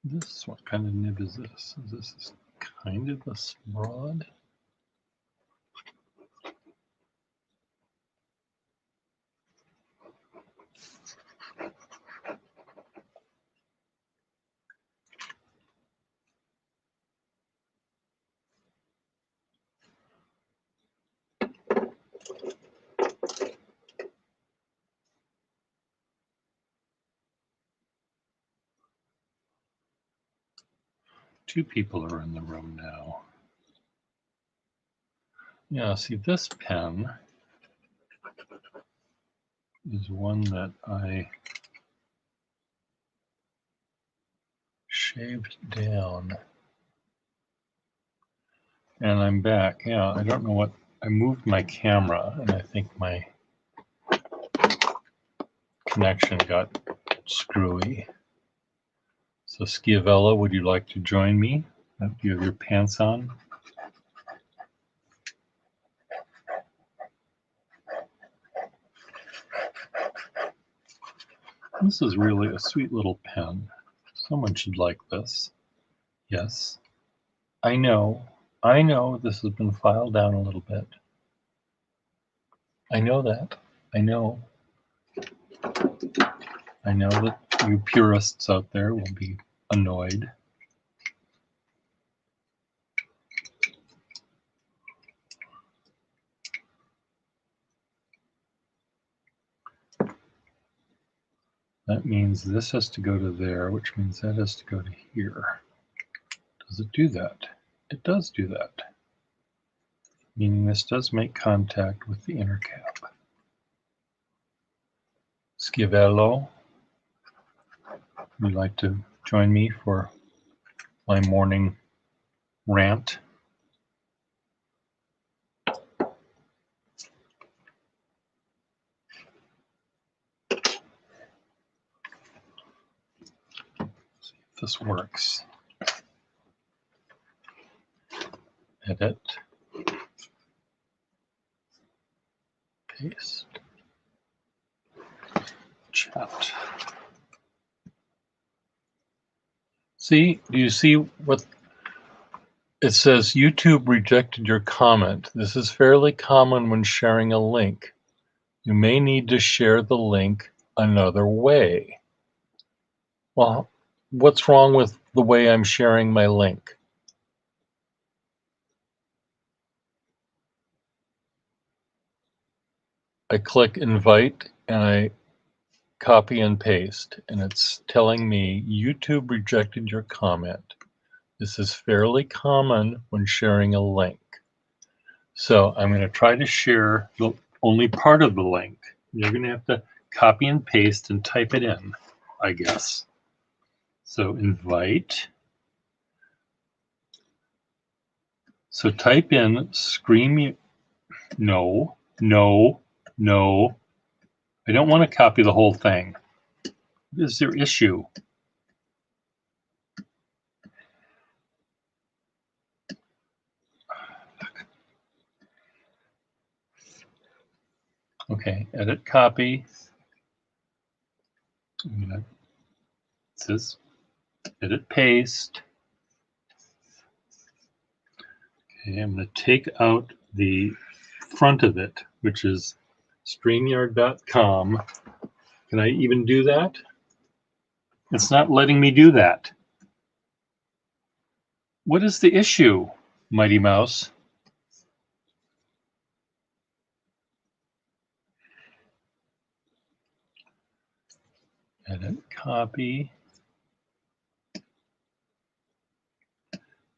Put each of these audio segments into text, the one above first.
This, what kind of nib is this? This is kind of a rod. Two people are in the room now. Yeah, see, this pen is one that I shaved down. And I'm back. Yeah, I don't know what, I moved my camera and I think my connection got screwy. So Schiavella, would you like to join me? Do you have your pants on? This is really a sweet little pen. Someone should like this. Yes. I know this has been filed down a little bit. I know that. I know that you purists out there will be annoyed. That means this has to go to there, which means that has to go to here. Does it do that? It does do that. Meaning this does make contact with the inner cap. Schiavello, would you like to join me for my morning rant? See if this works. Edit. Paste. Chat. See, do you see what it says? YouTube rejected your comment. This is fairly common when sharing a link. You may need to share the link another way. Well, what's wrong with the way I'm sharing my link? I click invite and I copy and paste, and it's telling me YouTube rejected your comment. This is fairly common when sharing a link. So I'm going to try to share only part of the link. You're going to have to copy and paste and type it in, I guess. So invite. So type in scream. No. I don't want to copy the whole thing. What is their issue? Okay, edit copy. It says edit paste. Okay, I'm going to take out the front of it, which is StreamYard.com. Can I even do that? It's not letting me do that. What is the issue, Mighty Mouse? Edit copy.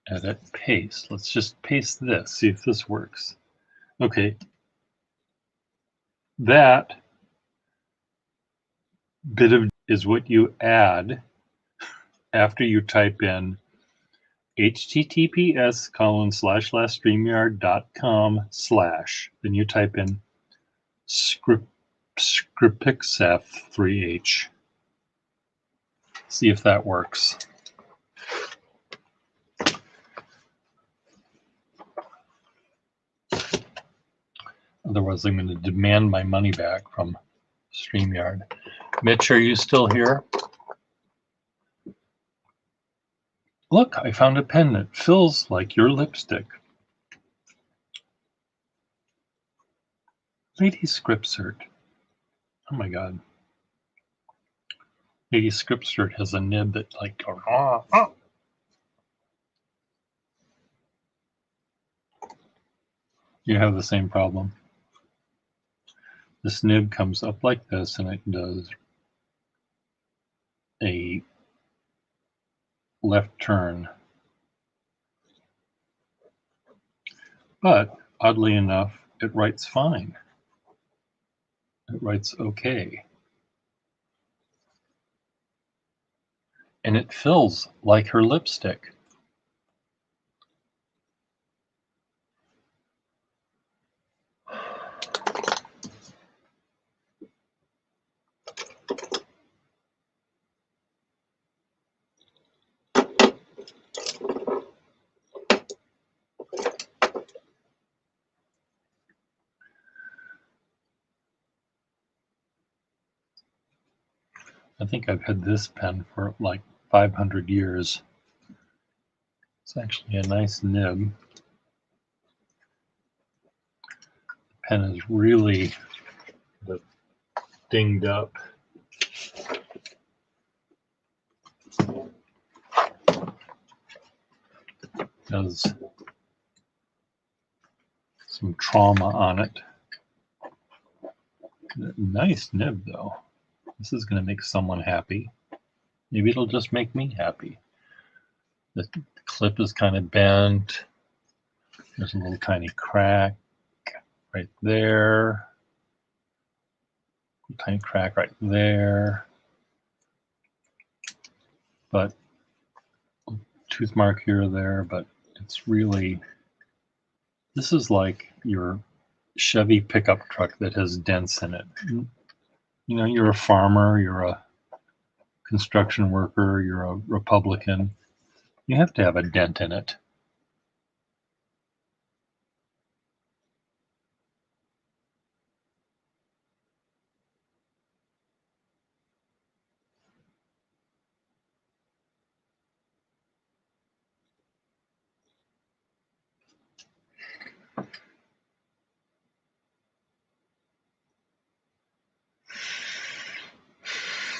Edit paste. Let's just paste this, see if this works. Okay. That bit of is what you add after you type in https://streamyard.com/ then you type in scriptxf3h. See if that works. Otherwise, I'm going to demand my money back from StreamYard. Mitch, are you still here? Look, I found a pen that feels like your lipstick. Lady Scriptsert. Oh my god. Lady Scriptsert has a nib that like goes, ah, ah. You have the same problem. This nib comes up like this and it does a left turn. But oddly enough, it writes fine. It writes okay. And it feels like her lipstick. I think I've had this pen for like 500 years. It's actually a nice nib. The pen is really dinged up. Has some trauma on it. Nice nib though. This is going to make someone happy. Maybe it'll just make me happy. The clip is kind of bent. There's a little tiny crack right there. A tiny crack right there. But tooth mark here or there, but it's really, this is like your Chevy pickup truck that has dents in it. You know, you're a farmer, you're a construction worker, you're a Republican. You have to have a dent in it.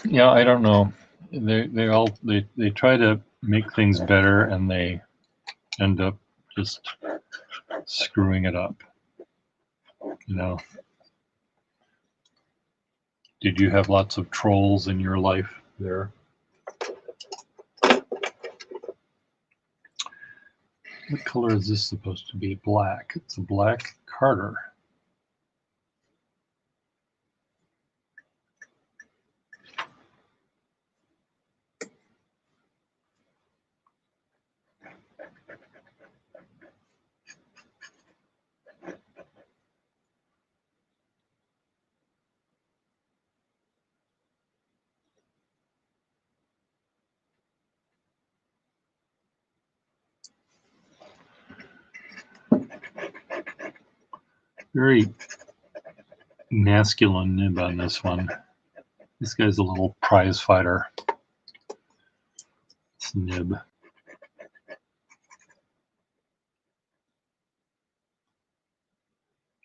Yeah, I don't know. They try to make things better and they end up just screwing it up. You know. Did you have lots of trolls in your life there? What color is this supposed to be? Black. It's a black Carter. Very masculine nib on this one. This guy's a little prize fighter. This nib.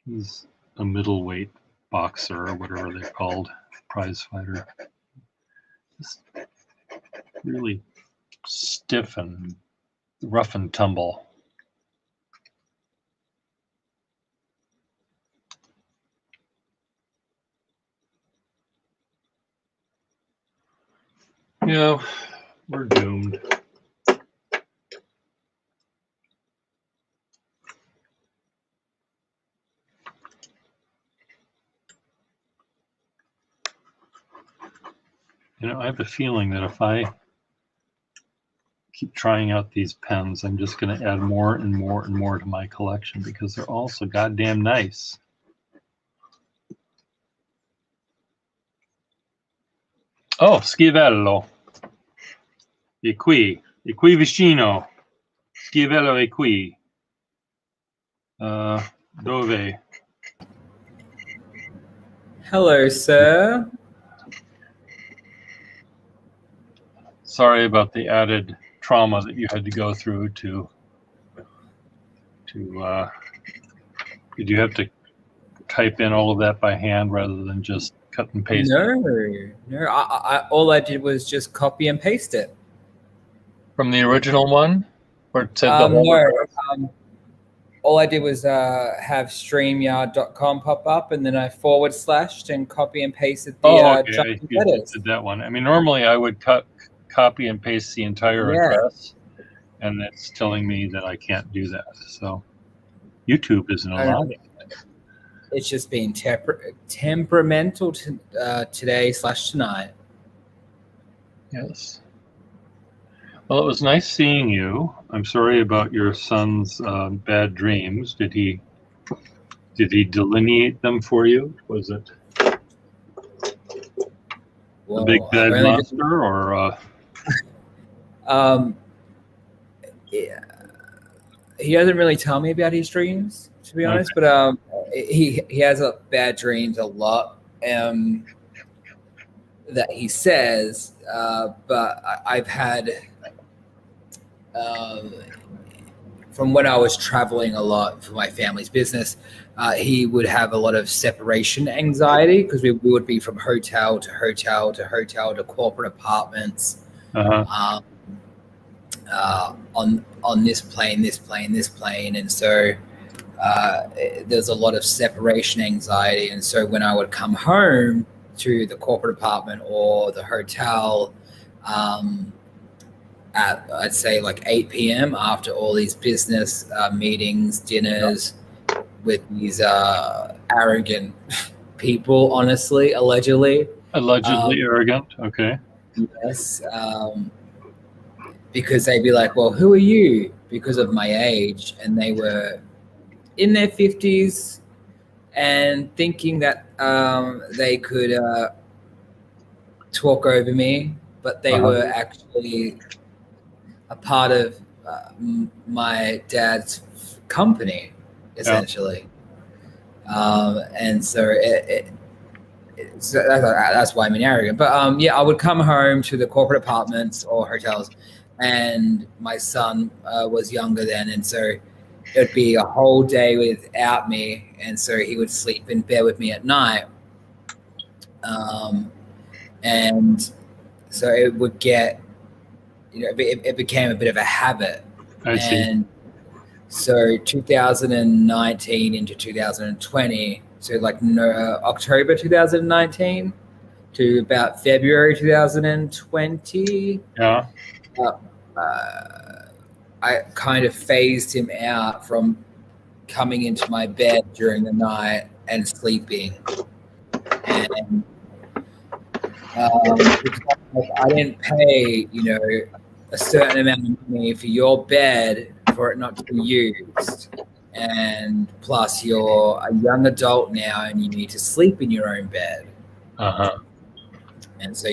He's a middleweight boxer or whatever they're called, prize fighter. Just really stiff and rough and tumble. Yeah, we're doomed. You know, I have a feeling that if I keep trying out these pens, I'm just going to add more and more and more to my collection because they're all so goddamn nice. Oh, schiavello. E qui vicino. Schiavello è qui. Dove? Hello, sir. Sorry about the added trauma that you had to go through to did you have to type in all of that by hand rather than just cut and paste? No. All I did was just copy and paste it. From the original one? Or it said the whole no. All I did was have StreamYard.com pop up, and then I // and copy and pasted the okay. You did that one. I mean, normally I would copy and paste the entire address, and it's telling me that I can't do that. So YouTube isn't allowing it. It's just being temperamental today/tonight. Yes. Well, it was nice seeing you. I'm sorry about your son's bad dreams. Did he delineate them for you? Was it a big bad monster or? Yeah. He doesn't really tell me about his dreams, to be honest. But he has bad dreams a lot. That he says, but I've had. From when I was traveling a lot for my family's business, he would have a lot of separation anxiety because we would be from hotel to hotel to hotel to corporate apartments, on this plane, and so there's a lot of separation anxiety. And so when I would come home to the corporate apartment or the hotel, at I'd say like 8 p.m. after all these business meetings, dinners with these arrogant people, allegedly arrogant. Okay. Yes. Because they'd be like, well, who are you? Because of my age. And they were in their 50s and thinking that they could talk over me, but they were actually a part of my dad's company, essentially. And so so that's why I'm arrogant. But I would come home to the corporate apartments or hotels, and my son was younger then, and so it'd be a whole day without me, and so he would sleep in bed with me at night. And so it would get, it became a bit of a habit. I see. And so 2019 into 2020, so like October 2019 to about February 2020. Yeah. I kind of phased him out from coming into my bed during the night and sleeping. And I didn't pay, a certain amount of money for your bed for it not to be used. And plus you're a young adult now and you need to sleep in your own bed. And so,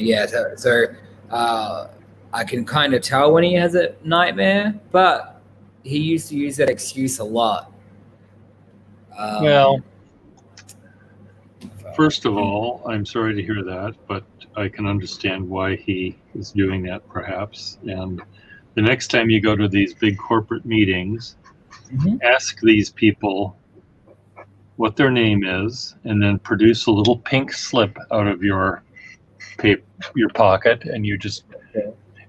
I can kind of tell when he has a nightmare, but he used to use that excuse a lot. first of all, I'm sorry to hear that, but I can understand why he is doing that, perhaps. And the next time you go to these big corporate meetings, ask these people what their name is, and then produce a little pink slip out of your pocket, and you just,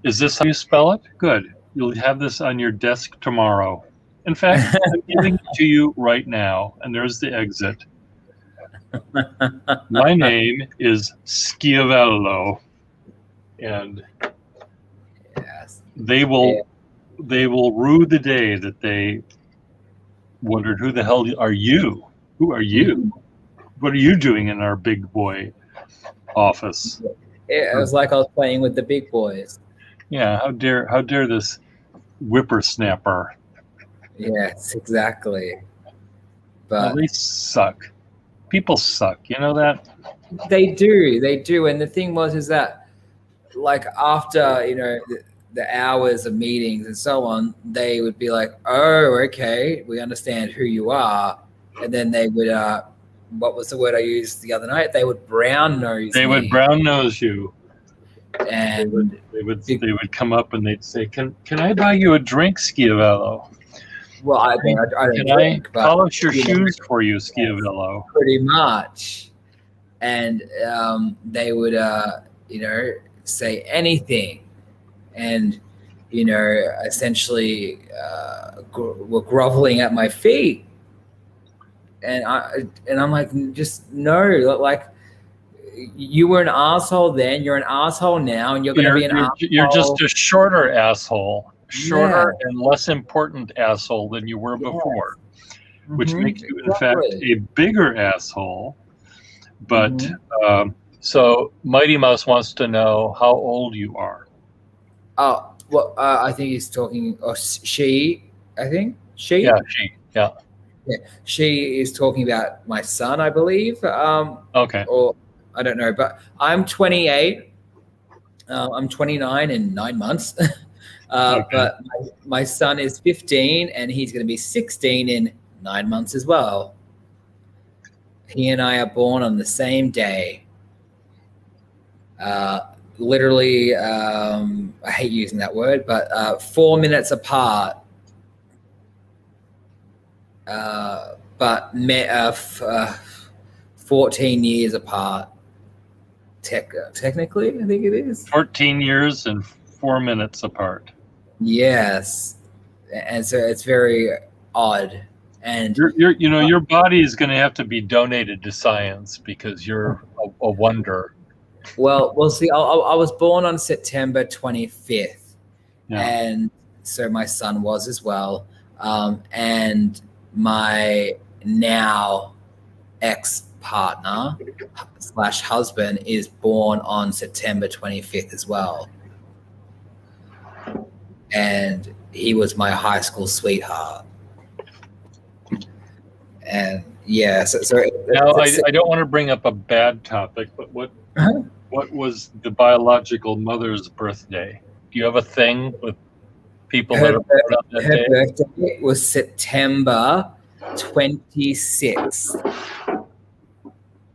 is this how you spell it? Good. You'll have this on your desk tomorrow. In fact, I'm giving it to you right now, and there's the exit. My name is Schiavello, and Yes. they will rue the day that they wondered, who the hell are you? Who are you? What are you doing in our big boy office? It was like I was playing with the big boys. Yeah, how dare this whippersnapper? Yes, exactly. Well, But they suck. People suck. You know that? they do. And the thing is that, like, after the hours of meetings and so on, they would be like, "Oh, okay, we understand who you are," and then they would, what was the word I used the other night? They would brown nose. They would brown nose you, and they would come up and they'd say, "Can I buy you a drink, Schiavello? Well, I don't Can drink, I but polish your shoes for you, Schiavello?" pretty much. And they would, say anything, and essentially were groveling at my feet, and I'm like, just no, like, you were an asshole then, you're an asshole now, and you're going to be an asshole. You're just a shorter asshole, and less important asshole than you were before, which makes you, in fact, a bigger asshole. But so Mighty Mouse wants to know how old you are. Oh, well, I think he's talking, or she, I think. She? Yeah, she, yeah. Yeah, she is talking about my son, I believe. Okay. Or I don't know, but I'm 28. I'm 29 in 9 months. Okay. But my son is 15, and he's going to be 16 in 9 months as well. He and I are born on the same day. Literally, I hate using that word, but 4 minutes apart. But 14 years apart. Technically, I think it is 14 years and 4 minutes apart. Yes, and so it's very odd. And your body is going to have to be donated to science because you're a wonder. Well, we'll see. I was born on September 25th, and so my son was as well. And my now ex-partner / husband is born on September 25th as well. And he was my high school sweetheart. And yeah, so now I don't want to bring up a bad topic, but what was the biological mother's birthday? Do you have a thing with people that are born on that day? Her birthday was September 26th.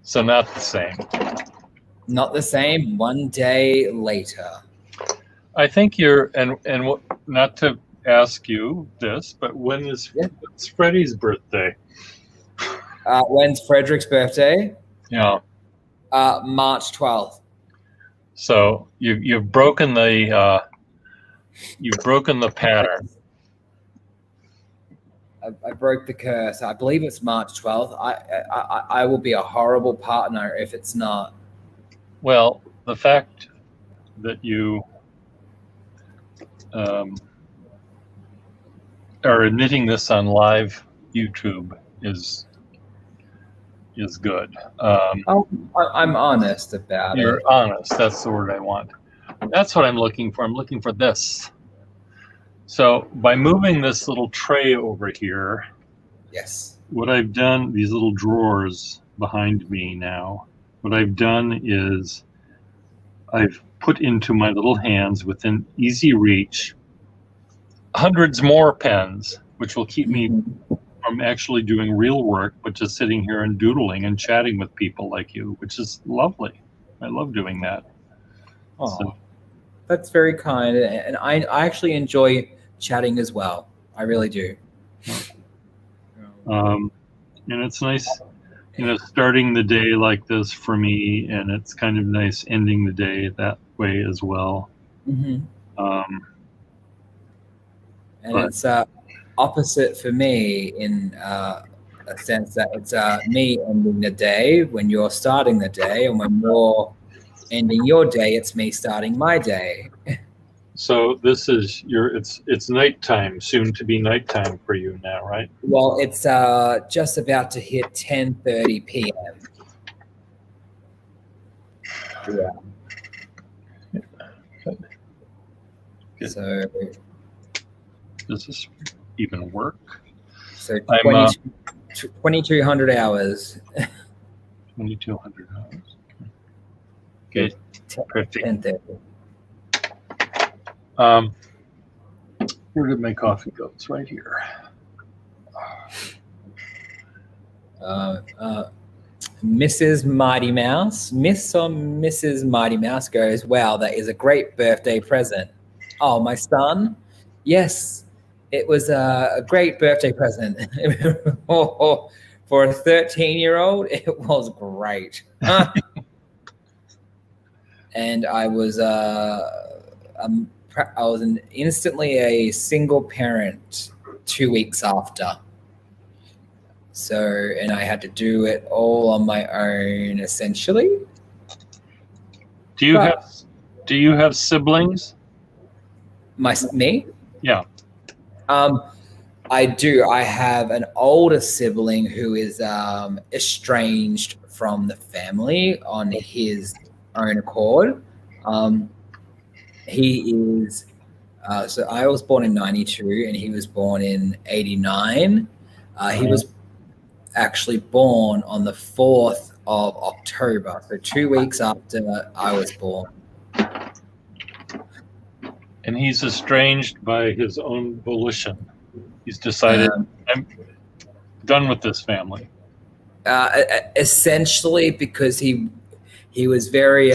So not the same. Not the same. 1 day later. I think you're, and not to ask you this, but when's Freddie's birthday? When's Frederick's birthday? Yeah. March 12th. So you've broken the pattern. I broke the curse. I believe it's March 12th. I will be a horrible partner if it's not. Well, the fact that you are admitting this on live YouTube is good. I'm honest about it. You're honest. That's the word I want. That's what I'm looking for. I'm looking for this. So by moving this little tray over here, yes, what I've done, these little drawers behind me now, what I've done is I've put into my little hands within easy reach hundreds more pens, which will keep me from actually doing real work, but just sitting here and doodling and chatting with people like you, which is lovely. I love doing that. Oh, So, that's very kind, and I actually enjoy chatting as well. I really do. and it's nice, starting the day like this for me, and it's kind of nice ending the day that way as well. Mm-hmm. And But- it's opposite for me in a sense that it's me ending the day when you're starting the day, and when you're ending your day, it's me starting my day. So this is it's nighttime, soon to be nighttime for you now, right? Well, it's just about to hit 10:30 p.m. Yeah. Good. So Does this even work? So I'm 2,200 hours. 2,200 hours. Okay. Perfect. 10:30. Where did my coffee go? It's right here. Mrs. Mighty Mouse, Miss or Mrs. Mighty Mouse goes, wow, that is a great birthday present. Oh, my son? Yes, it was a great birthday present. For a 13-year-old, it was great. And I was instantly a single parent 2 weeks after. So, and I had to do it all on my own, essentially. Do you have siblings? Me? Yeah. I do. I have an older sibling who is estranged from the family on his own accord. He is. So I was born in '92, and he was born in '89. He was actually born on the 4th of October, so 2 weeks after I was born. And he's estranged by his own volition. He's decided, I'm done with this family. Essentially, because he was very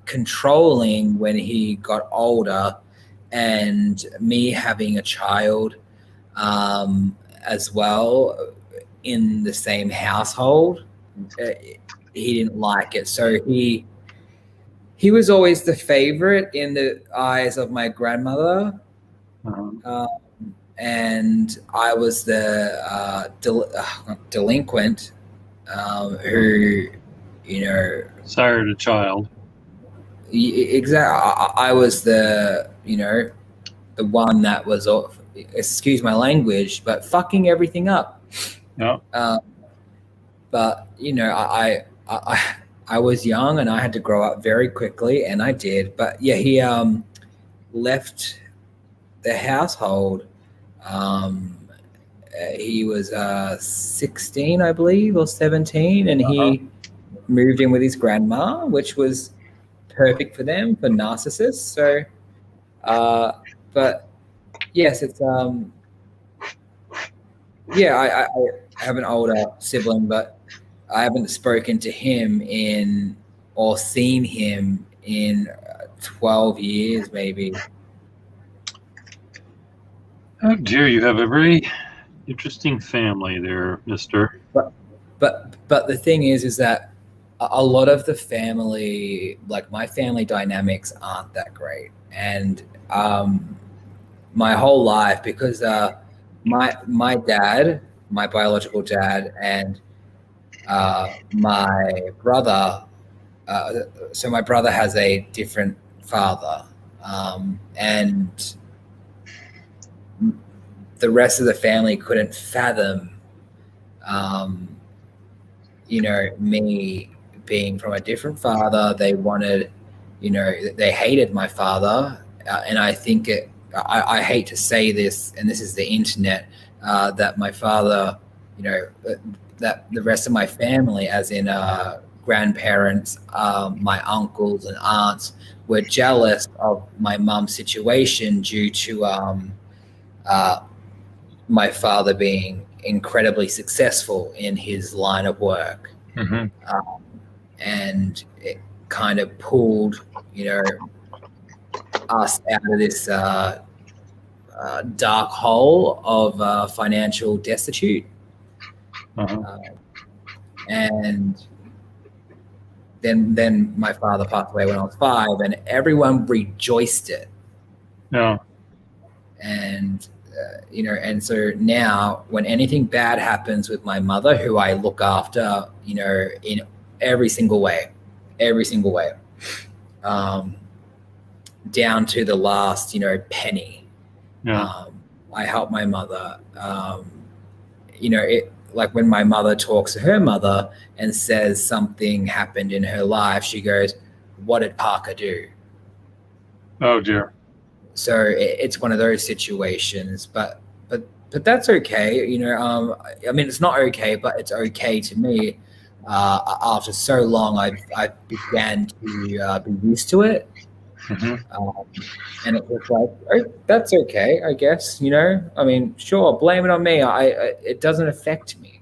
controlling when he got older, and me having a child as well in the same household, he didn't like it. So he was always the favorite in the eyes of my grandmother. And I was the delinquent who, sired a child. Exactly. I was the one that was, excuse my language, but fucking everything up. Yeah. But I was young, and I had to grow up very quickly, and I did. But yeah, he left the household. He was 16, I believe, or 17, and he moved in with his grandma, which was perfect for them, for narcissists. So, but yes, it's I have an older sibling, but I haven't spoken to him or seen him in 12 years, maybe. Oh dear, you have a very interesting family there, mister. But the thing is that a lot of the family, like my family dynamics, aren't that great. And my whole life, because my dad, my biological dad, and my brother, so my brother has a different father, and the rest of the family couldn't fathom, me being from a different father. They wanted, they hated my father, and I think I hate to say this, and this is the internet, that my father, that the rest of my family, as in grandparents, my uncles and aunts, were jealous of my mum's situation due to my father being incredibly successful in his line of work. Mm-hmm. And it kind of pulled, us out of this dark hole of financial destitute. Uh-huh. And then my father passed away when I was 5, and everyone rejoiced it. Yeah. And and so now when anything bad happens with my mother, who I look after, in every single way, down to the last, penny. Yeah. I help my mother. Like when my mother talks to her mother and says something happened in her life, she goes, "What did Parker do?" Oh dear. So it's one of those situations, but that's okay. I mean, it's not okay, but it's okay to me. After so long, I began to be used to it. Mm-hmm. And it was like, oh, that's okay, I guess. I mean, sure, blame it on me. It doesn't affect me.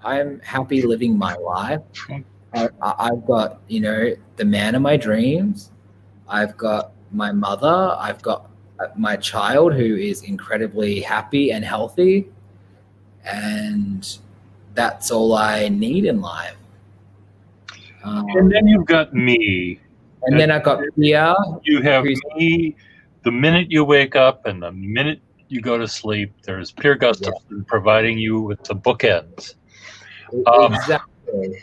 I'm happy living my life. I've got, the man of my dreams. I've got my mother. I've got my child who is incredibly happy and healthy. And that's all I need in life. And then you've got me. And then I've got Pia. You have me the minute you wake up and the minute you go to sleep. There's Pierre Gustafson providing you with the bookends. Exactly.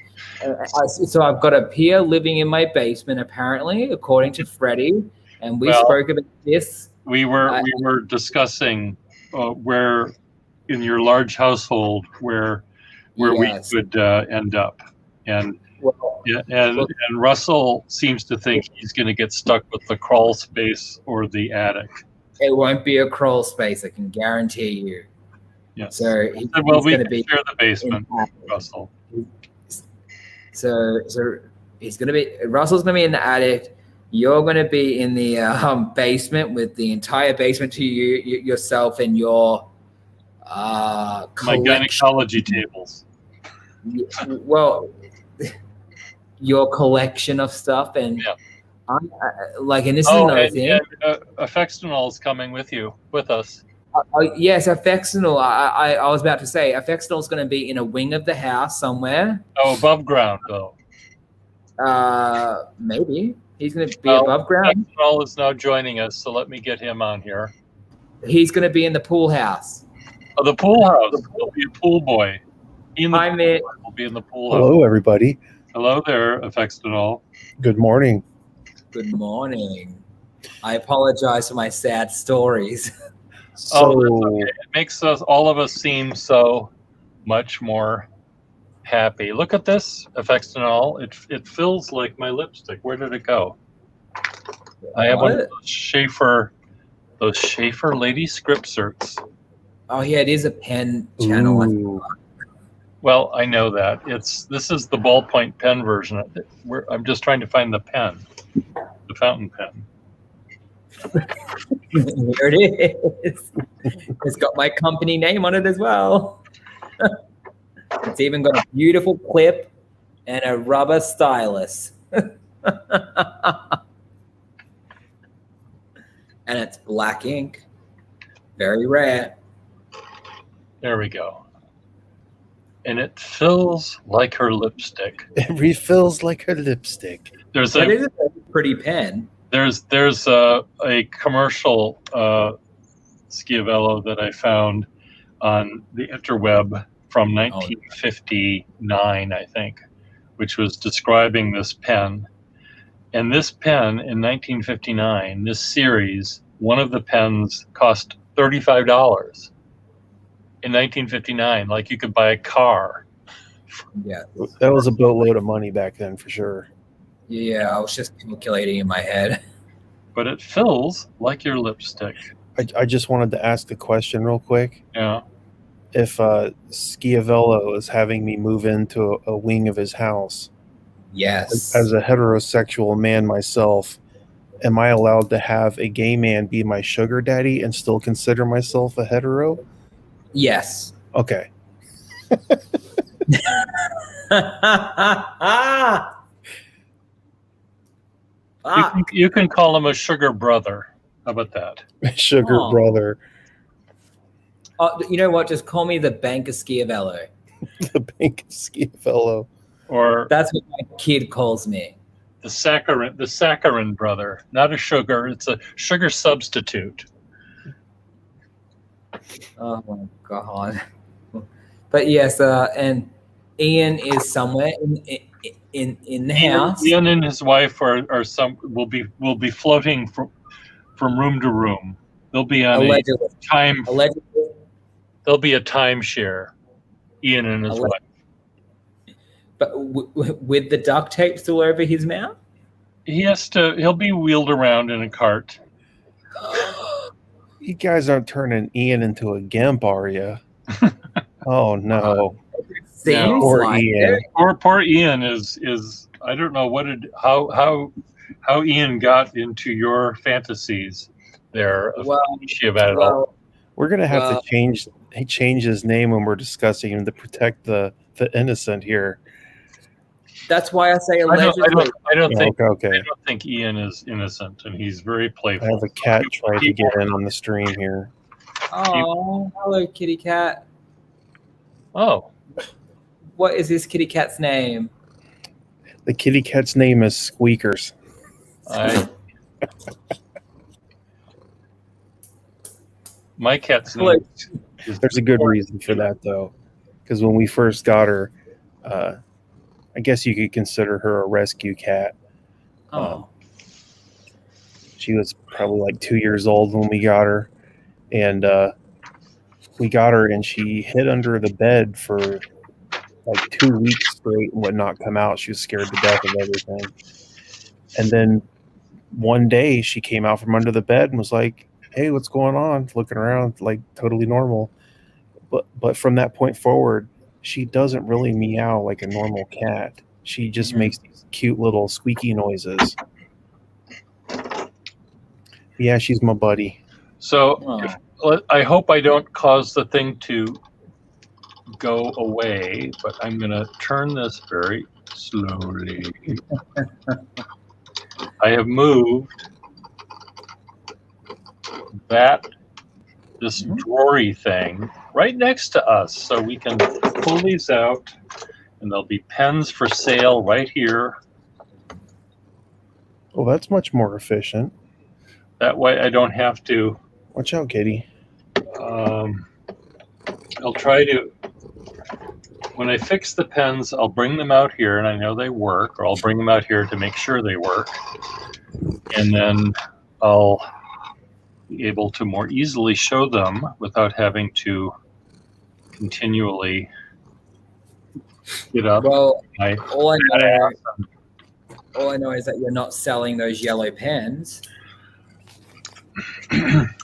So I've got a Pia living in my basement, apparently, according to Freddie. And we spoke about this. We were discussing where in your large household where we could end up. And and Russell seems to think he's going to get stuck with the crawl space or the attic. It won't be a crawl space, I can guarantee you. Yes. So we can share the basement, Russell. So Russell's going to be in the attic. You're going to be in the basement with the entire basement to yourself and your my gynecology tables. Well, your collection of stuff, and and this is another thing. Affextinol is coming with us. Yes, Affextinol. I was about to say Affextinol is going to be in a wing of the house somewhere. Oh, above ground though. Maybe he's going to be above ground. Affextinol is now joining us, so let me get him on here. He's going to be in the pool house. Oh, the pool house. He'll be a pool boy. We'll be in the pool house. Hello, everybody. Hello there, Affextinol. Good morning. Good morning. I apologize for my sad stories. So okay. It makes all of us seem so much more happy. Look at this, Affextinol. It feels like my lipstick. Where did it go? I have one of those Schaefer Lady Script Certs. Oh yeah, it is a pen channel. Ooh. Well, I know that. This is the ballpoint pen version. I'm just trying to find the pen, the fountain pen. Here it is. It's got my company name on it as well. It's even got a beautiful clip and a rubber stylus. And it's black ink. Very rare. There we go. And it feels like her lipstick. It refills like her lipstick. That is a pretty pen. There's a commercial Schiavello that I found on the interweb from 1959, I think, which was describing this pen. And this pen in 1959, this series, one of the pens cost $35. In 1959, like you could buy a car. Yeah, that was a boatload of money back then, for sure. Yeah, I was just calculating in my head. But it feels like your lipstick. I just wanted to ask a question real quick. Yeah. If Schiavello is having me move into a wing of his house, yes, as a heterosexual man myself, am I allowed to have a gay man be my sugar daddy and still consider myself a hetero? Yes. Okay. You can call him a sugar brother. How about that? Sugar Oh. brother. Oh, you know what? Just call me the Bank of Schiavello. The Bank of Schiavello. Or That's what my kid calls me. the saccharin brother. Not a sugar, it's a sugar substitute. Oh my god! But yes, and Ian is somewhere in the house. Ian and his wife will be floating from room to room. They'll be on Allegedly. a there'll be a timeshare. Ian and his wife. But with the duct tape still over his mouth? He'll be wheeled around in a cart. You guys aren't turning Ian into a gimp, are you? Oh no. Seems Poor like Ian. it. Poor Ian is I don't know how Ian got into your fantasies there of Schiavello. Well, We're gonna have to change his name when we're discussing him to protect the innocent here. that's why I say allegedly. I don't think Okay. I don't think Ian is innocent, and he's very I playful. have a cat trying to get in on the stream here. Oh, hello, kitty cat. Oh, What is this kitty cat's name? The kitty cat's name is Squeakers. my cat's Hello. name is There's a good reason for that, though, because when we first got her, I guess you could consider her a rescue cat. Oh, She was probably like 2 years old when we got her, and we got her, and she hid under the bed for like 2 weeks straight and would not come out. She was scared to death of everything. And then one day she came out from under the bed and was like, "Hey, what's going on?" Looking around like totally normal. But from that point forward, she doesn't really meow like a normal cat. She just makes these cute little squeaky noises. Yeah, she's my buddy. So I hope I don't cause the thing to go away, but I'm going to turn this very slowly. I have moved this drawery thing right next to us, so we can pull these out, and there'll be pens for sale right here. Well, that's much more efficient. That way I don't have to. Watch out, Katie. I'll try to, when I fix the pens, I'll bring them out here, and I know they work, or I'll bring them out here to make sure they work. And then I'll be able to more easily show them without having to continually get up. well, I all I know is that you're not selling those yellow pens.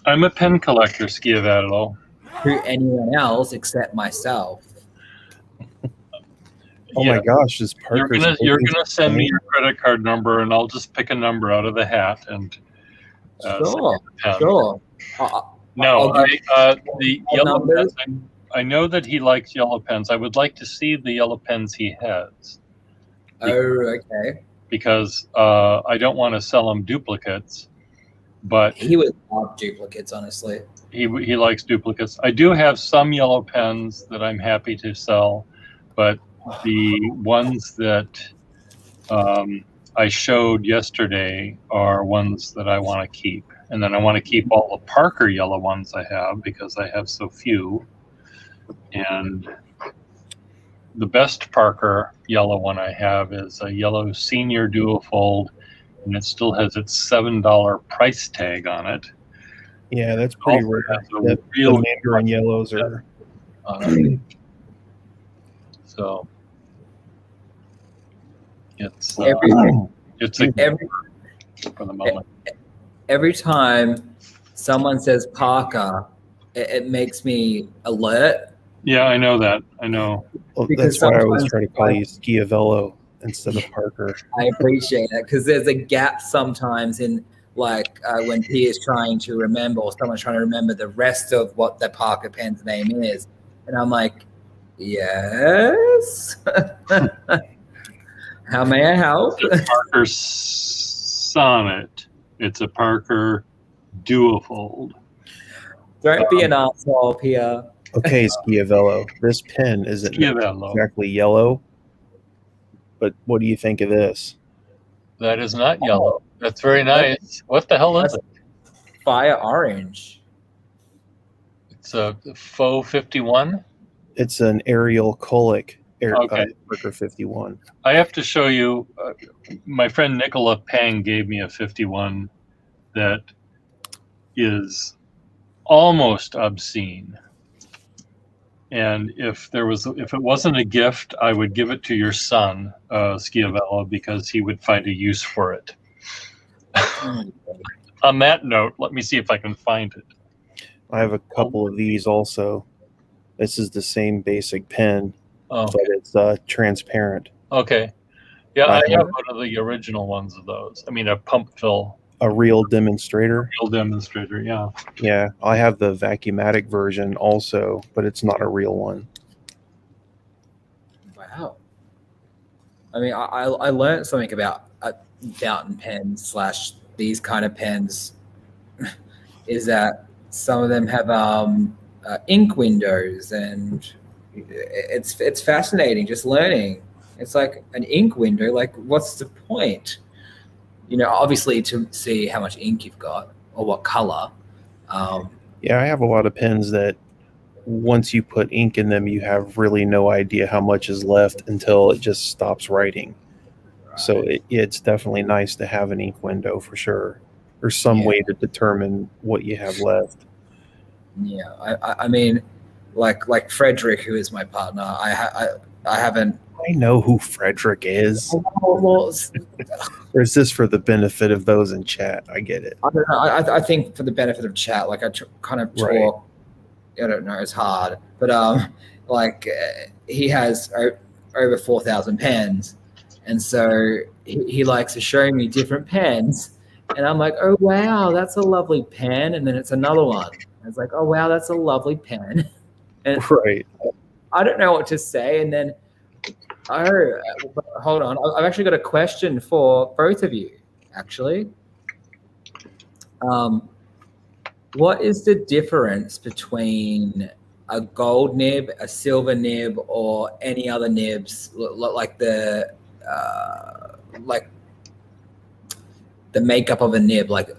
I'm a pen collector, Schiavello. To anyone else except myself. Oh my gosh, this You're Parker's gonna send me your credit card number, and I'll just pick a number out of the hat and Sure. pen. Sure. No, the yellow numbers. pens. I know that he likes yellow pens. I would like to see the yellow pens he has, Oh, okay. because I don't want to sell him duplicates. But He would love duplicates, honestly. he likes duplicates. I do have some yellow pens that I'm happy to sell, but the ones that I showed yesterday are ones that I want to keep. And then I want to keep all the Parker yellow ones I have, because I have so few. And the best Parker yellow one I have is a yellow senior duofold, and it still has its $7 price tag on it. Yeah, that's pretty rare. The Mandarin yellows are. So it's Every for the moment. every time someone says Parker, it makes me alert. Yeah, I know that. I know. Well, Because that's why I always sometimes- try to call you Schiavello instead of Parker. I appreciate it because there's a gap sometimes in like when P is trying to remember, or someone's trying to remember the rest of what the Parker pen's name is, and I'm like, yes. How may I help? It's a Parker Sonnet. It's a Parker Duofold. Don't be an asshole, Pia. Okay, Schiavello, this pen isn't Schiavello. exactly yellow, but what do you think of this? That is not yellow. That's very nice. What the hell is it? Fire orange. It's a faux 51. It's an Ariel Kolick Okay. Parker 51. I have to show you. My friend Nicola Pang gave me a 51 that is almost obscene. And if it wasn't a gift, I would give it to your son, Schiavello, because he would find a use for it. On that note, let me see if I can find it. I have a couple of these also. This is the same basic pen, Oh, but it's transparent. okay. Yeah, I have one of the original ones of those. I mean, a pump fill A real demonstrator. real demonstrator. Yeah. Yeah, I have the Vacuumatic version also, but it's not a real one. Wow. I mean, I learned something about fountain pens / these kind of pens is that some of them have ink windows, and it's fascinating just learning. It's like an ink window. Like, what's the point? You know, obviously to see how much ink you've got or what color. Yeah, I have a lot of pens that once you put ink in them, you have really no idea how much is left until it just stops writing. So it's definitely nice to have an ink window for sure, or some way to determine what you have left. Yeah, I mean, like Frederick, who is my partner, I haven't. I know who Frederick is. Well, Or is this for the benefit of those in chat? I get it. I don't know. I think for the benefit of chat, like kind of talk. Right. I don't know. It's hard, but he has over 4,000 pens, and so he likes to show me different pens, and I'm like, oh wow, that's a lovely pen, and then it's another one. And it's like, oh wow, that's a lovely pen, and Right. I don't know what to say, and then. Oh, hold on. I've actually got a question for both of you, actually. What is the difference between a gold nib, a silver nib, or any other nibs like the makeup of a nib, like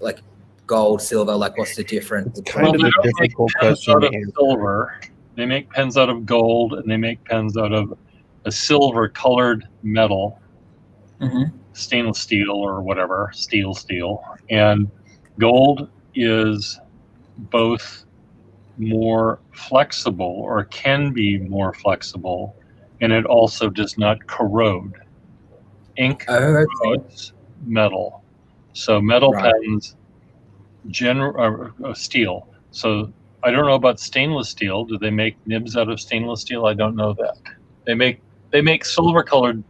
gold, silver? Like, what's the difference? It's kind of a difficult question to answer. Silver. They make pens out of gold, and they make pens out of a silver colored metal, stainless steel or whatever, steel. And gold is both more flexible, or can be more flexible, and it also does not corrode. Ink corrodes metal. So metal pens are steel. So I don't know about stainless steel. Do they make nibs out of stainless steel? I don't know that. They make silver colored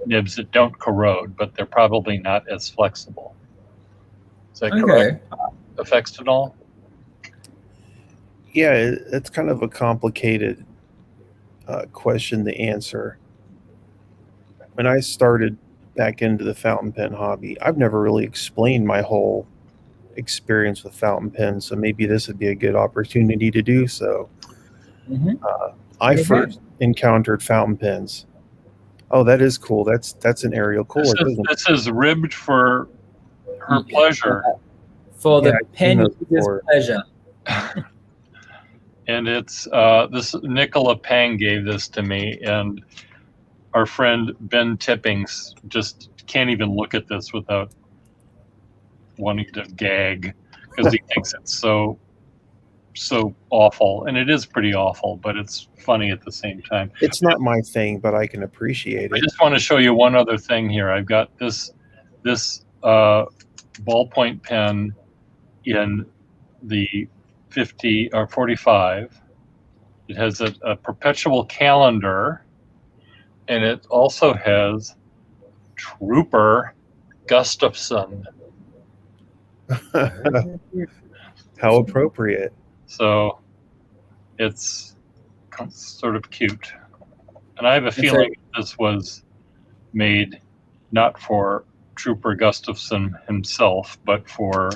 nibs that don't corrode, but they're probably not as flexible. Is that correct? Affects it all? Yeah, it's kind of a complicated question to answer. When I started back into the fountain pen hobby, I've never really explained my whole experience with fountain pens, so maybe this would be a good opportunity to do so. I first encountered fountain pens. Oh, that is cool. That's an Ariel Kolick. This is ribbed for her pleasure. For the pen user's pleasure. And it's this Nicola Pang gave this to me, and our friend Ben Tippings just can't even look at this without wanting to gag, because he thinks it's so awful, and it is pretty awful, but it's funny at the same time. It's not my thing, but I can appreciate it. I just want to show you one other thing here. I've got this ballpoint pen in the 50 or 45. It has a perpetual calendar, and it also has Trooper Gustafson. How appropriate. So it's sort of cute. And I have a feeling this was made not for Trooper Gustafson himself, but for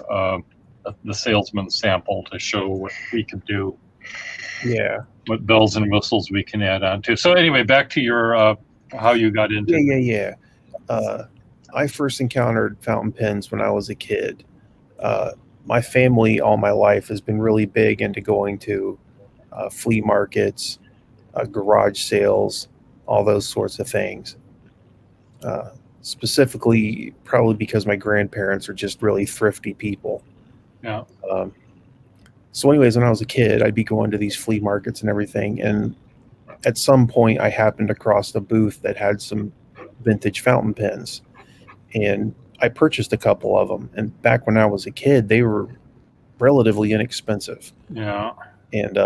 the salesman sample to show what we could do. Yeah. What bells and whistles we can add on to. So anyway, back to your how you got into Yeah. I first encountered fountain pens when I was a kid. My family all my life has been really big into going to flea markets, garage sales, all those sorts of things. Specifically, probably because my grandparents are just really thrifty people. Yeah. So anyways, when I was a kid, I'd be going to these flea markets and everything. And at some point, I happened across a booth that had some vintage fountain pens. And I purchased a couple of them. And back when I was a kid, they were relatively inexpensive. Yeah. And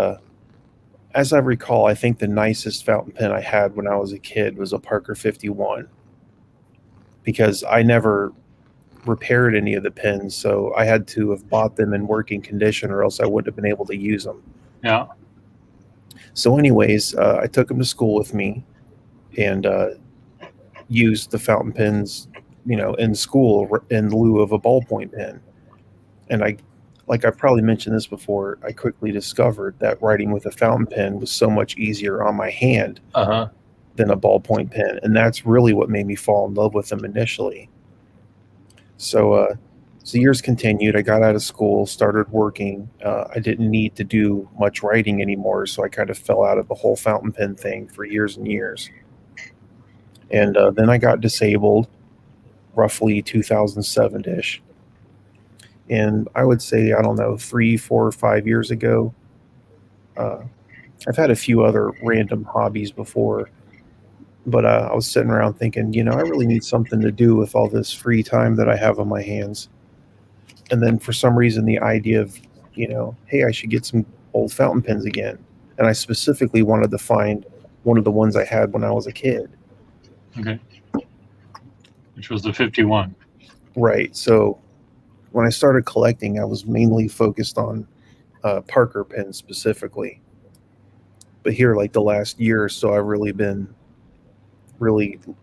as I recall, I think the nicest fountain pen I had when I was a kid was a Parker 51. Because I never repaired any of the pens, so I had to have bought them in working condition or else I wouldn't have been able to use them. Yeah. So anyways, I took them to school with me and used the fountain pens, in school in lieu of a ballpoint pen. And I've probably mentioned this before, I quickly discovered that writing with a fountain pen was so much easier on my hand than a ballpoint pen. And that's really what made me fall in love with them initially. So years continued. I got out of school, started working. I didn't need to do much writing anymore, so I kind of fell out of the whole fountain pen thing for years and years. And then I got disabled, roughly 2007-ish. And I would say, 3, 4, 5 years ago, I've had a few other random hobbies before. But I was sitting around thinking, I really need something to do with all this free time that I have on my hands. And then for some reason, the idea of, hey, I should get some old fountain pens again. And I specifically wanted to find one of the ones I had when I was a kid. Okay. Which was the 51. Right. So when I started collecting, I was mainly focused on Parker pens specifically. But here, like the last year or so, I've really been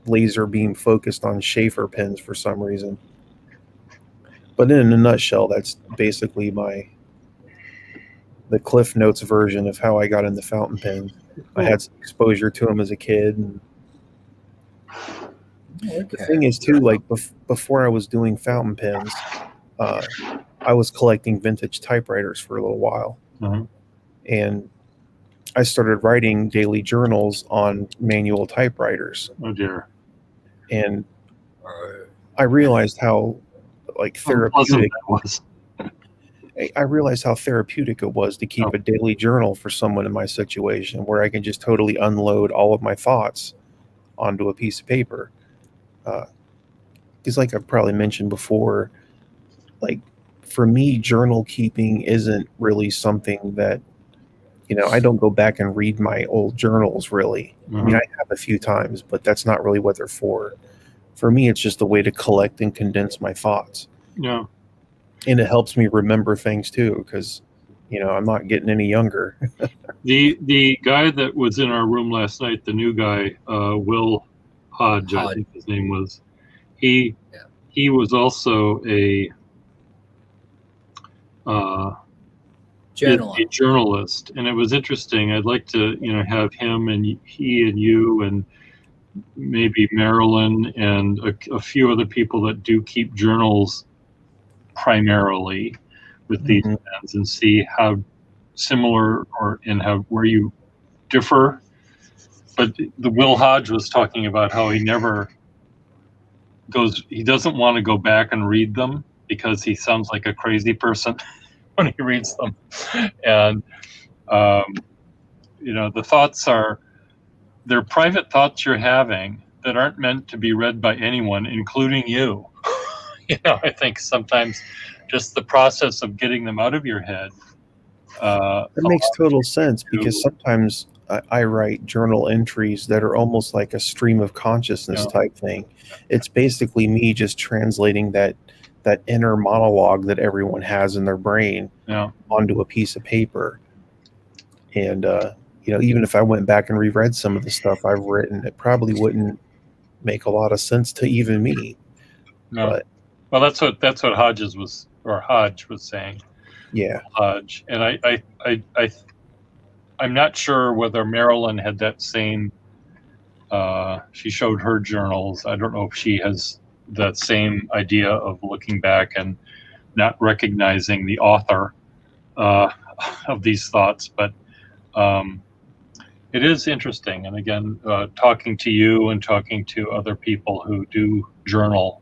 laser beam focused on Schaefer pens for some reason. But in a nutshell, that's basically the Cliff Notes version of how I got into fountain pens. I had some exposure to them as a kid. And the thing is too, like before I was doing fountain pens, I was collecting vintage typewriters for a little while. And I started writing daily journals on manual typewriters. Oh dear. And I realized how therapeutic that was. I realized how therapeutic it was to keep a daily journal for someone in my situation where I can just totally unload all of my thoughts onto a piece of paper. Because like I've probably mentioned before, like for me, journal keeping isn't really something that I don't go back and read my old journals, really. I mean, I have a few times, but that's not really what they're for. For me, it's just a way to collect and condense my thoughts. Yeah. And it helps me remember things, too, because, I'm not getting any younger. The guy that was in our room last night, the new guy, Will Hodge, I think his name was, he was also a journalist, and it was interesting. I'd like to have him and he and you and maybe Marilyn and a few other people that do keep journals primarily with these pens and see how similar where you differ. But the Will Hodge was talking about how he doesn't want to go back and read them because he sounds like a crazy person when he reads them. And the thoughts they're private thoughts you're having that aren't meant to be read by anyone, including you. I think sometimes just the process of getting them out of your head. It makes total sense because sometimes I write journal entries that are almost like a stream of consciousness type thing. It's basically me just translating that that inner monologue that everyone has in their brain Yeah. onto a piece of paper. And even if I went back and reread some of the stuff I've written, it probably wouldn't make a lot of sense to even me. No. But Well, that's what Hodge was saying. yeah, Hodge, and I'm not sure whether Marilyn had that same. She showed her journals. I don't know if she has that same idea of looking back and not recognizing the author of these thoughts, but it is interesting. And again, talking to you and talking to other people who do journal,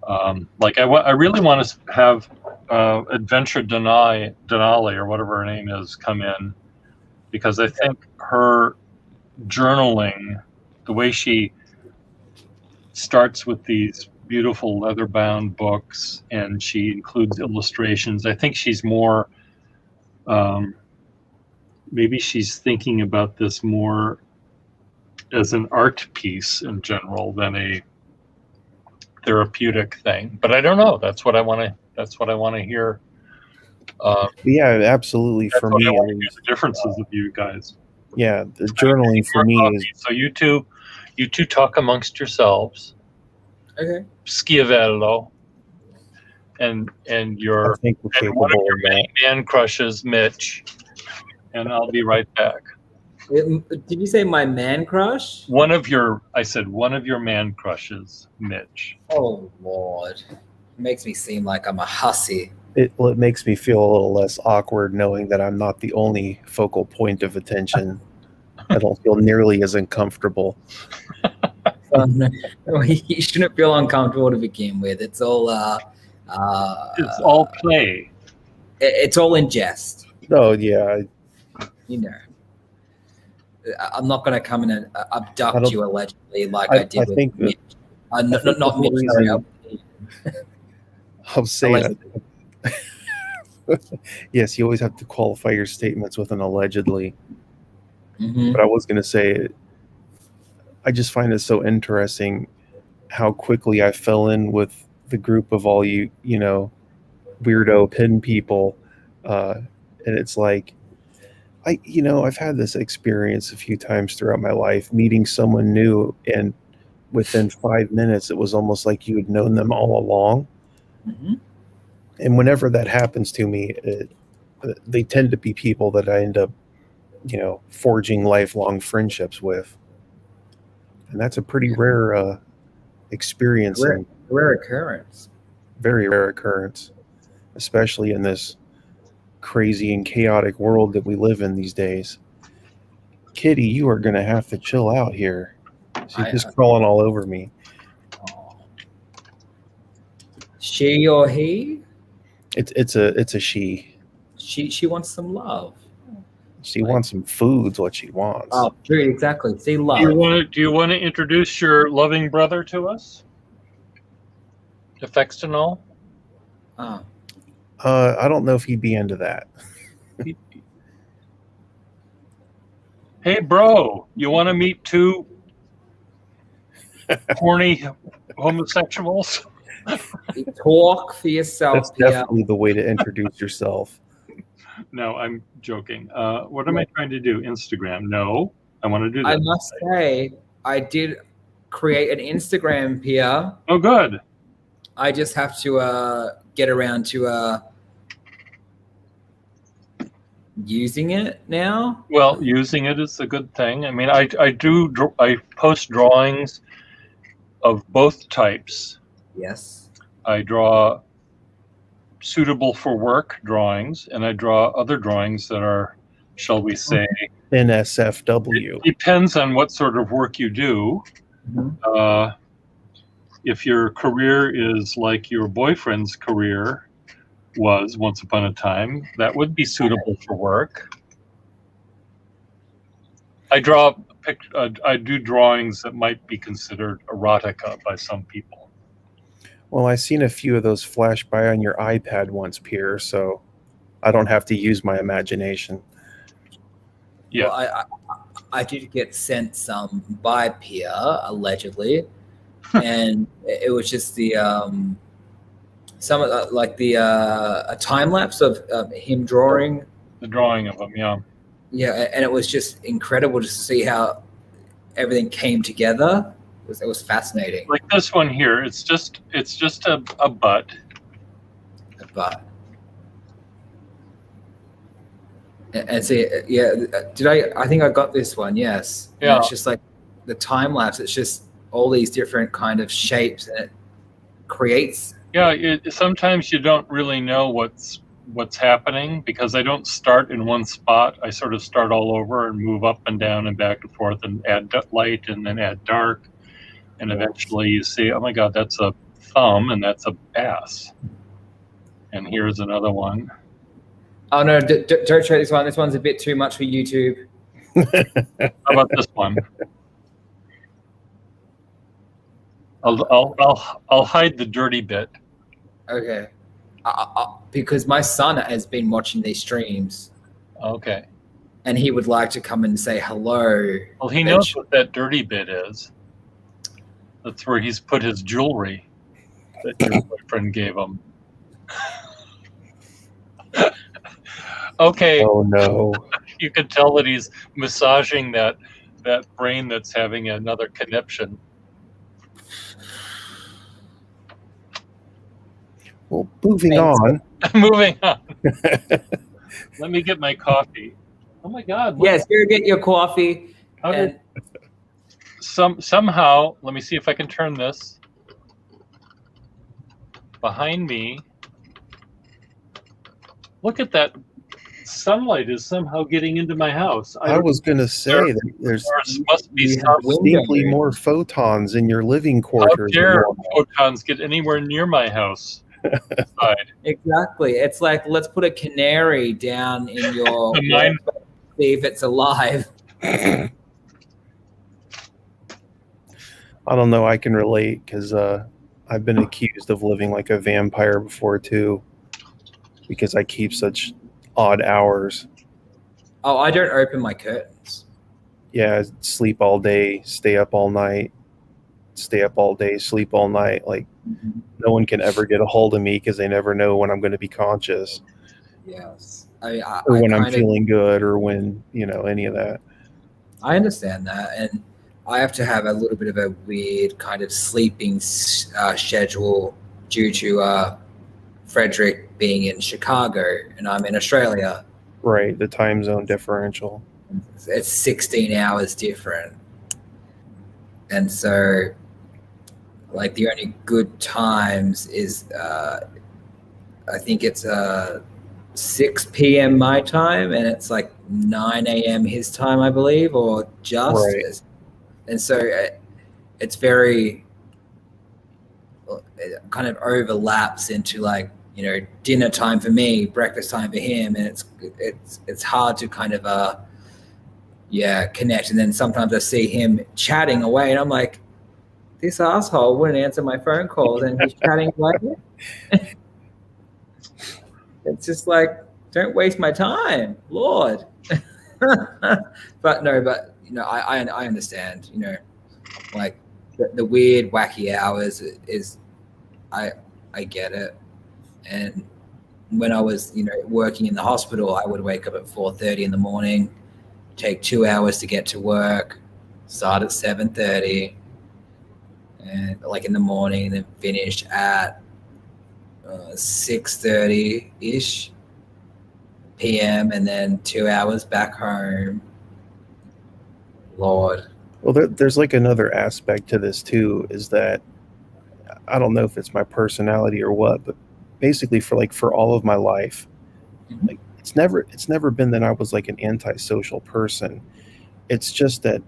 I really want to have Adventure Denali or whatever her name is come in, because I think her journaling, the way she starts with these beautiful leather-bound books and she includes illustrations, I think she's more maybe she's thinking about this more as an art piece in general than a therapeutic thing. But I don't know. That's what I want to hear. yeah, absolutely. For me, the differences of you guys. Yeah, the journaling for me is. So you two talk amongst yourselves. Okay. Schiavello. And your I think we're and capable one of of your that. man crushes, Mitch. And I'll be right back. Did you say my man crush? I said one of your man crushes, Mitch. Oh Lord, it makes me seem like I'm a hussy. It makes me feel a little less awkward knowing that I'm not the only focal point of attention. I don't feel nearly as uncomfortable. You shouldn't feel uncomfortable to begin with. It's all It's all play. It's all in jest. Oh yeah, You know, I'm not going to come in and abduct you allegedly like I did with think Mitch. Not Mitch. Sorry. I'll say that. Yes, you always have to qualify your statements with an allegedly. Mm-hmm. But I was going to say, I just find it so interesting how quickly I fell in with the group of all you weirdo pin people, and it's like, I've had this experience a few times throughout my life, meeting someone new, and within 5 minutes, it was almost like you had known them all along. Mm-hmm. And whenever that happens to me, they tend to be people that I end up, forging lifelong friendships with. And that's a pretty rare experience. Rare occurrence. Very rare occurrence, especially in this crazy and chaotic world that we live in these days. Kitty, you are going to have to chill out here. She's just crawling all over me. Oh. She or he? It's a she. She wants some love. She wants some food's what she wants. Oh, true, exactly. See, love. Do you want to introduce your loving brother to us? Defextinol? Oh. I don't know if he'd be into that. Hey, bro, you want to meet two horny homosexuals? Talk for yourself. That's definitely the way to introduce yourself. No, I'm joking. What am I trying to do? Instagram? No, I want to do that. I must say, I did create an Instagram here. Oh, good. I just have to get around to using it now. Well, using it is a good thing. I mean, I post drawings of both types. Yes. I draw suitable for work drawings, and I draw other drawings that are, shall we say, NSFW. It depends on what sort of work you do. Mm-hmm. If your career is like your boyfriend's career was once upon a time, that would be suitable for work. I do drawings that might be considered erotica by some people. Well, I've seen a few of those flash by on your iPad once, Pierre, so I don't have to use my imagination. Yeah. Well, I did get sent some by Pia, allegedly, and it was just the some of like the a time lapse of him drawing. The drawing of them, yeah. Yeah, and it was just incredible just to see how everything came together. It was fascinating. Like this one here, it's just a butt. But and see, yeah, I think I got this one. Yes. And Yeah. it's just like the time lapse. It's just all these different kind of shapes, and it creates. Yeah, sometimes you don't really know what's happening because I don't start in one spot. I sort of start all over and move up and down and back and forth and add light and then add dark. And eventually you see, oh my God, that's a thumb and that's a bass. And here's another one. Oh no! Don't show this one. This one's a bit too much for YouTube. How about this one? I'll hide the dirty bit. Okay. Because my son has been watching these streams, Okay. and he would like to come and say hello. Well, he knows what that dirty bit is. That's where he's put his jewelry that your boyfriend gave him. Okay. Oh no. You can tell that he's massaging that brain that's having another conniption. Well, moving Thanks. on. Moving on. Let me get my coffee. Oh my God. Look, Yes, go get your coffee. how did, And somehow, let me see if I can turn this. Behind me. Look at that. Sunlight is somehow getting into my house. I was going to say that there's There must be You have some. window. distinctly more photons in your living How quarters. than dare normal. photons get anywhere near my house? Side. exactly, it's like let's put a canary down in your Mine- see if it's alive. I don't know. I can relate because I've been accused of living like a vampire before too, because I keep such odd hours. Oh, I don't open my curtains. Yeah, sleep all day, stay up all night, stay up all day, sleep all night. Like no one can ever get a hold of me because they never know when I'm going to be conscious Yes, or when I'm kind of- feeling good or when, any of that. I understand that, and I have to have a little bit of a weird kind of sleeping schedule due to Frederick being in Chicago and I'm in Australia. Right. The time zone differential. It's 16 hours different, and so like the only good times is I think it's 6 p.m. my time, and it's like 9 a.m. his time, I believe, or just. Right. And so it's very, it kind of overlaps into like, dinner time for me, breakfast time for him, and it's hard to kind of connect. And then sometimes I see him chatting away, and I'm like, this asshole wouldn't answer my phone calls, and he's chatting away. It's just like, don't waste my time, Lord. But I understand, like the weird, wacky hours is, I get it. And when I was, working in the hospital, I would wake up at 4:30 in the morning, take 2 hours to get to work, start at 7:30, and like in the morning, then finish at 6:30 ish p.m. and then 2 hours back home. Lord. Well, there's like another aspect to this too, is that I don't know if it's my personality or what, but basically for all of my life, like it's never been that I was like an antisocial person. It's just that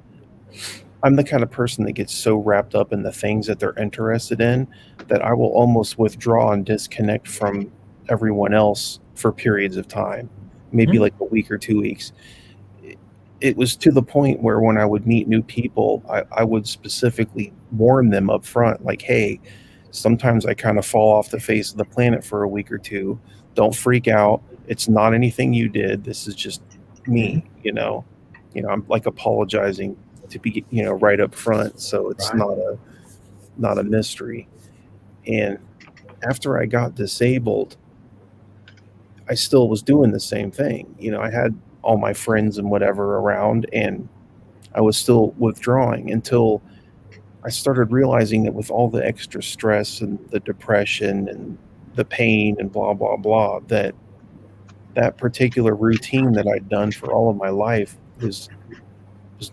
I'm the kind of person that gets so wrapped up in the things that they're interested in that I will almost withdraw and disconnect from everyone else for periods of time, maybe like a week or 2 weeks. It was to the point where when I would meet new people, I would specifically warn them up front, like, hey, sometimes I kind of fall off the face of the planet for a week or two. Don't freak out. It's not anything you did. This is just me, I'm like apologizing to be, right up front. So it's Right. not a mystery. And after I got disabled, I still was doing the same thing. You know, I had all my friends and whatever around, and I was still withdrawing until I started realizing that with all the extra stress and the depression and the pain and blah, blah, blah, that that particular routine that I'd done for all of my life was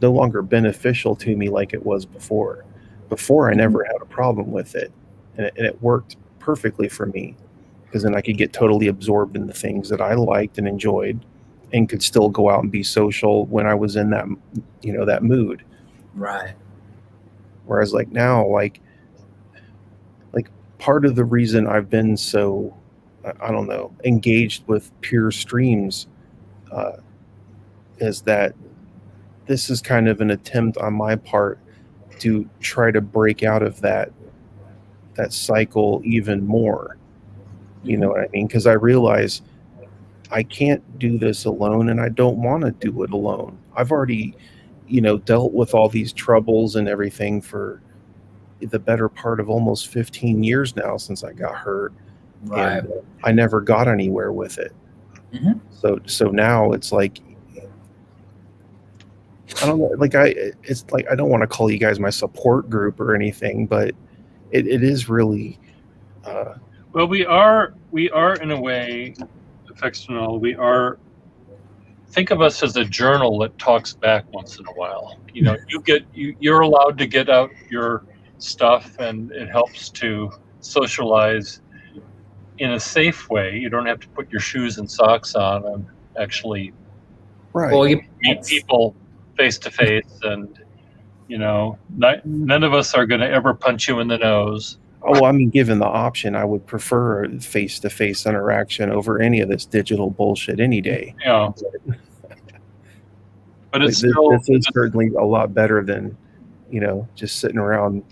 no longer beneficial to me like it was before. Before, I never had a problem with it, and it worked perfectly for me, because then I could get totally absorbed in the things that I liked and enjoyed, and could still go out and be social when I was in that, you know, that mood. Right. Whereas like now, like part of the reason I've been so, I don't know, engaged with pure streams is that this is kind of an attempt on my part to try to break out of that cycle even more. You know what I mean? Because I realize I can't do this alone, and I don't want to do it alone. I've already, you know, dealt with all these troubles and everything for the better part of almost 15 years now since I got hurt. Right. And I never got anywhere with it. Mhm. So now it's like, I don't know, like it's like, I don't want to call you guys my support group or anything, but it is really Well, we are in a way, Fictional. We are. Think of us as a journal that talks back once in a while. You know, you're allowed to get out your stuff, and it helps to socialize in a safe way. You don't have to put your shoes and socks on and actually right. Well, meet people face to face, and you know, none of us are going to ever punch you in the nose. Oh, I mean, given the option, I would prefer face-to-face interaction over any of this digital bullshit any day. You know, but Like, it's still this is certainly a lot better than, you know, just sitting around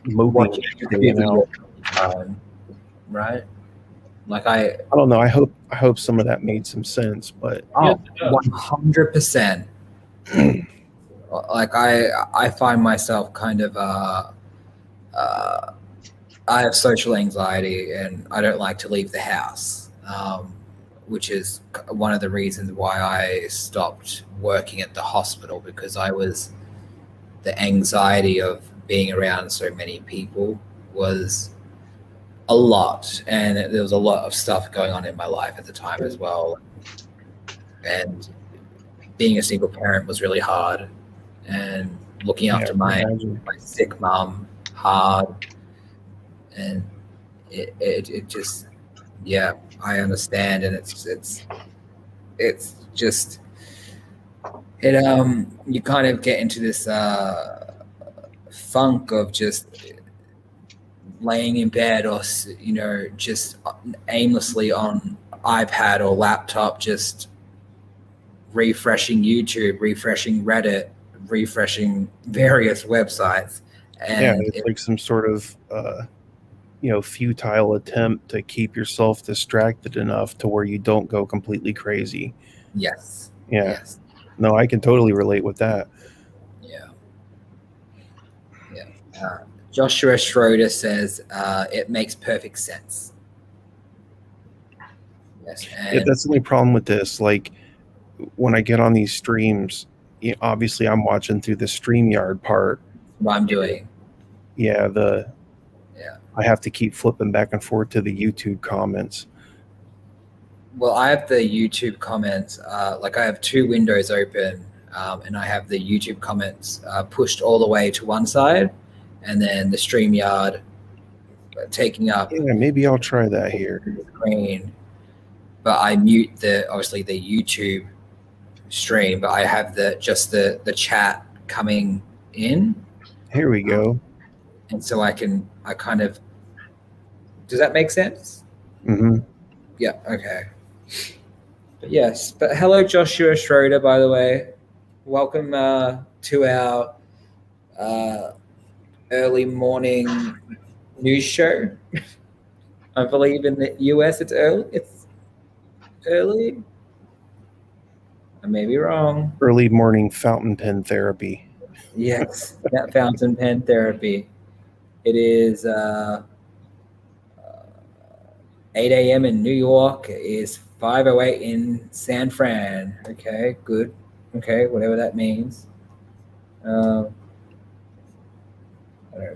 moping. watching You know? right? Like I don't know. I hope some of that made some sense, but Yes, it does. 100%. Like I find myself kind of I have social anxiety, and I don't like to leave the house, which is one of the reasons why I stopped working at the hospital, because the anxiety of being around so many people was a lot, and there was a lot of stuff going on in my life at the time as well, and being a single parent was really hard, and looking after my sick mom hard, and it just, yeah, I understand, and it's just you kind of get into this funk of just laying in bed, or you know, just aimlessly on iPad or laptop, just refreshing YouTube, refreshing Reddit, refreshing various websites. And it's like some sort of you know, futile attempt to keep yourself distracted enough to where you don't go completely crazy. Yes. Yeah. Yes. No, I can totally relate with that. Yeah. Yeah. Joshua Schroeder says it makes perfect sense. Yes. And That's the only problem with this. Like, when I get on these streams, you know, obviously I'm watching through the StreamYard part. what I'm doing. Yeah, Yeah. I have to keep flipping back and forth to the YouTube comments. Well, I have the YouTube comments, like I have two windows open, and I have the YouTube comments pushed all the way to one side, and then the StreamYard taking up Yeah, maybe I'll try that here. the screen. But I mute obviously the YouTube stream, but I have just the chat coming in. Here we go. And so I kind of, does that make sense? Mm-hmm. Yeah, okay. But yes, but hello, Joshua Schroeder, by the way. Welcome to our early morning news show. I believe in the US it's early. It's early. I may be wrong. Early morning fountain pen therapy. Yes, that fountain pen therapy. It is 8 a.m. in New York is 5:08 in San Fran. Okay, good. Okay, whatever that means. I don't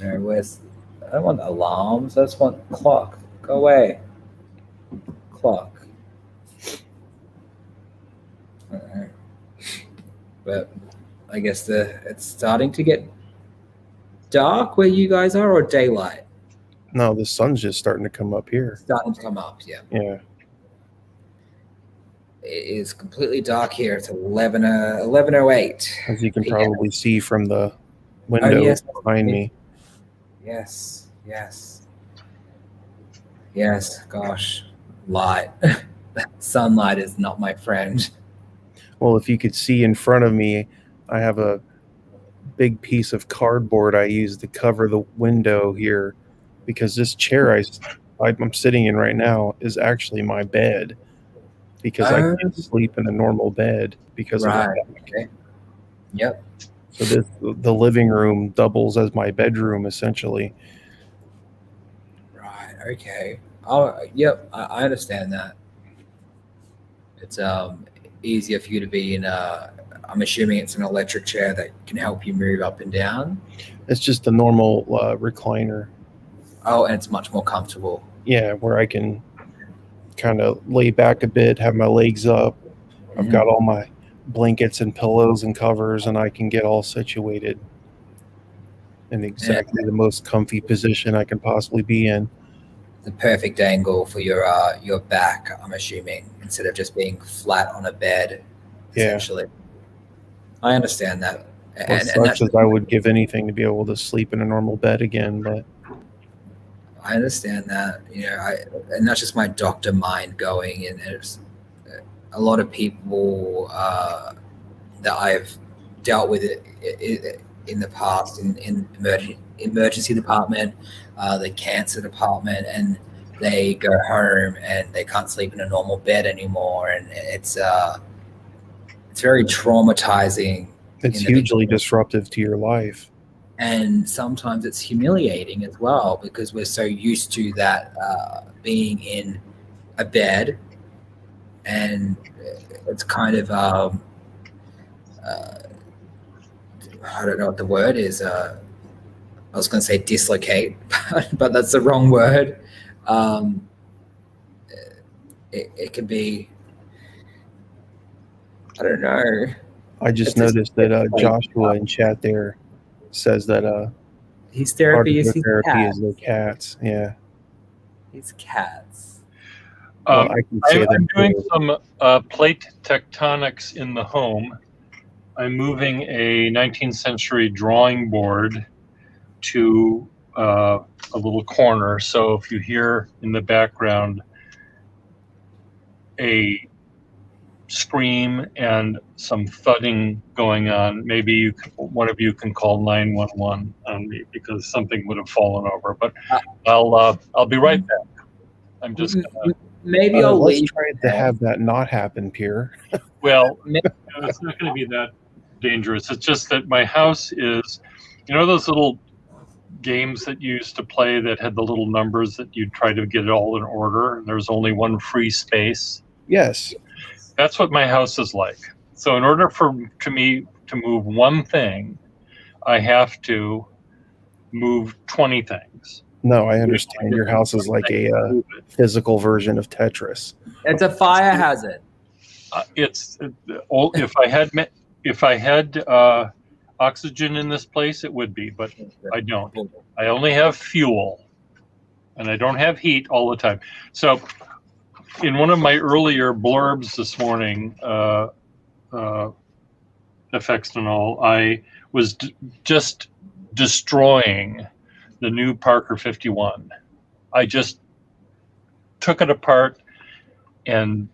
know. I don't want alarms. I just want clock. Go away. Clock. I don't know. But I guess it's starting to get dark where you guys are, or daylight? No, the sun's just starting to come up here. Starting to come up, yeah. Yeah. It is completely dark here. It's 11:08. As you can PM. probably see from the window yes. behind me. Yes. Gosh, light. Sunlight is not my friend. Well, if you could see in front of me, I have a big piece of cardboard I use to cover the window here, because this chair I'm sitting in right now is actually my bed, because I can't sleep in a normal bed because of that. Okay. Yep. So the living room doubles as my bedroom essentially. Right. Okay. Oh, yep. I understand that. It's easier for you to be in I'm assuming it's an electric chair that can help you move up and down. It's just a normal recliner. Oh, and it's much more comfortable. Yeah, where I can kind of lay back a bit, have my legs up. I've got all my blankets and pillows and covers, and I can get all situated in exactly the most comfy position I can possibly be in. The perfect angle for your back, I'm assuming, instead of just being flat on a bed, essentially. Yeah. I understand that. As much as I would give anything to be able to sleep in a normal bed again, but I understand that. And that's just my doctor mind going. And there's a lot of people that I've dealt with in the past in emergency department, the cancer department, and they go home and they can't sleep in a normal bed anymore, and it's very traumatizing. It's hugely disruptive to your life. And sometimes it's humiliating as well, because we're so used to that being in a bed, and it's kind of I don't know what the word is. I was going to say dislocate, but that's the wrong word. It can be, I don't know. I just noticed that Joshua in chat there says that his therapy is their cats. Yeah, his cats. Well, I'm doing some plate tectonics in the home. I'm moving a 19th century drawing board to a little corner. So if you hear in the background a scream and some thudding going on, maybe one of you can call 911 on me, because something would have fallen over. But I'll be right back. I'm just gonna. Maybe I'll leave. Try to have that not happen, Pierre. Well, it's not going to be that dangerous. It's just that my house is, those little games that you used to play that had the little numbers that you'd try to get it all in order, and there's only one free space. Yes. That's what my house is like. So in order for me to move one thing, I have to move 20 things. No, I understand. Your house is like a physical version of Tetris. It's a fire hazard. If I had oxygen in this place, it would be, but I don't. I only have fuel, and I don't have heat all the time. So in one of my earlier blurbs this morning, effects and all, I was just destroying the new Parker 51. I just took it apart, and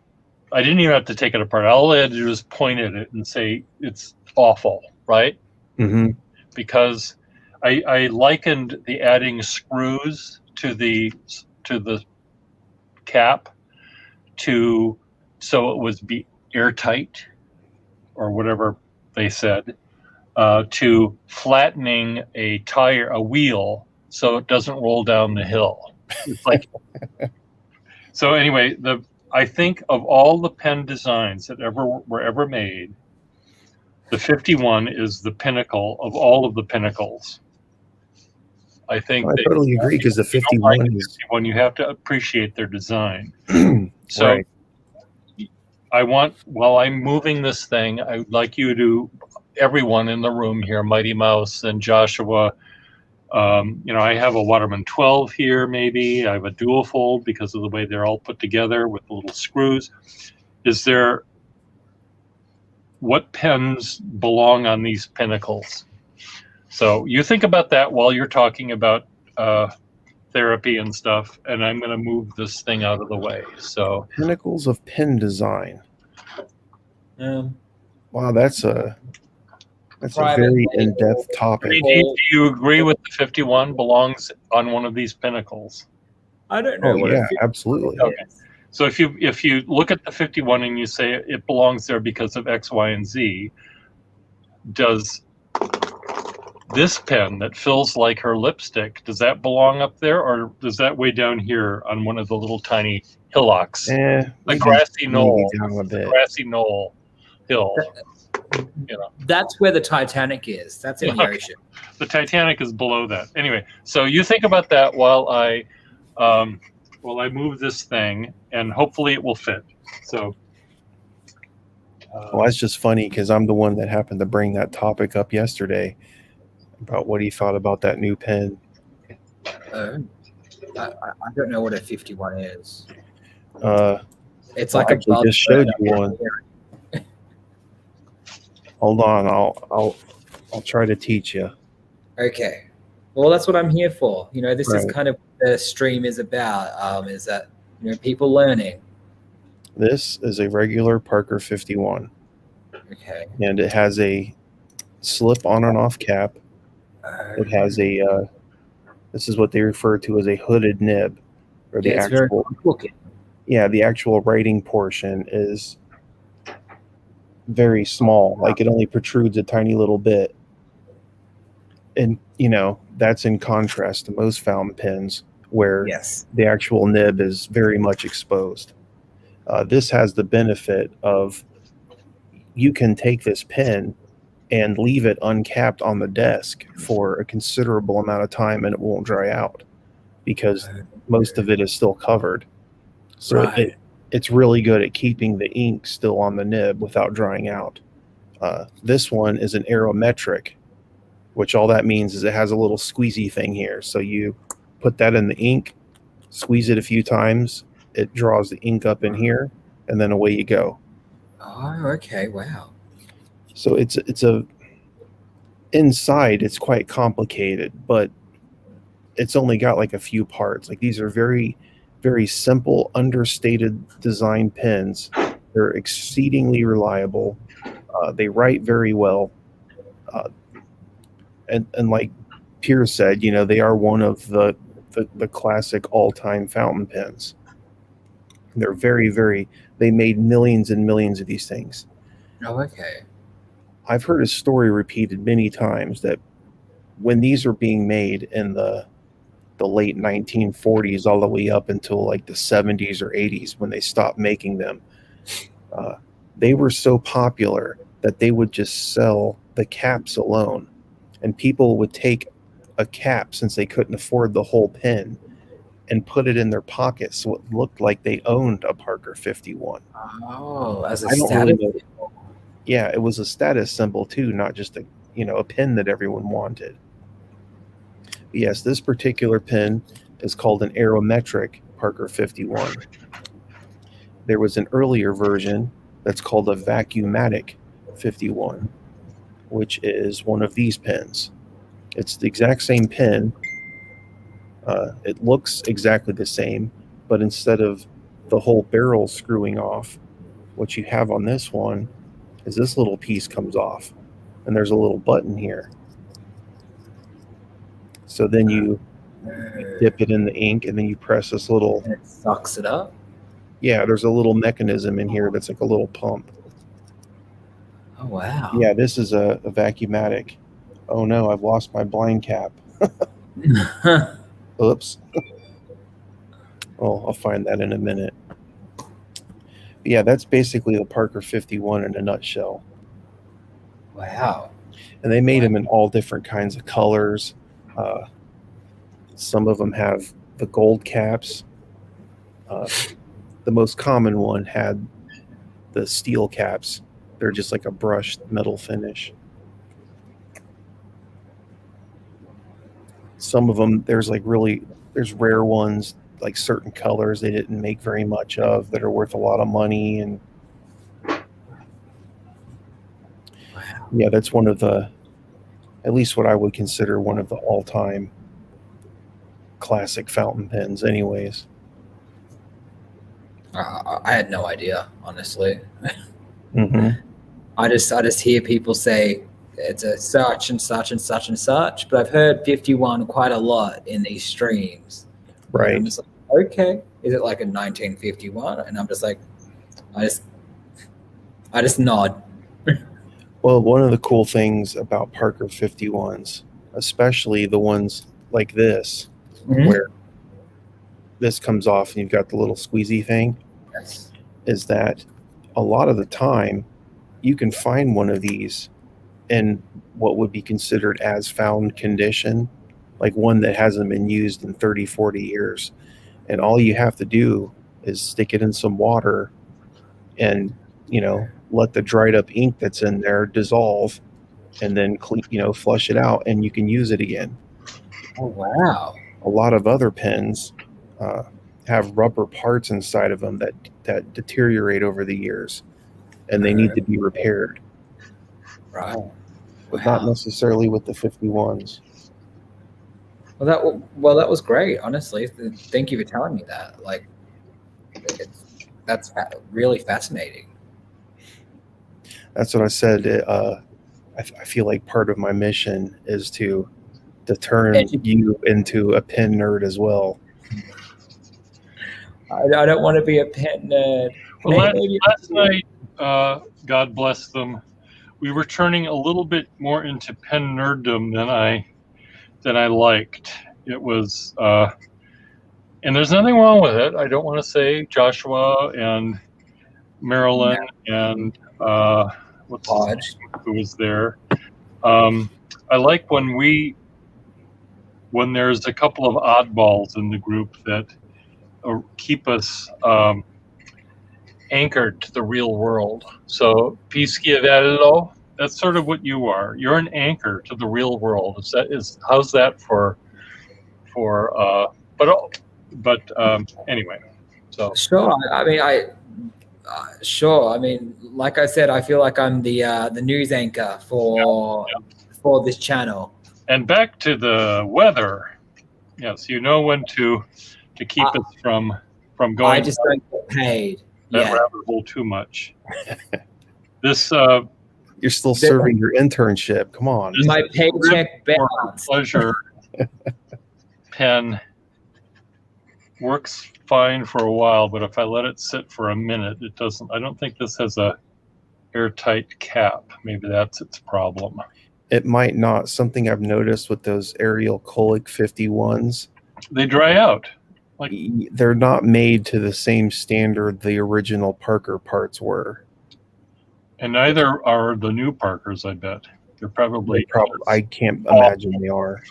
I didn't even have to take it apart. All I had to do was point at it and say it's awful, right? Mm-hmm. Because I likened the adding screws to the cap so it would be airtight, or whatever they said, to flattening a wheel so it doesn't roll down the hill. It's like So anyway, I think of all the pen designs that were ever made, the 51 is the pinnacle of all of the pinnacles. I think I totally agree, because the if you don't like 51 the is 51, you have to appreciate their design. So right. while I'm moving this thing, I would like you to, everyone in the room here, Mighty Mouse and Joshua, I have a Waterman 12 here, maybe. I have a dual fold because of the way they're all put together with the little screws. What pens belong on these pinnacles? So you think about that while you're talking about therapy and stuff, and I'm going to move this thing out of the way. So Pinnacles of pen design. Um, Wow, that's a Private very label. in-depth topic. do you agree with the 51 belongs on one of these pinnacles? I don't know. Oh what yeah, a 51 absolutely. is. Okay. So if you look at the 51 and you say it belongs there because of X, Y, and Z, does this pen that feels like her lipstick, does that belong up there, or does that way down here on one of the little tiny hillocks? The A grassy knoll. down a bit. Grassy knoll hill. That's where the Titanic is. That's in the Okay. ocean. The Titanic is below that. Anyway, so you think about that while I move this thing, and hopefully it will fit. So. Well, that's just funny, because I'm the one that happened to bring that topic up yesterday about what he thought about that new pen. I don't know what a 51 is. It's Well, like I a actually buzz just showed bird. you one. Hold on, I'll try to teach you. Okay. Well, that's what I'm here for. This is Right. kind of what the stream is about. Is that people learning. This is a regular Parker 51, Okay. and it has a slip on and off cap. It has a this is what they refer to as a hooded nib, or the it's very actual good looking. the actual writing portion is very small, like it only protrudes a tiny little bit. And that's in contrast to most fountain pens, where Yes. the actual nib is very much exposed. This has the benefit of, you can take this pen and leave it uncapped on the desk for a considerable amount of time and it won't dry out, because most of it is still covered. So Right. it's really good at keeping the ink still on the nib without drying out. This one is an aerometric, which all that means is it has a little squeezy thing here. So you put that in the ink, squeeze it a few times, it draws the ink up in here, and then away you go. Oh, okay. Wow. So it's inside it's quite complicated, but it's only got like a few parts. Like, these are very, very simple, understated design pens. They're exceedingly reliable. They write very well. And like Piers said, they are one of the classic all-time fountain pens. They're very, very, they made millions and millions of these things. Oh, okay. I've heard a story repeated many times that when these are being made in the late 1940s all the way up until like the 70s or 80s, when they stopped making them, they were so popular that they would just sell the caps alone, and people would take a cap, since they couldn't afford the whole pen, and put it in their pocket so it looked like they owned a Parker 51. Oh, as a I don't status. really know. Yeah, it was a status symbol too, not just a pen that everyone wanted. But yes, this particular pen is called an aerometric Parker 51. There was an earlier version that's called a vacuumatic 51, which is one of these pens. It's the exact same pen. It looks exactly the same, but instead of the whole barrel screwing off, what you have on this one is this little piece comes off, and there's a little button here. So then you dip it in the ink, and then you press this little, And it sucks it up. yeah, there's a little mechanism in here that's like a little pump. Oh, wow. Yeah, this is a vacuumatic. Oh no, I've lost my blind cap. Oops. Well, I'll find that in a minute. But yeah, that's basically the Parker 51 in a nutshell. Wow. And they made them in all different kinds of colors. Some of them have the gold caps. The most common one had the steel caps. They're just like a brushed metal finish. Some of them, there's rare ones, like certain colors they didn't make very much of that are worth a lot of money. And yeah, that's one of the, at least what I would consider one of the all-time classic fountain pens anyways. I had no idea, honestly. Mm-hmm. I just hear people say it's a such and such and such and such, but I've heard 51 quite a lot in these streams. Right. And I'm just like, okay, is it like a 1951? And I'm just like, I just nod. Well, one of the cool things about Parker 51s, especially the ones like this, where this comes off and you've got the little squeezy thing, Yes. is that a lot of the time you can find one of these in what would be considered as found condition, like one that hasn't been used in 30, 40 years. And all you have to do is stick it in some water and, let the dried up ink that's in there dissolve and then flush it out and you can use it again. Oh, wow. A lot of other pens have rubber parts inside of them that deteriorate over the years and they need to be repaired. Right. But not necessarily with the 51s. Well, that was great, honestly. Thank you for telling me that. Like, that's really fascinating. That's what I said. I feel like part of my mission is to turn you into a pen nerd as well. I don't want to be a pen nerd. Well, last night, God bless them, we were turning a little bit more into pen nerddom than I liked. It was, and there's nothing wrong with it. I don't want to say Joshua and Marilyn and who was there. I like when there's a couple of oddballs in the group that keep us anchored to the real world. So Pischiavello, that's sort of what you are. You're an anchor to the real world. How's that for anyway. So sure. Sure. I mean, like I said, I feel like I'm the news anchor for this channel. And back to the weather. Yes, you know when to keep us from going. I just don't get paid. That rabbit hole too much. This you're still serving your internship. Come on. My paycheck balance. Pleasure pen works fine for a while, but if I let it sit for a minute, it doesn't. I don't think this has a airtight cap. Maybe that's its problem. It might not. Something I've noticed with those Ariel Kolick 51s, they dry out. Like they're not made to the same standard the original Parker parts were. And neither are the new Parkers, I bet. They're probably I can't imagine they are.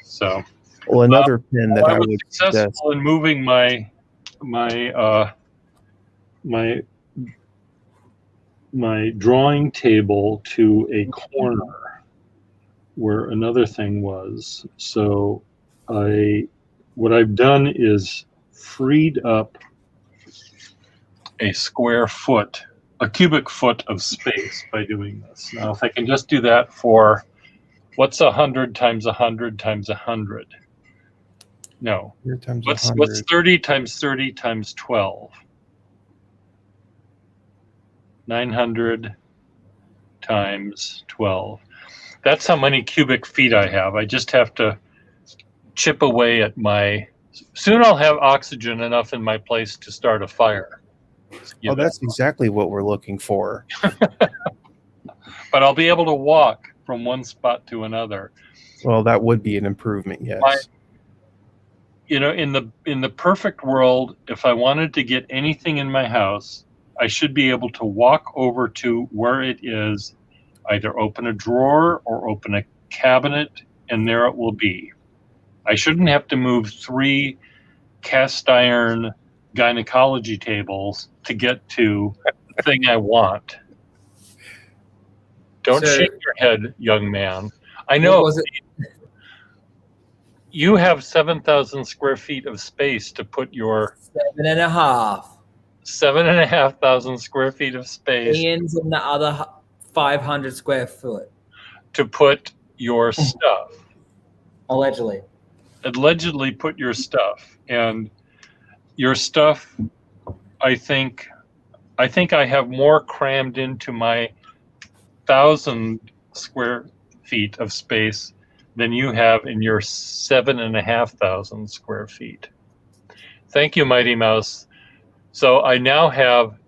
So well, another pen that I was would successful in moving my drawing table to a corner where another thing was. So what I've done is freed up a cubic foot of space by doing this. Now, if I can just do that for, what's 100 times 100 times 100? No. What's 30 times 30 times 12? 900 times 12. That's how many cubic feet I have. I just have to chip away at soon I'll have oxygen enough in my place to start a fire. That's exactly what we're looking for. But I'll be able to walk from one spot to another. Well, that would be an improvement, yes. in the perfect world, if I wanted to get anything in my house, I should be able to walk over to where it is, either open a drawer or open a cabinet, and there it will be. I shouldn't have to move 3 cast iron gynecology tables to get to the thing I want. Don't So- shake your head, young man. I What know was it? you have 7,000 square feet of space to put your 7.5. 7,500 square feet of space Ian's in the other 500 square foot, to put your stuff. allegedly. Allegedly put your stuff. And your stuff, I think I have more crammed into my 1,000 square feet of space than you have in your 7,500 square feet. Thank you, Mighty Mouse. So I now have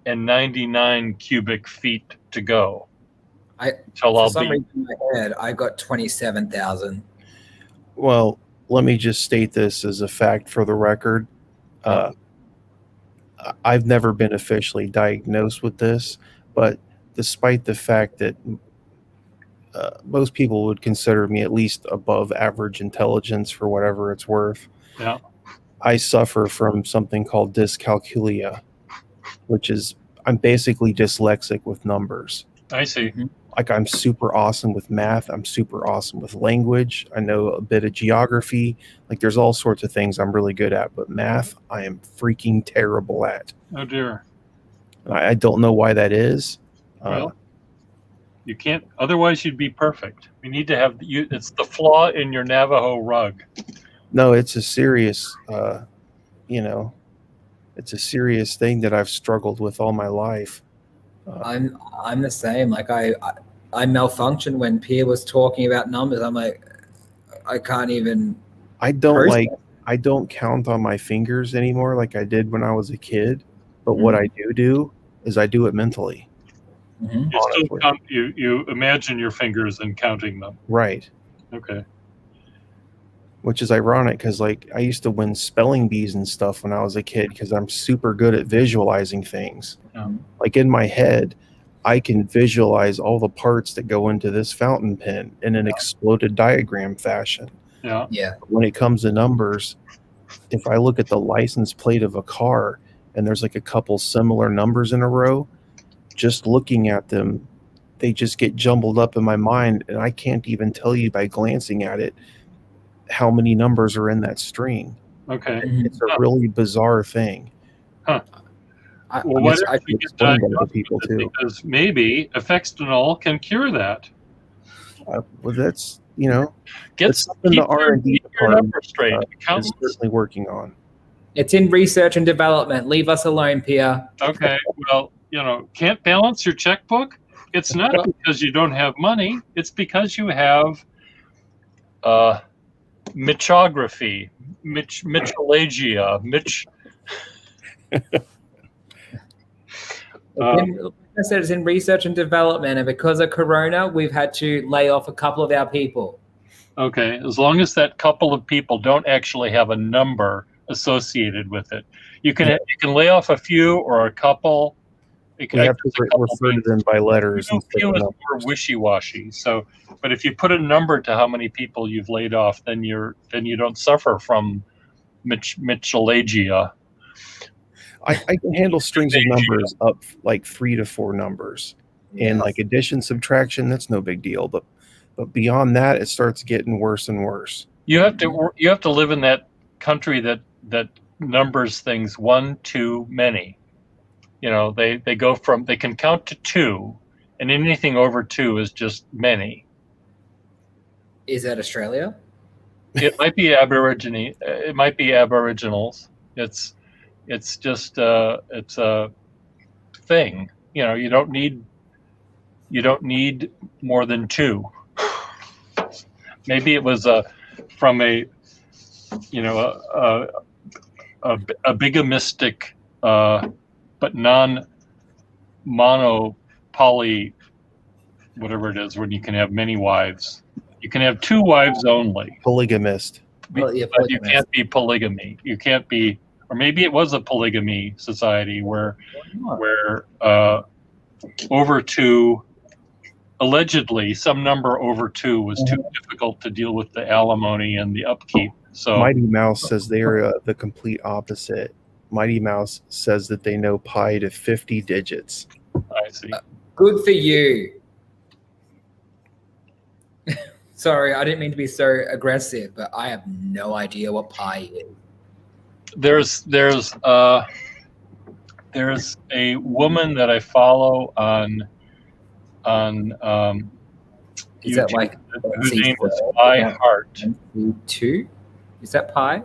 10,799 cubic feet to go. Till For I'll some be. reason in my head, I got 27,000. Well, let me just state this as a fact for the record. I've never been officially diagnosed with this, but despite the fact that most people would consider me at least above average intelligence for whatever it's worth, Yeah. I suffer from something called dyscalculia, which is I'm basically dyslexic with numbers. I see. Like I'm super awesome with math. I'm super awesome with language. I know a bit of geography. Like there's all sorts of things I'm really good at, but math, I am freaking terrible at. Oh dear. And I don't know why that is. Well, you can't. Otherwise, you'd be perfect. We need to have you. It's the flaw in your Navajo rug. No, it's a serious, it's a serious thing that I've struggled with all my life. I'm the same. Like I malfunction when Pierre was talking about numbers. I'm like, I can't even. I don't Person. I don't count on my fingers anymore like I did when I was a kid. But what I do is I do it mentally. Mhm. You still Honestly. count, you imagine your fingers and counting them. Right. Okay. Which is ironic because like I used to win spelling bees and stuff when I was a kid because I'm super good at visualizing things. Yeah. Like in my head, I can visualize all the parts that go into this fountain pen in an exploded diagram fashion. Yeah. Yeah. When it comes to numbers, if I look at the license plate of a car and there's like a couple similar numbers in a row, just looking at them, they just get jumbled up in my mind and I can't even tell you by glancing at it how many numbers are in that string. Okay. It's a really bizarre thing. Well, I what guess if I you can get explain that to diagnosed people with it? too. Because maybe Effextinol can cure that. Well, that's Get It's something the keep your- R&D keep your department, number straight. is Accountants. certainly working on. It's in research and development. Leave us alone, Pierre. Okay. Well, can't balance your checkbook. It's not because you don't have money. It's because you have Mitchography, Mitchelagia, Like I said, it's in research and development, and because of Corona, we've had to lay off a couple of our people. Okay, as long as that couple of people don't actually have a number associated with it, you can lay off a few or a couple. We have to refer to them by letters. You instead feel of it's numbers. more wishy-washy. So, but if you put a number to how many people you've laid off, then you don't suffer from Mitchelagia. I can handle strings of numbers up like 3 to 4 numbers, and like addition, subtraction, that's no big deal. But beyond that, it starts getting worse and worse. You have to live in that country that numbers things one too many. They can count to 2, and anything over 2 is just many. Is that Australia? It might be Aborigine. It might be Aboriginals. It's just it's a thing. You don't need more than 2. Maybe it was from a bigamistic but non-mono poly, whatever it is, when you can have many wives. You can have 2 wives only. Polygamist. Well, yeah, But you polygamist. can't be polygamy. You can't be, or maybe it was a polygamy society where over 2, allegedly some number over 2 was too difficult to deal with the alimony and the upkeep. So Mighty Mouse says they're the complete opposite. Mighty Mouse says that they know pi to 50 digits. I see. Good for you. Sorry, I didn't mean to be so aggressive, but I have no idea what pi is. There's a woman that I follow on Is that YouTube, like whose name is Pi Hart. 2? Is that pi?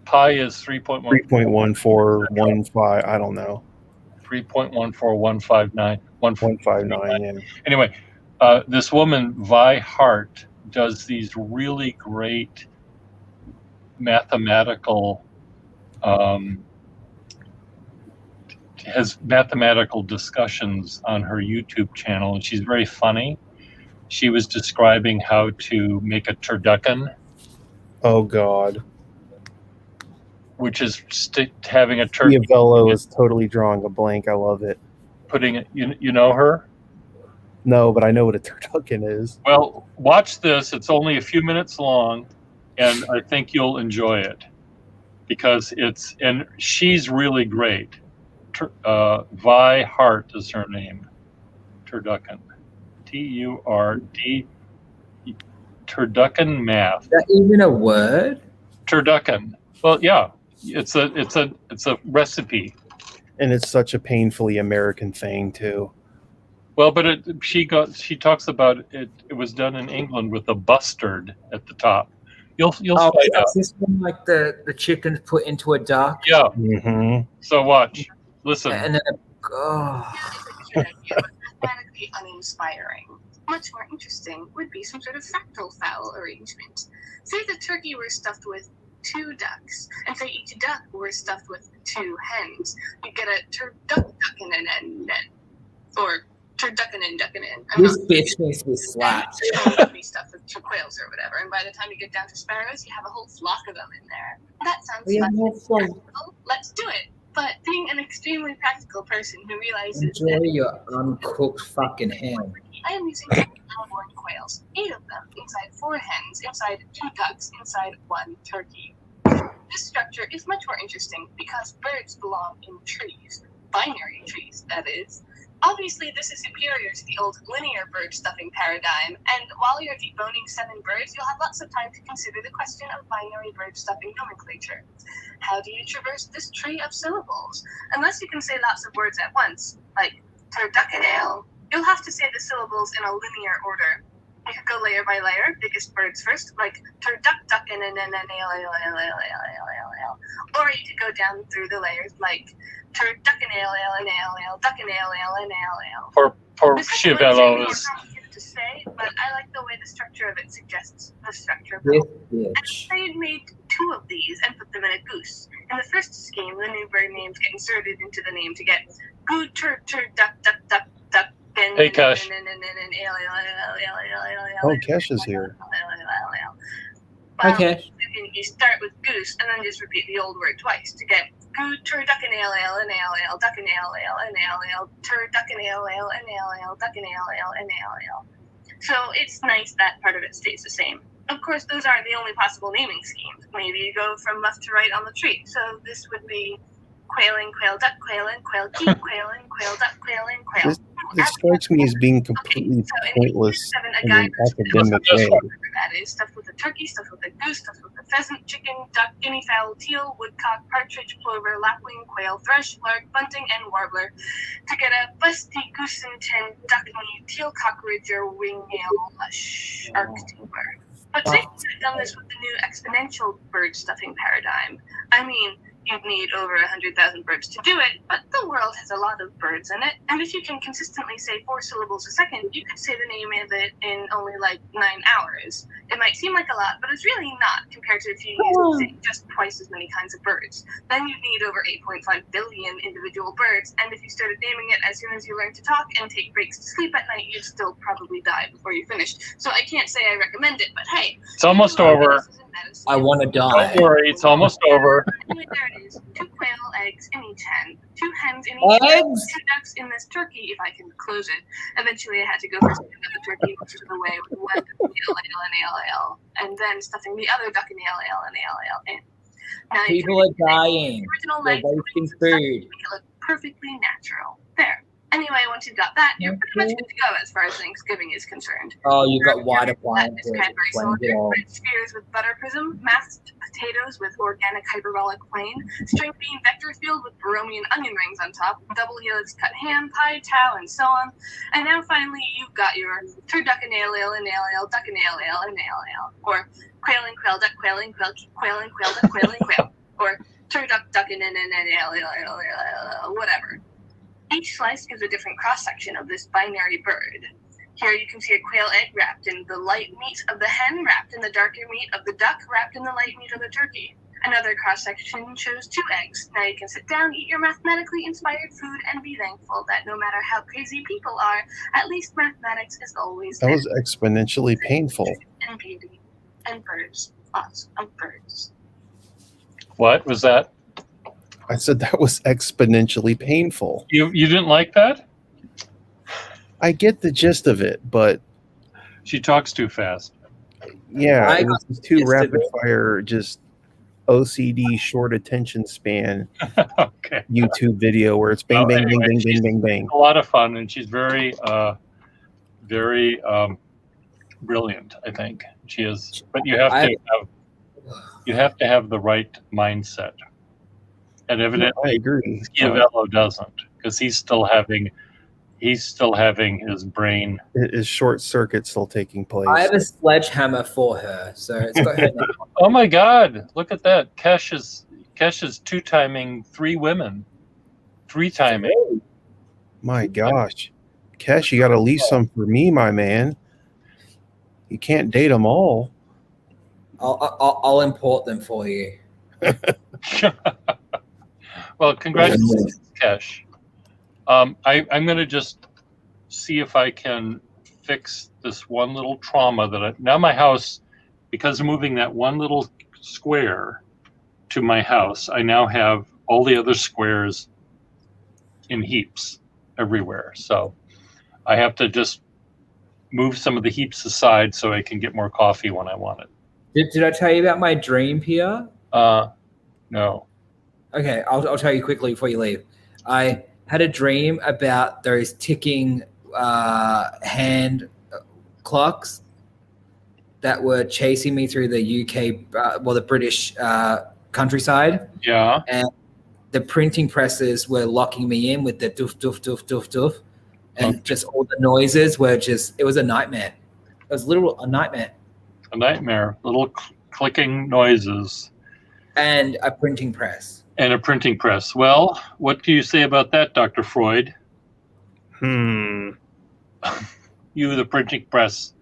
Pi is 3.1 3.1415. I don't know. 3.14159. 159. Yeah. Anyway, this woman, Vi Hart, does these really great mathematical, has mathematical discussions on her YouTube channel, and she's very funny. She was describing how to make a turducken, Oh God. which is having a turkey, Diavello is totally drawing a blank. I love it. putting it, you know her? No, but I know what a turducken is. Well, watch this. It's only a few minutes long, and I think you'll enjoy it because and she's really great. Vi Hart is her name. Turducken. Turd. Turducken math. Is that even a word? Turducken. Well, yeah. It's a recipe. And it's such a painfully American thing too. Well, but she talks about it. It was done in England with a bustard at the top. You'll find out. Is this one like the chicken's put into a duck? Yeah. Mm-hmm. So watch, listen. And then mathematically uninspiring. Much more interesting would be some sort of fractal fowl arrangement. Say the turkey were stuffed with 2 ducks, and say each duck were stuffed with 2 hens. You get a turducken or turducken. this bitch needs to be slapped. Be stuffed with 2 quails or whatever, and by the time you get down to sparrows, you have a whole flock of them in there. That sounds fun. Let's do it. But being an extremely practical person who realizes Enjoy your uncooked fucking hen. I am using 8 unborn quails, 8 of them inside 4 hens, inside 2 ducks, inside 1 turkey. This structure is much more interesting because birds belong in trees, binary trees, that is. Obviously, this is superior to the old linear bird stuffing paradigm, and while you're deboning 7 birds, you'll have lots of time to consider the question of binary bird stuffing nomenclature. How do you traverse this tree of syllables? Unless you can say lots of words at once, like turducken, you'll have to say the syllables in a linear order. You could go layer by layer, biggest birds first, like turducken, or you could go down through the layers, like turducken, For This is Chiavello more is complicated to say, but I like the way the structure of it suggests the structure of This it. bitch. They had made 2 of these and put them in a goose. In the first scheme, the new bird names get inserted into the name to get goo tur duck duck duck duck. Hey, Cash. Oh, Kesh is here. Okay. You start with goose and then just repeat the old word twice to get goo tur duck and ale, duck and ale, tur duck and ale, duck and ale. So it's nice that part of it stays the same. Of course, those aren't the only possible naming schemes. Maybe you go from left to right on the tree. So this would be quailing, quail, duck, quailing, quail, keep quailing, quail, duck, quailing, quail. This strikes me as being completely pointless in an academic way. That is stuffed with a turkey, stuffed with a goose, stuffed with a pheasant, chicken, duck, guinea fowl, teal, woodcock, partridge, plover, lapwing, quail, thrush, lark, bunting, and warbler to get a busty, goosentin, duckney, teal cockroacher, wing-nail, arctuber. But they could have done this with the new exponential bird stuffing paradigm. I mean, you'd need over 100,000 birds to do it, but the world has a lot of birds in it, and if you can consistently say 4 syllables a second, you could say the name of it in only like 9 hours. It might seem like a lot, but it's really not compared to if you use say, just twice as many kinds of birds. Then you'd need over 8.5 billion individual birds, and if you started naming it as soon as you learn to talk and take breaks to sleep at night, you'd still probably die before you finish. So I can't say I recommend it, but hey. It's almost over. I want to die. Don't worry, it's almost over. Anyway, there it is. 2 quail eggs in each hen, 2 hens in each hen, 2 ducks in this turkey, if I can close it. Eventually, I had to go for stuffing the turkey most of the way with one ALL, and then stuffing the other duck in the ALL in. Now, People are dying. The original They're wasting food. make it look perfectly natural. There. Anyway, once you've got that, you're pretty much good to go as far as Thanksgiving is concerned. Oh, you got white That appliances. is cranberry Blend it cylinder, all. red spheres with butter prism, mashed potatoes with organic hyperbolic plane, string bean vector field with Baromean onion rings on top, double helix cut ham, pie, tau, and so on. And now finally you've got your turducken ale, ducken ale, or quail and quail, duck, quail and quail, quail and quail, duck, quail and quail, or turduck, ducken, ale, whatever. Each slice gives a different cross-section of this binary bird. Here you can see a quail egg wrapped in the light meat of the hen, wrapped in the darker meat of the duck, wrapped in the light meat of the turkey. Another cross-section shows 2 eggs. Now you can sit down, eat your mathematically inspired food, and be thankful that no matter how crazy people are, at least mathematics is always That there. was exponentially painful. And beauty. And birds. Lots of birds. What was that? I said that was exponentially painful. You didn't like that? I get the gist of it, but She talks too fast. yeah, I it was got just too the gist of rapid it. fire, just OCD, short attention span Okay. YouTube video where it's bang, Well, bang, anyway, bang, bang, she's- bang, bang, bang. A lot of fun, and she's very brilliant, I think. She is, but you have to have the right mindset. And evidently I agree. Schiavello doesn't, because he's still having his brain. Is short circuit still taking place? I have a sledgehammer for her, so it's got her name. Oh my God! Look at that. Kesh is 2-timing 3 women. 3-timing. My gosh, Kesh, you got to leave some for me, my man. You can't date them all. I'll import them for you. Well, congratulations, Kesh. I'm going to just see if I can fix this one little trauma that now my house, because of moving that one little square to my house, I now have all the other squares in heaps everywhere. So I have to just move some of the heaps aside so I can get more coffee when I want it. Did I tell you about my dream, Pierre? No. Okay, I'll tell you quickly before you leave. I had a dream about those ticking hand clocks that were chasing me through the UK, the British countryside. Yeah. And the printing presses were locking me in with the doof, doof, doof, doof, doof. And just all the noises were it was a nightmare. It was a nightmare. A nightmare. Little clicking noises. And a printing press. And a printing press. Well, what do you say about that, Dr. Freud? You, the printing press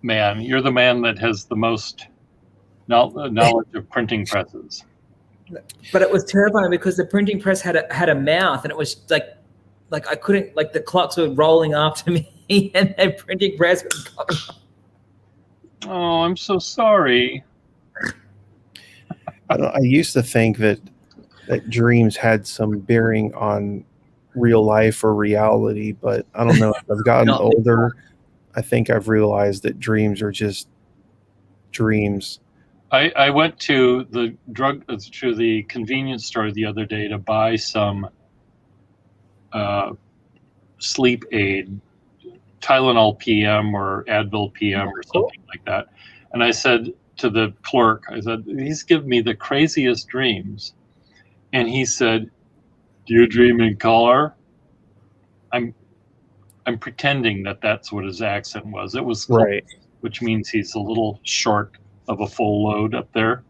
man. You're the man that has the most knowledge of printing presses. But it was terrifying because the printing press had a mouth, and it was like I couldn't, like the clocks were rolling after me, and the printing press was going. Oh, I'm so sorry. I used to think that dreams had some bearing on real life or reality, but I don't know. As I've gotten older, I think I've realized that dreams are just dreams. I went to the convenience store the other day to buy some sleep aid, Tylenol PM or Advil PM or something like that. And I said to the clerk, I said, these give me the craziest dreams. And he said, do you dream in color? I'm pretending that that's what his accent was. It was close, Right. which means he's a little short of a full load up there.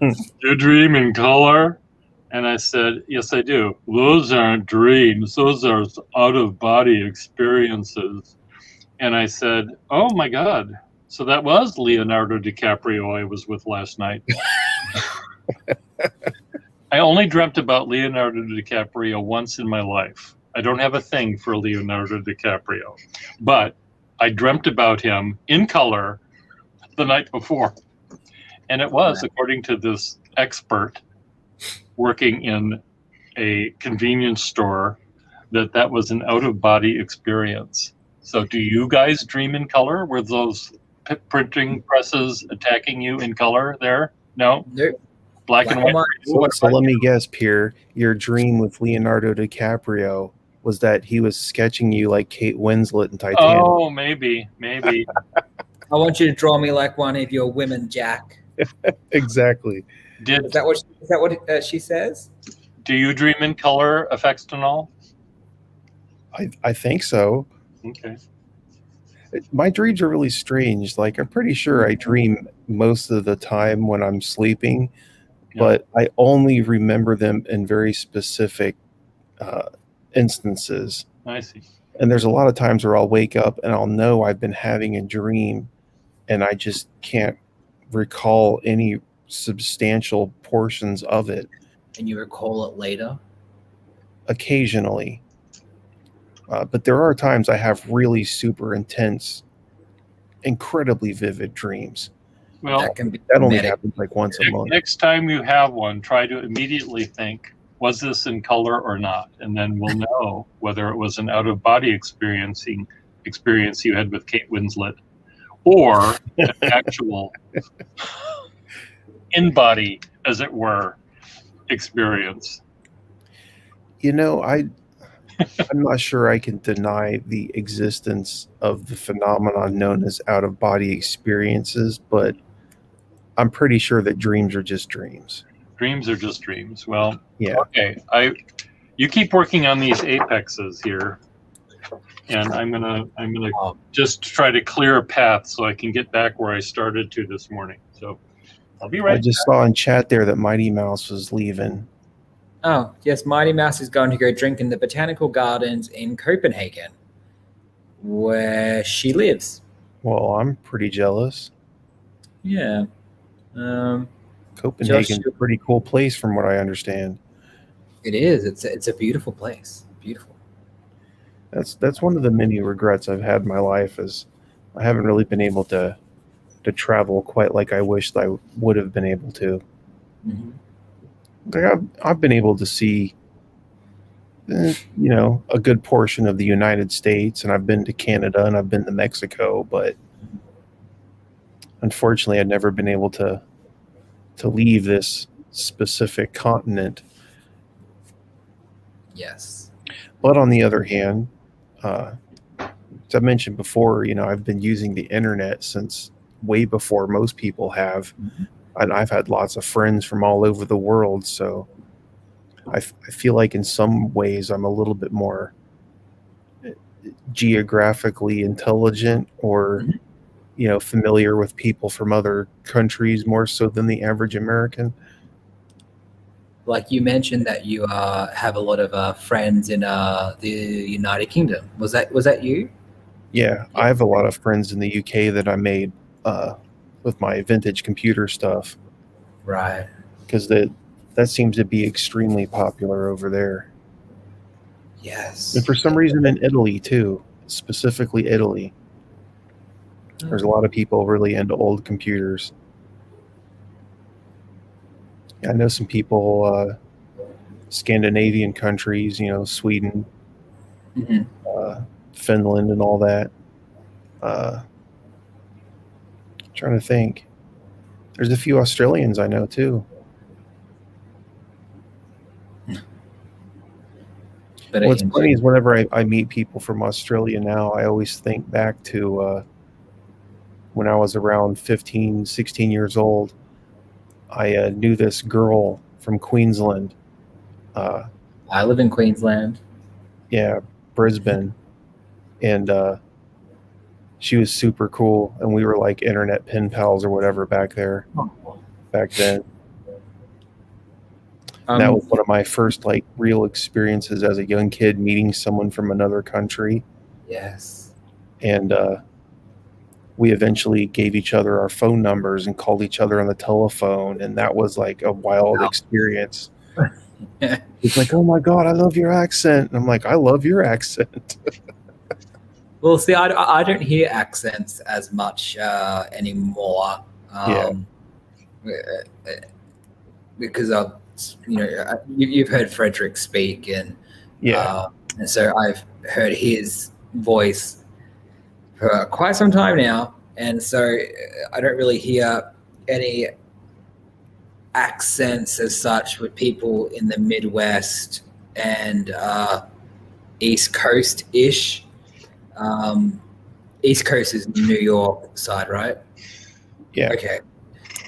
Do you dream in color? And I said, yes, I do. Those aren't dreams. Those are out-of-body experiences. And I said, oh, my God. So that was Leonardo DiCaprio I was with last night. I only dreamt about Leonardo DiCaprio once in my life. I don't have a thing for Leonardo DiCaprio. But I dreamt about him in color the night before. And it was, according to this expert working in a convenience store, that was an out-of-body experience. So do you guys dream in color? Were those printing presses attacking you in color there? No? Nope. Black and white? So let me guess, Pierre, your dream with Leonardo DiCaprio was that he was sketching you like Kate Winslet in Titanic. Oh, maybe. I want you to draw me like one of your women, Jack. Exactly. Is that what she says? Do you dream in color, Affectinol? I think so. Okay. My dreams are really strange. Like, I'm pretty sure I dream most of the time when I'm sleeping, but I only remember them in very specific instances. I see. And there's a lot of times where I'll wake up and I'll know I've been having a dream and I just can't recall any substantial portions of it. And you recall it later? Occasionally. But there are times I have really super intense, incredibly vivid dreams. Well, that only happens like once a month. Next time you have one, try to immediately think, was this in color or not? And then we'll know whether it was an out-of-body experience you had with Kate Winslet or an actual in-body, as it were, experience. You know, I'm not sure I can deny the existence of the phenomenon known as out-of-body experiences, but I'm pretty sure that dreams are just dreams. Dreams are just dreams. Well, yeah. Okay. You keep working on these apexes here, and I'm gonna just try to clear a path so I can get back where I started to this morning. So I'll be right. I just saw in chat there that Mighty Mouse was leaving. Oh, yes, Mighty Mouse is going to go drink in the Botanical Gardens in Copenhagen, where she lives. Well, I'm pretty jealous. Yeah. Copenhagen's a pretty cool place from what I understand. It is. It's a beautiful place. Beautiful. That's one of the many regrets I've had in my life is I haven't really been able to travel quite like I wished I would have been able to. Mm-hmm. Like I've been able to see, a good portion of the United States, and I've been to Canada and I've been to Mexico, but unfortunately, I've never been able to leave this specific continent. Yes. But on the other hand, as I mentioned before, I've been using the internet since way before most people have. Mm-hmm. And I've had lots of friends from all over the world, so I feel like in some ways I'm a little bit more geographically intelligent or, familiar with people from other countries more so than the average American. Like you mentioned that you have a lot of friends in the United Kingdom. Was that you? Yeah, I have a lot of friends in the UK that I made with my vintage computer stuff. Right. Because that seems to be extremely popular over there. Yes. And for some reason in Italy too, specifically Italy. There's a lot of people really into old computers. I know some people, Scandinavian countries, Sweden, mm-hmm. Finland and all that. Trying to think. There's a few Australians I know too. But what's funny is whenever I meet people from Australia now, I always think back to when I was around 15, 16 years old. I knew this girl from Queensland. I live in Queensland. Yeah, Brisbane. And she was super cool, and we were like internet pen pals or whatever back then. And that was one of my first like real experiences as a young kid, meeting someone from another country. Yes. And we eventually gave each other our phone numbers and called each other on the telephone, and that was like a wild experience. He's like, "Oh my God, I love your accent." And I'm like, "I love your accent." Well, see, I don't hear accents as much anymore. Because of, you've heard Frederick speak, and and so I've heard his voice for quite some time now, and so I don't really hear any accents as such with people in the Midwest and East Coast ish. East Coast is New York side, right? Yeah. Okay.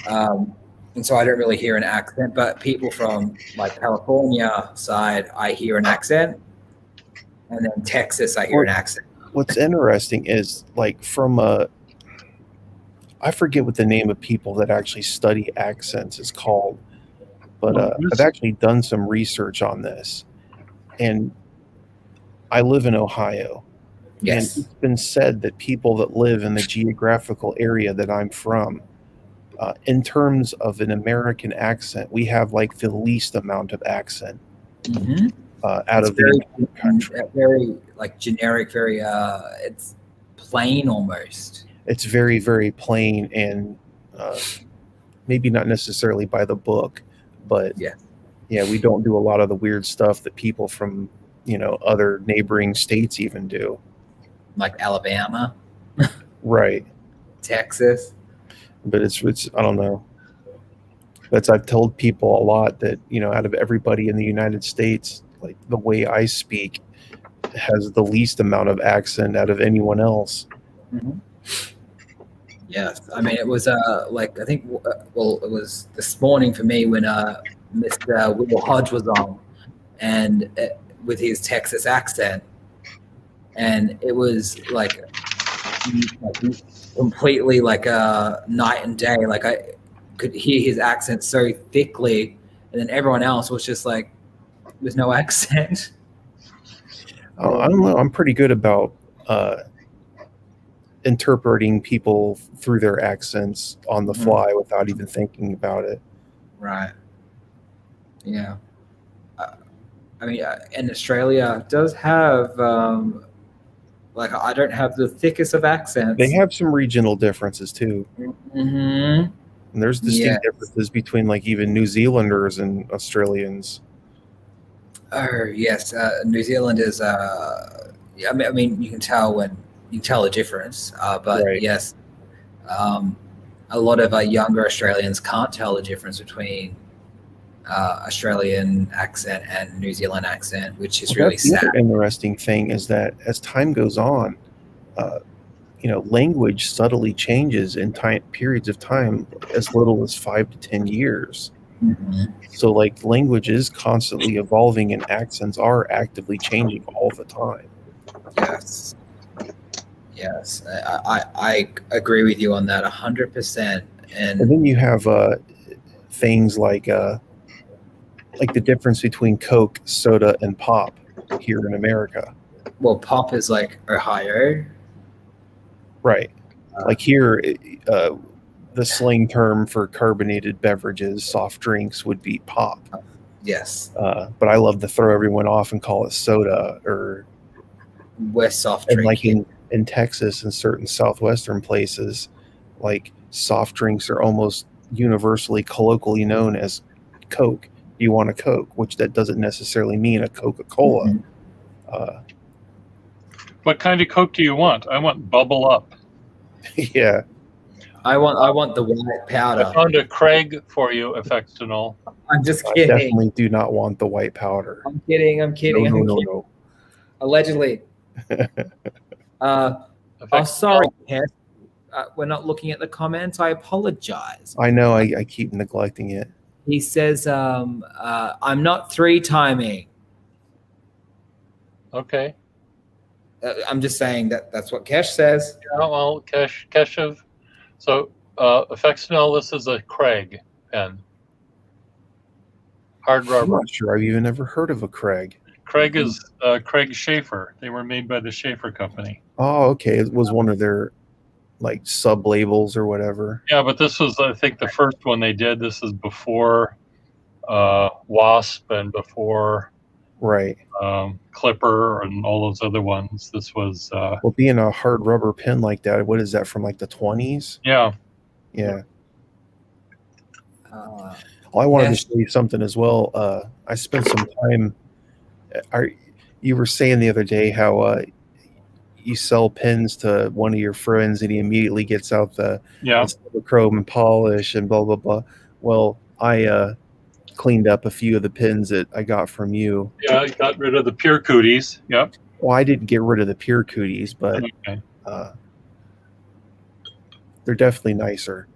And so I don't really hear an accent, but people from like California side, I hear an accent, and then Texas, I hear an accent. What's interesting is like I forget what the name of people that actually study accents is called, but I've actually done some research on this, and I live in Ohio. Yes. And it's been said that people that live in the geographical area that I'm from, in terms of an American accent, we have like the least amount of accent out of the country. Very like generic, very it's plain almost. It's very, very plain, and maybe not necessarily by the book, but yeah, we don't do a lot of the weird stuff that people from other neighboring states even do, like Alabama, right? Texas. But it's I don't know. I've told people a lot that out of everybody in the United States, like the way I speak has the least amount of accent out of anyone else. Mm-hmm. Yes, I mean it was like I think it was this morning for me when Mr. Will Hodge was on, and with his Texas accent, and it was like completely like a night and day. Like I could hear his accent so thickly, and then everyone else was just like, there's no accent. I don't know. I'm pretty good about interpreting people through their accents on the fly without even thinking about it. Right. Yeah. I mean, and Australia does have like I don't have the thickest of accents. They have some regional differences too. Mm-hmm. And there's distinct differences between like even New Zealanders and Australians. Oh yes, New Zealand is. I mean, you can tell the difference. But yes, a lot of younger Australians can't tell the difference between Australian accent and New Zealand accent, which is really sad. The other interesting thing is that as time goes on, language subtly changes in periods of time as little as 5 to 10 years. Mm-hmm. So like language is constantly evolving and accents are actively changing all the time. Yes, I agree with you on that 100%. And then you have things like the difference between Coke, soda, and pop here in America. Well, pop is like Ohio. Right. Like here, the slang term for carbonated beverages, soft drinks, would be pop. Yes. But I love to throw everyone off and call it soda, or we're soft drink. And like in Texas and certain southwestern places, like soft drinks are almost universally colloquially known as Coke. You want a Coke, which that doesn't necessarily mean a Coca-Cola. Mm-hmm. What kind of Coke do you want? I want Bubble Up. Yeah. I want the white powder. I found a Craig for you, Effectinol. I'm just kidding. I definitely do not want the white powder. I'm kidding. No. Allegedly. Sorry, Kev. We're not looking at the comments. I apologize. I know. I keep neglecting it. He says, I'm not 3-timing. Okay. I'm just saying that's what Kesh says. Yeah, well, Keshav. So, Effectinol, this is a Craig pen. hard I'm rubber. not sure I've even ever heard of a Craig. Craig is Craig Schaefer. They were made by the Schaefer Company. Oh, okay. It was one of their like sub labels or whatever. Yeah, but this was, I think, the first one they did. This is before Wasp and before Right. Clipper and all those other ones. This was, Well, being a hard rubber pin like that, what is that from like the 20s? yeah. Yeah. Uh, Well, I wanted Yes. to show you something as well. I spent some time. You were saying the other day how you sell pins to one of your friends and he immediately gets out the chrome and polish and blah blah blah. Well, I cleaned up a few of the pins that I got from you. Yeah, I got rid of the pure cooties. Yep. Well, I didn't get rid of the pure cooties, but Okay. they're definitely nicer.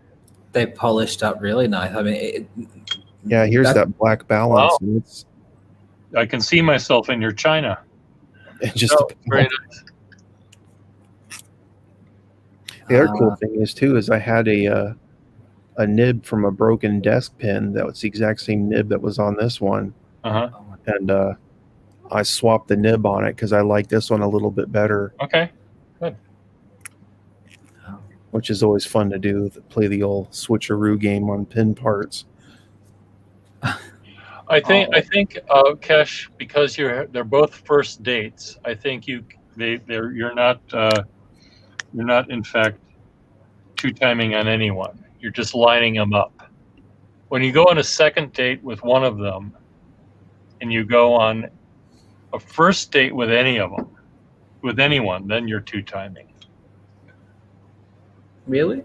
they polished up really nice. I mean, Yeah, here's that black balance. Wow. And it's I can see myself in your china. just Oh, very nice. The other cool thing is too is I had a nib from a broken desk pin that was the exact same nib that was on this one, Uh-huh. and I swapped the nib on it because I like this one a little bit better, Okay. which is always fun to do. Play the old switcheroo game on pin parts. I think Kesh, because they're both first dates. I think you're not in fact two-timing on anyone. You're just lining them up. When you go on a second date with one of them, and you go on a first date with any of them, with anyone, then you're two-timing. really?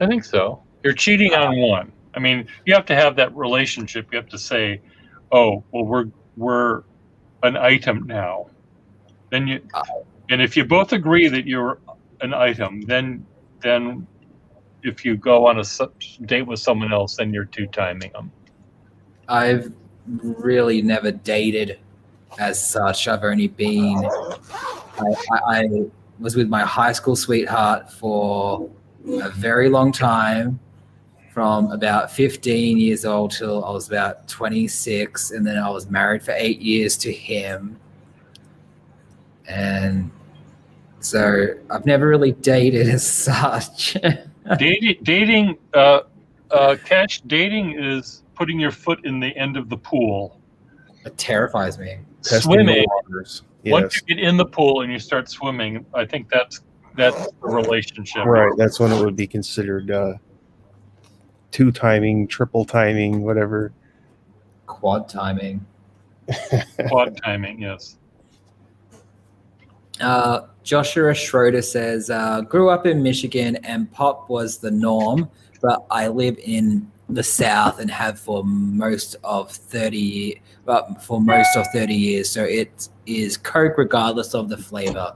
I think so. You're cheating on one. I mean, you have to have that relationship. You have to say, "Oh, well, we're an item now." Then and if you both agree that you're an item, then if you go on a date with someone else, then you're two-timing them. I've really never dated as such. I've only been. I was with my high school sweetheart for a very long time, from about 15 years old till I was about 26, and then I was married for 8 years to him. And so I've never really dated as such. Dating, Cash, dating is putting your foot in the end of the pool. It terrifies me. Testing Swimming. the waters. Once Yes. you get in the pool and you start swimming, I think that's the relationship. Right, that's when it would be considered two timing, triple timing, whatever. Quad timing. Quad timing, yes. Joshua Schroeder says, grew up in Michigan and pop was the norm, but I live in the South and have for most of 30 years. So it is Coke regardless of the flavor.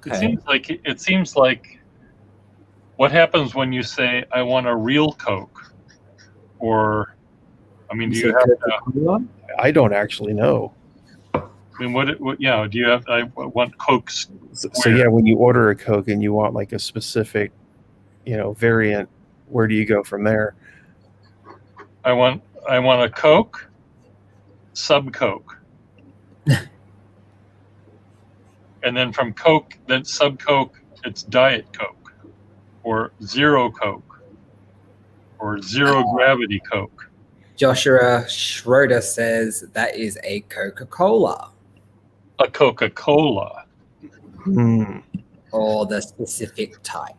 Okay. It seems like what happens when you say, I want a real Coke? Or, I mean, do you have to, I don't actually know. I mean, what yeah, do you have, I want Cokes? So yeah, when you order a Coke and you want like a specific, variant, where do you go from there? I want a Coke, sub Coke. And then from Coke, then sub Coke, it's Diet Coke, or Zero Coke, or Zero Gravity Coke. Joshua Schroeder says that is a Coca-Cola. A Coca-Cola. Or the specific type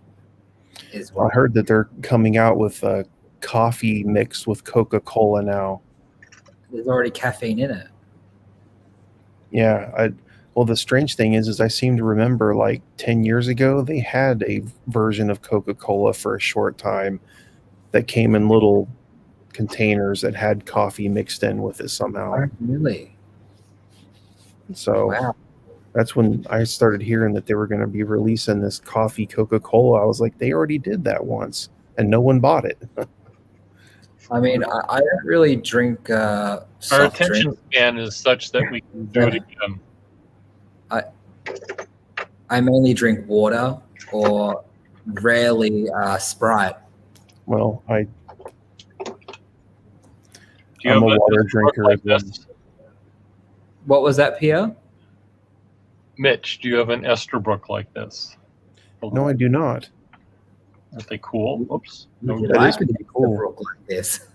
is I heard that they're coming out with coffee mixed with Coca-Cola now. There's already caffeine in it. Yeah, well, the strange thing is I seem to remember like 10 years ago, they had a version of Coca-Cola for a short time that came in little containers that had coffee mixed in with it somehow. Oh, really? So Wow. that's when I started hearing that they were going to be releasing this coffee Coca-Cola. I was like, they already did that once and no one bought it. I mean, I don't really drink Our soft attention drink. span is such that we can do it again. I mainly drink water or rarely Sprite. Well, Do you I'm have a water Esterbrook drinker like as well. this? What was that, Pierre? Mitch, do you have an Esterbrook like this? No, I do not. Aren't they cool? Oops. Would you that like is an pretty cool. Esterbrook like this?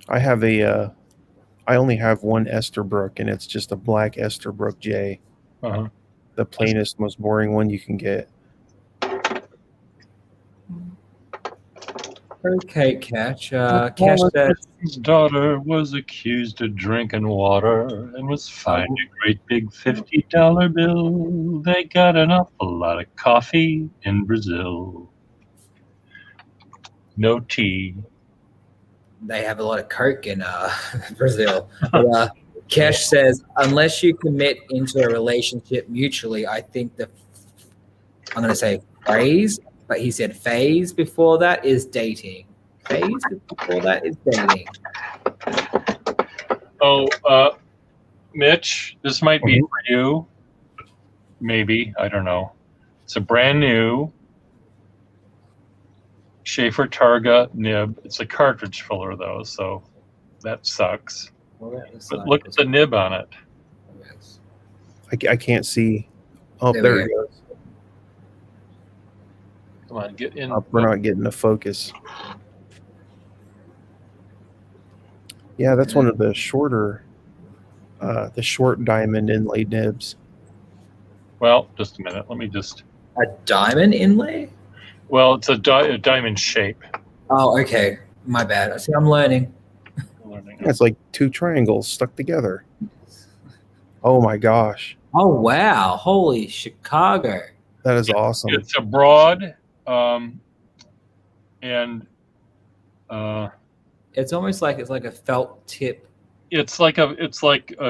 I have I only have one Esterbrook, and it's just a black Esterbrook J, Uh-huh. the plainest, most boring one you can get. Okay, Cash. Cash says, His daughter was accused of drinking water and was fined a great big $50 bill. They got an awful lot of coffee in Brazil. No tea. they have a lot of coke in Brazil. But, Cash says, unless you commit into a relationship mutually, I think I'm going to say phrase, but he said phase before that is dating. Phase before that is dating. Oh, Mitch, this might be Mhm. for you. Maybe. I don't know. It's a brand new Schaefer Targa nib. It's a cartridge filler, though, so that sucks. But look at the nib on it. I can't see. Oh, There there we it goes. Come on, get in. Oh, we're not getting the focus. Yeah, that's one of the shorter, the short diamond inlay nibs. Well, just a minute. Let me just. A diamond inlay? Well, it's a diamond shape. Oh, okay. My bad. See, I'm learning. Learning. Yeah, it's like two triangles stuck together. Oh my gosh, Oh, wow. Holy Chicago. that is awesome. It's a broad, and It's almost like it's like a felt tip. it's like a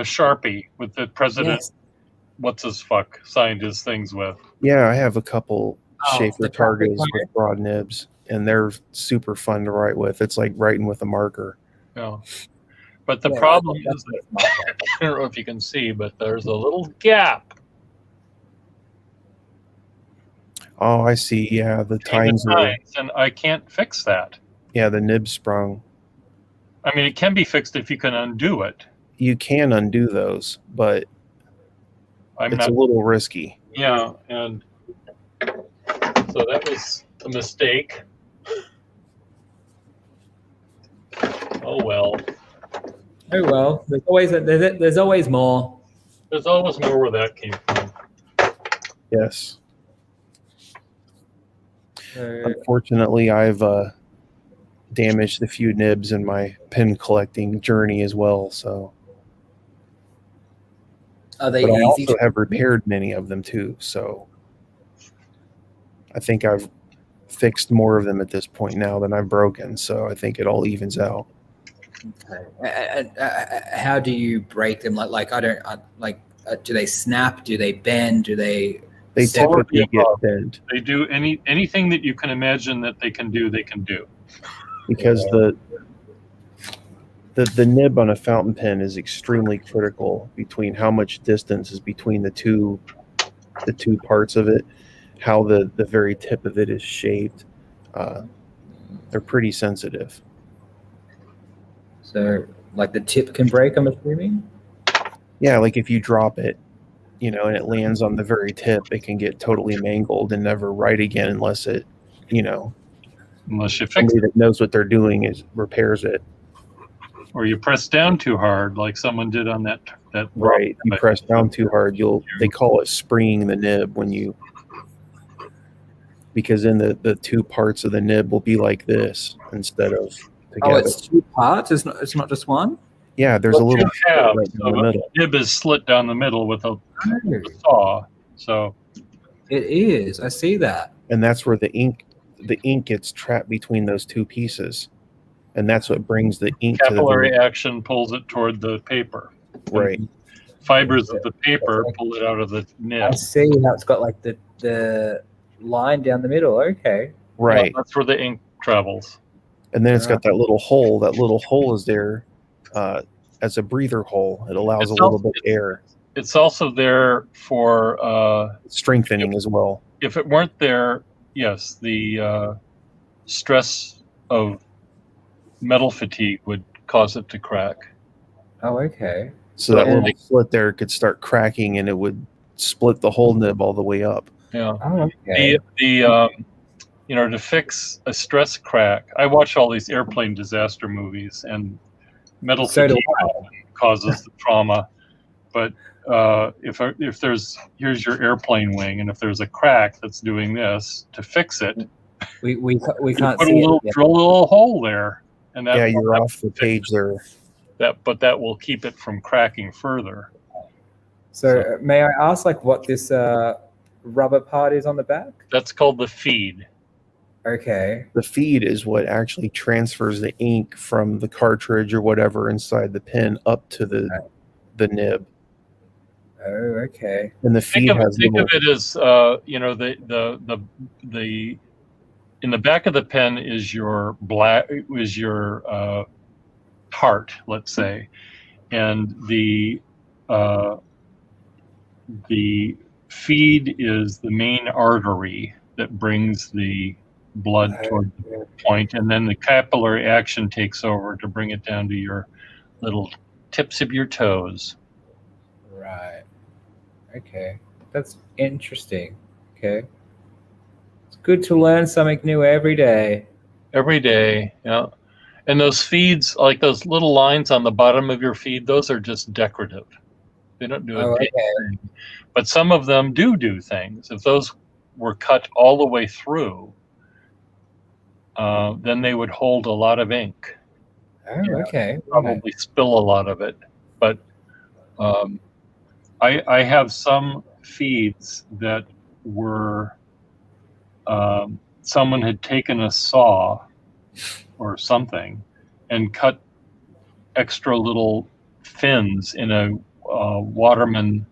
Sharpie with the president. Yes. What's his fuck signed his things with. Yeah, I have a couple Oh, Schaefer the traffic Targas light. with broad nibs, and they're super fun to write with. It's like writing with a marker. Yeah. But the Yeah, problem that's is that I don't know if you can see, but there's a little gap. Oh, I see. Yeah, the between tines the are. tines, and I can't fix that. Yeah, the nib sprung. I mean, it can be fixed if you can undo it. You can undo those, but I'm it's not. a little risky. Yeah, and so that was a mistake. Oh well. Oh, well. There's always more. There's always more where that came from. Yes. So, Unfortunately, I've damaged a few nibs in my pin collecting journey as well. So, are they but I easy also to have repaired many of them too. So, I think I've fixed more of them at this point now than I've broken. So, I think it all evens out. Okay. How do you break them? Do they snap? Do they bend? Do they? They So- typically get above. bent They do anything that you can imagine that they can do. They can do. because the nib on a fountain pen is extremely critical between how much distance is between the two parts of it, how the very tip of it is shaped. They're pretty sensitive. So, like the tip can break, I'm assuming? Yeah, like if you drop it, and it lands on the very tip, it can get totally mangled and never right again unless it, Unless you fix somebody it, that knows what they're doing repairs it. or you press down too hard, like someone did on that. Right. You But- press down too hard, they call it springing the nib because then the two parts of the nib will be like this instead of together. Oh, it's two parts. It's not just one. Yeah, there's a What little you slit have, right down the so middle. nib is slit down the middle with a Oh, saw. So it is. I see that. And that's where the ink gets trapped between those two pieces. And that's what brings the ink to the capillary action pulls it toward the paper. right. Fibers of the paper pull it out of the I nib. see how it's got like the line down the middle. Okay. Right. That's where the ink travels. And then it's got that little hole. That little hole is there as a breather hole. It allows It's a little also- bit of air. It's also there for Strengthening as well. if it weren't there, yes, the stress of metal fatigue would cause it to crack. Oh, okay. So that Yeah. little slit there could start cracking, and it would split the whole nib all the way up. Yeah. Oh, okay. To fix a stress crack, I watch all these airplane disaster movies, and metal So do fatigue causes the trauma. But here's your airplane wing, and if there's a crack that's doing this, to fix it, We you can't put see it. drill a little hole there, and Yeah, you're off the page there. that will keep it from cracking further. So may I ask, like, what this rubber part is on the back? That's called the feed. Okay. The feed is what actually transfers the ink from the cartridge or whatever inside the pen up to the nib. Oh, okay. And the feed has Think little, of it as the in the back of the pen is your heart, let's say, and the feed is the main artery that brings the blood toward the point, and then the capillary action takes over to bring it down to your little tips of your toes. Right. Okay. That's interesting. Okay. It's good to learn something new every day. Every day, yeah. And those feeds, like those little lines on the bottom of your feed, those are just decorative. They don't do a thing. But some of them do things. If those were cut all the way through, then they would hold a lot of ink. Oh, okay. Probably spill a lot of it. But I have some feeds that were someone had taken a saw or something and cut extra little fins in a Waterman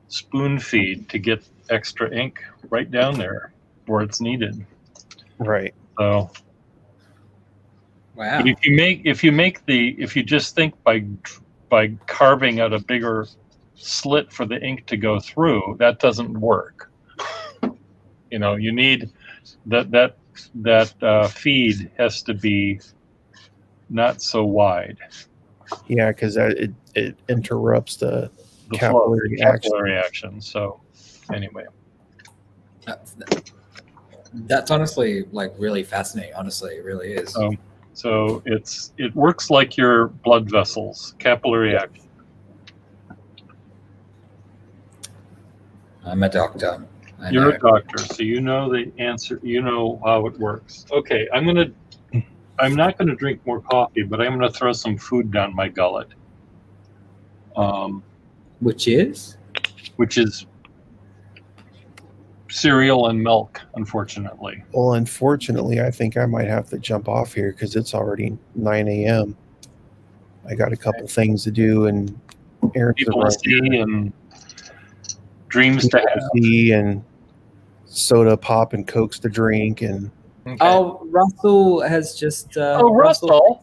spoon feed to get extra ink right down there where it's needed. right. So Wow. if you just think by carving out a bigger slit for the ink to go through, that doesn't work. You need that feed has to be not so wide. Yeah, because it interrupts the The capillary capillary action. So anyway, That's honestly like really fascinating. Honestly, it really is. so it works like your blood vessels, capillary action. I'm a doctor. You're a doctor, so you know the answer. You know how it works. Okay, I'm not gonna drink more coffee, but I'm gonna throw some food down my gullet. Which is? Which is cereal and milk, unfortunately. Well, unfortunately, I think I might have to jump off here because it's already 9 a.m. I got a couple things to do and errands to People run. to see and dreams to have. And soda pop and Cokes to drink. And Okay. Oh, Russell has just. Russell. oh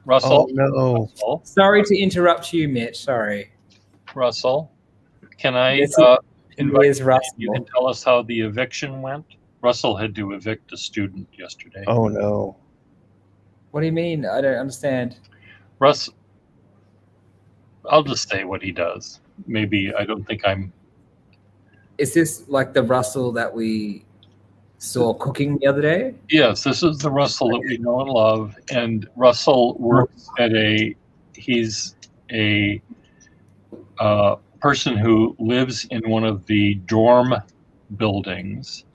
Russell. no, Russell. Sorry to interrupt you, Mitch. Sorry. Russell. Can I Yes, invite Here's you? Russell. You can tell us how the eviction went. Russell had to evict a student yesterday. oh no. What do you mean? I don't understand. Russ, I'll just say what he does. Maybe I don't think I'm. Is this like the Russell that we saw cooking the other day? Yes, this is the Russell that we know and love. And Russell works at he's a person who lives in one of the dorm buildings,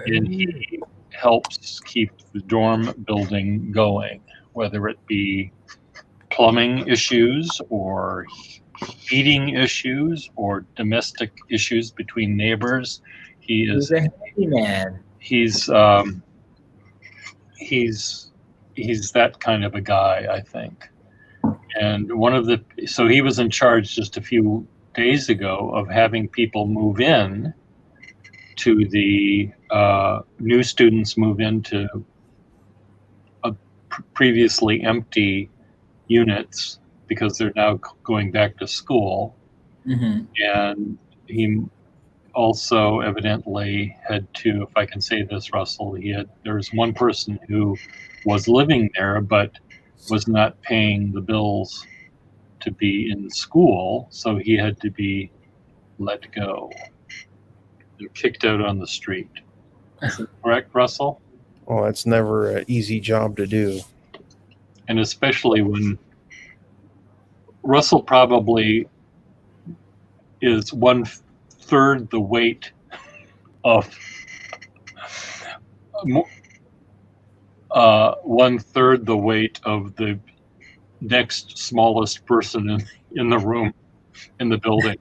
and he helps keep the dorm building going, whether it be plumbing issues or heating issues or domestic issues between neighbors. He's a handyman. He's that kind of a guy, I think. And so he was in charge just a few days ago of having people move in to the new students move into previously empty units because they're now going back to school. Mm-hmm. And he also evidently had to, if I can say this, Russell, there was one person who was living there but was not paying the bills to be in school, so he had to be let go. They're kicked out on the street. Is that correct, Russell? Well, that's never an easy job to do. And especially when Russell probably is 1/3 the weight of 1/3 the weight of the next smallest person in the room, in the building.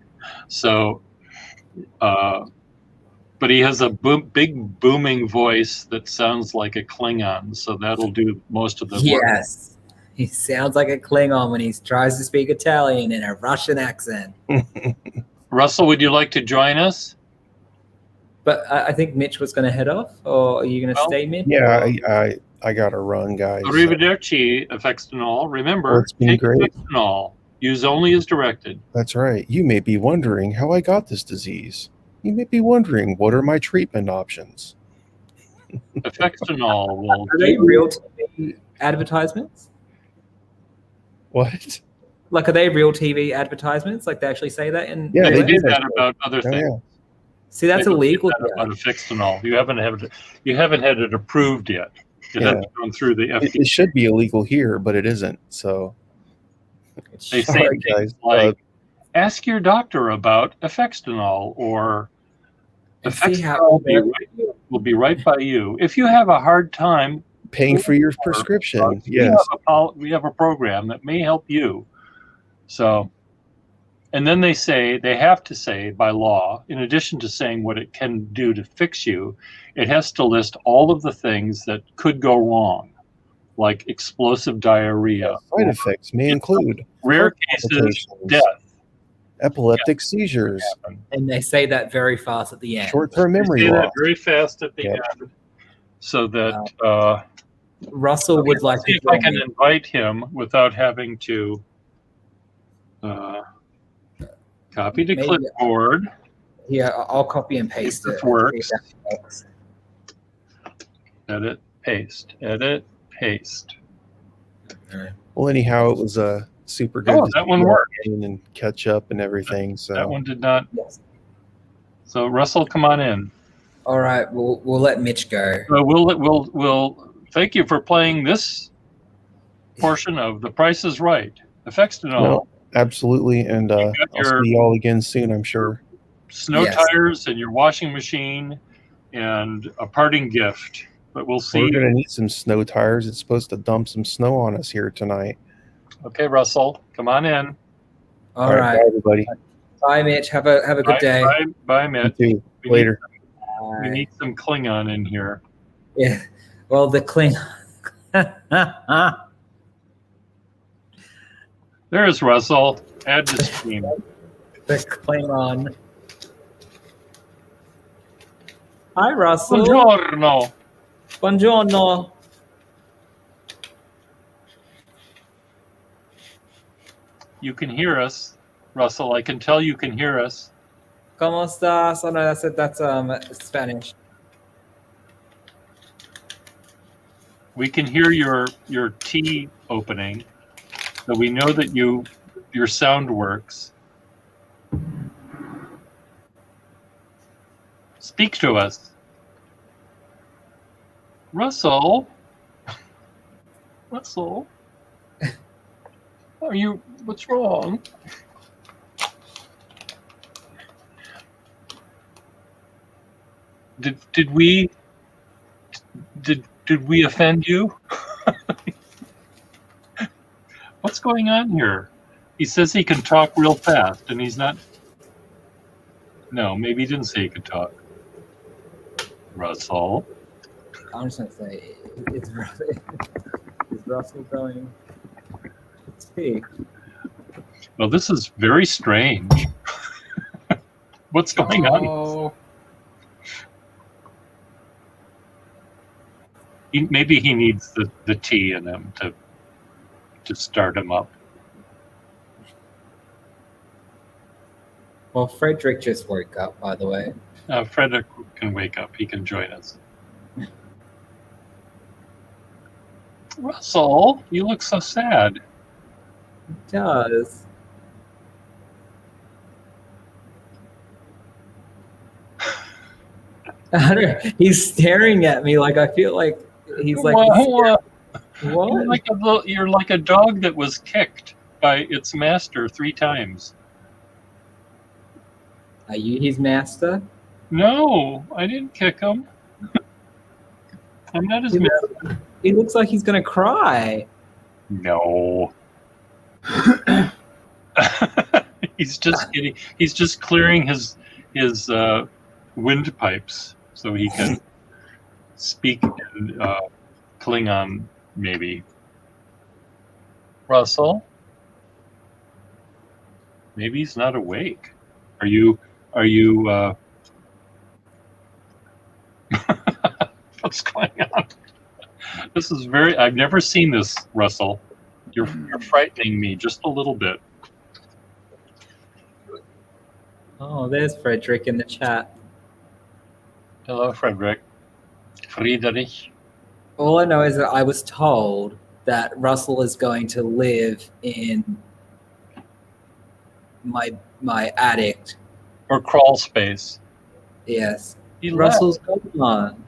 So, but he has a big booming voice that sounds like a Klingon, so that'll do most of the work. Yes. He sounds like a Klingon when he tries to speak Italian in a Russian accent. Russell, would you like to join us? But I think Mitch was going to head off, or are you going to stay, Mitch? Yeah, I got to run, guys. Arrivederci, Effextinol. Remember, it's been take great. Effextinol. Use only as directed. That's right. You may be wondering how I got this disease. You may be wondering, what are my treatment options? Effextinol will Are they real TV advertisements? What? Like, are they real TV advertisements? Like, they actually say that in? Yeah, They they do do that that. about other Oh, things. yeah. See, that's They don't do illegal. that about Effextinol. You haven't had it approved yet. It Yeah. hasn't gone through the FDA. It should be illegal here, but it isn't. So, They say Sorry, things guys. like, ask your doctor about Effextinol, or And see how Effextinol will be right by you. If you have a hard time, paying for your prescription. we Yes. we have a program that may help you. So, and then they have to say by law, in addition to saying what it can do to fix you, it has to list all of the things that could go wrong, like explosive diarrhea, Side effects may include rare heart cases, palpitations, death. epileptic seizures, And they say that very fast at the end. short-term memory Say that loss. very fast at the Yep. end, so that Russell would like see to if I join can me. invite him without having to copy to Maybe- clipboard. Yeah, I'll copy and paste If it. this works. See if that works. Edit, paste, edit, paste. Well, anyhow, it was super good. Oh, to that see one you worked. again and catch up and everything. So That one did not. Yes. So Russell, come on in. All right, we'll let Mitch go. We'll thank you for playing this portion of The Price is Right. Effextinol, No, absolutely, and got I'll your- see you all again soon, I'm sure. snow Yes. tires and your washing machine, and a parting gift. But we'll see. We're gonna need some snow tires. It's supposed to dump some snow on us here tonight. Okay, Russell, come on in. All right. bye, everybody. Bye, Mitch. Have a good Bye, day. bye, You Mitch. too. We Later. We need some Klingon in here. Yeah. Well, the Klingon. There's Russell. Add to stream. The Klingon. Hi, Russell. Buongiorno. Buongiorno. You can hear us, Russell. I can tell you can hear us. ¿Cómo estás? Oh, no, that's Spanish. We can hear your T opening, so we know that your sound works. Speak to us, Russell. Russell, what's wrong? Did we offend you? What's going on here? He says he can talk real fast, and he's not. No, maybe he didn't say he could talk. Russell. I'm just going to say, is Russell going to speak? Well, this is very strange. What's going on? Oh, Maybe he needs the tea in him to start him up. Well, Frederick just woke up, by the way. Frederick can wake up. He can join us. Russell, you look so sad. It does. I don't know. He's staring at me like I feel like he's like, What? what? You're like a dog that was kicked by its master 3 times. Are you his master? No, I didn't kick him. I'm not his master. He looks like he's gonna cry. No. He's just clearing his windpipes so he can speak in Klingon, maybe. Russell? Maybe he's not awake. Are you what's going on? This is I've never seen this, Russell. You're frightening me just a little bit. Oh, there's Frederick in the chat. Hello, Frederick. Friedrich. All I know is that I was told that Russell is going to live in my attic. Or crawl space. Yes. He Russell's gone.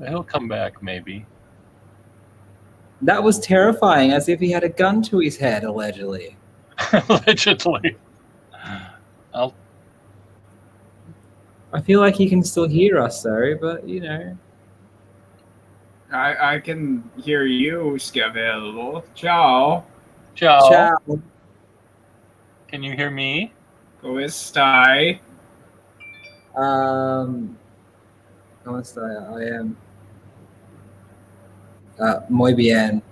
He'll come back, maybe. That was terrifying, as if he had a gun to his head, allegedly. Allegedly. I feel like he can still hear us, though, but, you know. I can hear you, Scavello. Ciao. Ciao. Ciao. Can you hear me? Come stai? ¿Cómo está? I am. Muy bien.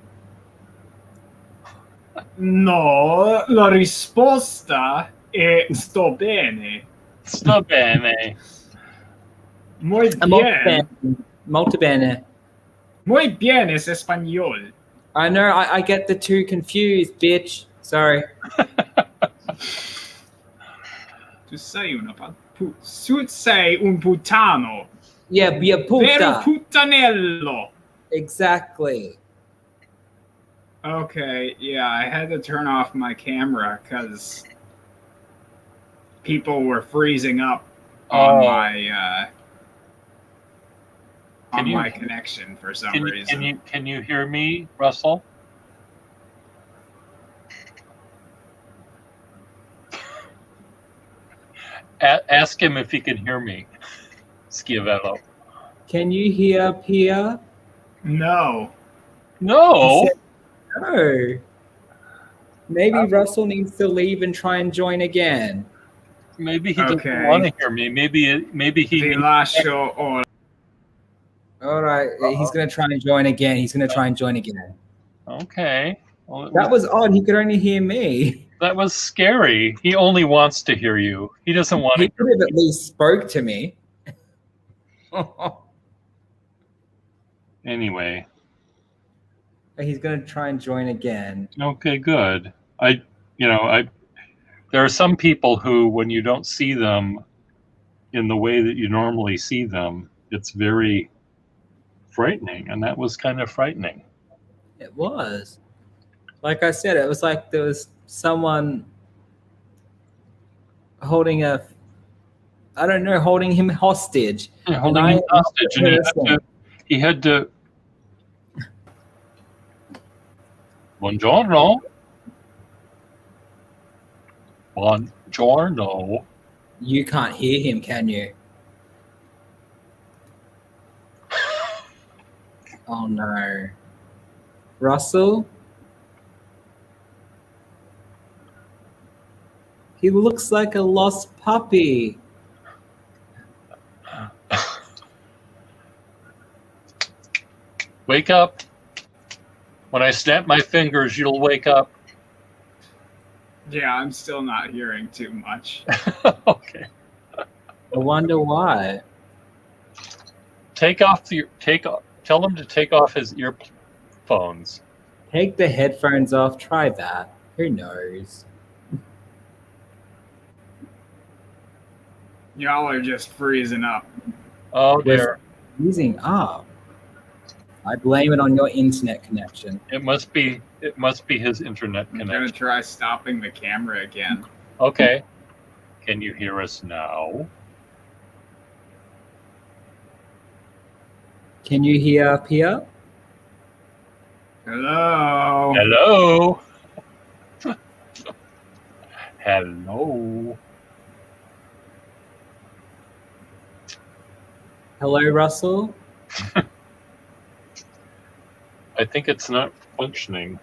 No, la risposta è sto bene. Sto bene. Muy Molto bien. bene. Molto bene. Muy bien es español. I know, I get the two confused, bitch. Sorry. Tu sei un puttano. Yeah, be a Vero puta. puttanello. Exactly. Okay, yeah, I had to turn off my camera because people were freezing up on my connection for some reason. Can you hear me, Russell? Ask him if he can hear me, Schiavello. Can you hear Pia? No. No. No. Maybe Russell needs to leave and try and join again. Maybe he doesn't Okay. want to hear me. Maybe he. Ti lascio ora. All right, he's going to try and join again. He's going to try and join again. Okay. Well, That was odd. He could only hear me. that was scary. He only wants to hear you. He doesn't want He to. could have at least spoke to me. Anyway. He's going to try and join again. Okay, good. There are some people who, when you don't see them in the way that you normally see them, it's very frightening, and that was kind of frightening. It was. Like I said, it was like there was someone holding him hostage. Yeah, holding him hostage, and he had to. Buongiorno. Buongiorno. You can't hear him, can you? Oh no. Russell? He looks like a lost puppy. Wake up. When I snap my fingers, you'll wake up. Yeah, I'm still not hearing too much. Okay. I wonder why. Tell him to take off his earphones. Take the headphones off. Try that. Who knows? Y'all are just freezing up. Oh We're dear. freezing up. I blame it on your internet connection. It must be his internet I'm gonna connection. try stopping the camera again. Okay. Can you hear us now? Can you hear Pia? Hello. Hello. Hello. Hello, Russell. I think it's not functioning.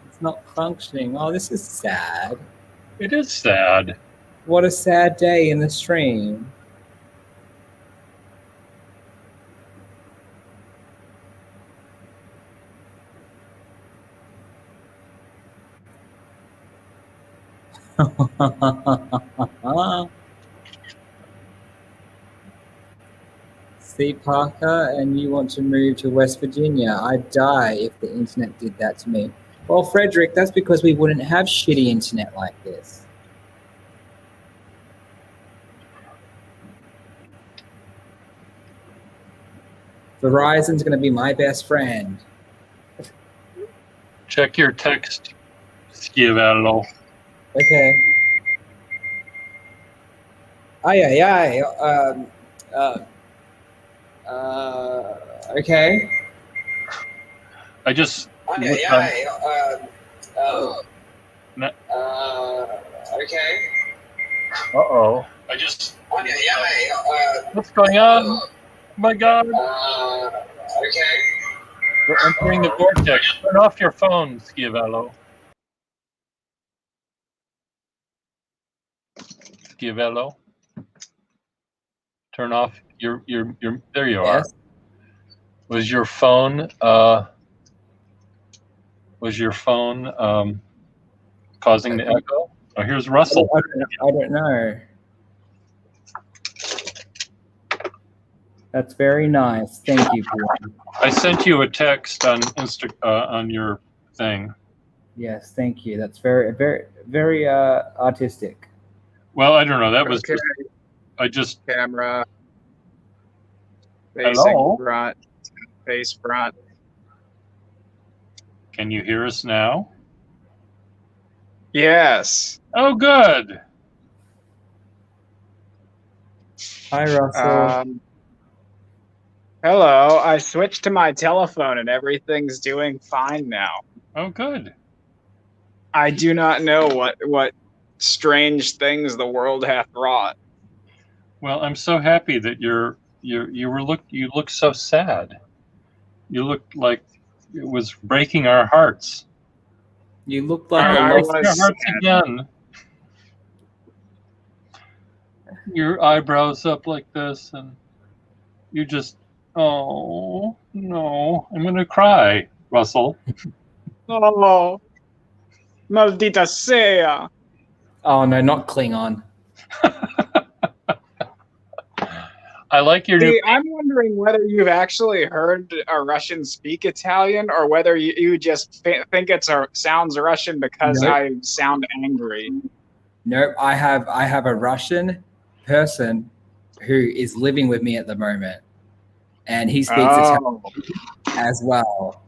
It's not functioning. Oh, this is sad. It is sad. What a sad day in the stream. See, Parker, and you want to move to West Virginia. I'd die if the internet did that to me. Well, Frederick, that's because we wouldn't have shitty internet like this. Verizon's going to be my best friend. Check your text, Schiavello. Okay. Aye, aye, aye. Okay. I just Aye, aye, No. okay. Uh-oh. I just Aye, aye, What's going on? Oh my god. okay. We're entering the vortex. Turn off your phone, Schiavello. Schiavello. Turn off your there you are. Yes. Was your phone causing the echo? Oh, here's Russell. I don't know. That's very nice. Thank you, Pierre. I sent you a text on on your thing. Yes, thank you. That's very artistic. Well, I don't know. That was Okay. I just Camera. Hello? Facing front. Face front. Can you hear us now? Yes. Oh, good. Hi, Russell. Hello. I switched to my telephone and everything's doing fine now. Oh, good. I do not know what strange things the world hath wrought. Well, I'm so happy that you look so sad. You looked like it was breaking our hearts. You look like I a Breaking lost. our was hearts sad. again. Your eyebrows up like this, and you just, oh no, I'm gonna cry, Russell. Oh, maldita sea. Oh no, not Klingon. I like your new. See, I'm wondering whether you've actually heard a Russian speak Italian or whether you just think sounds Russian because Nope. I sound angry. Nope. I have a Russian person who is living with me at the moment, and he speaks Italian Oh, as well.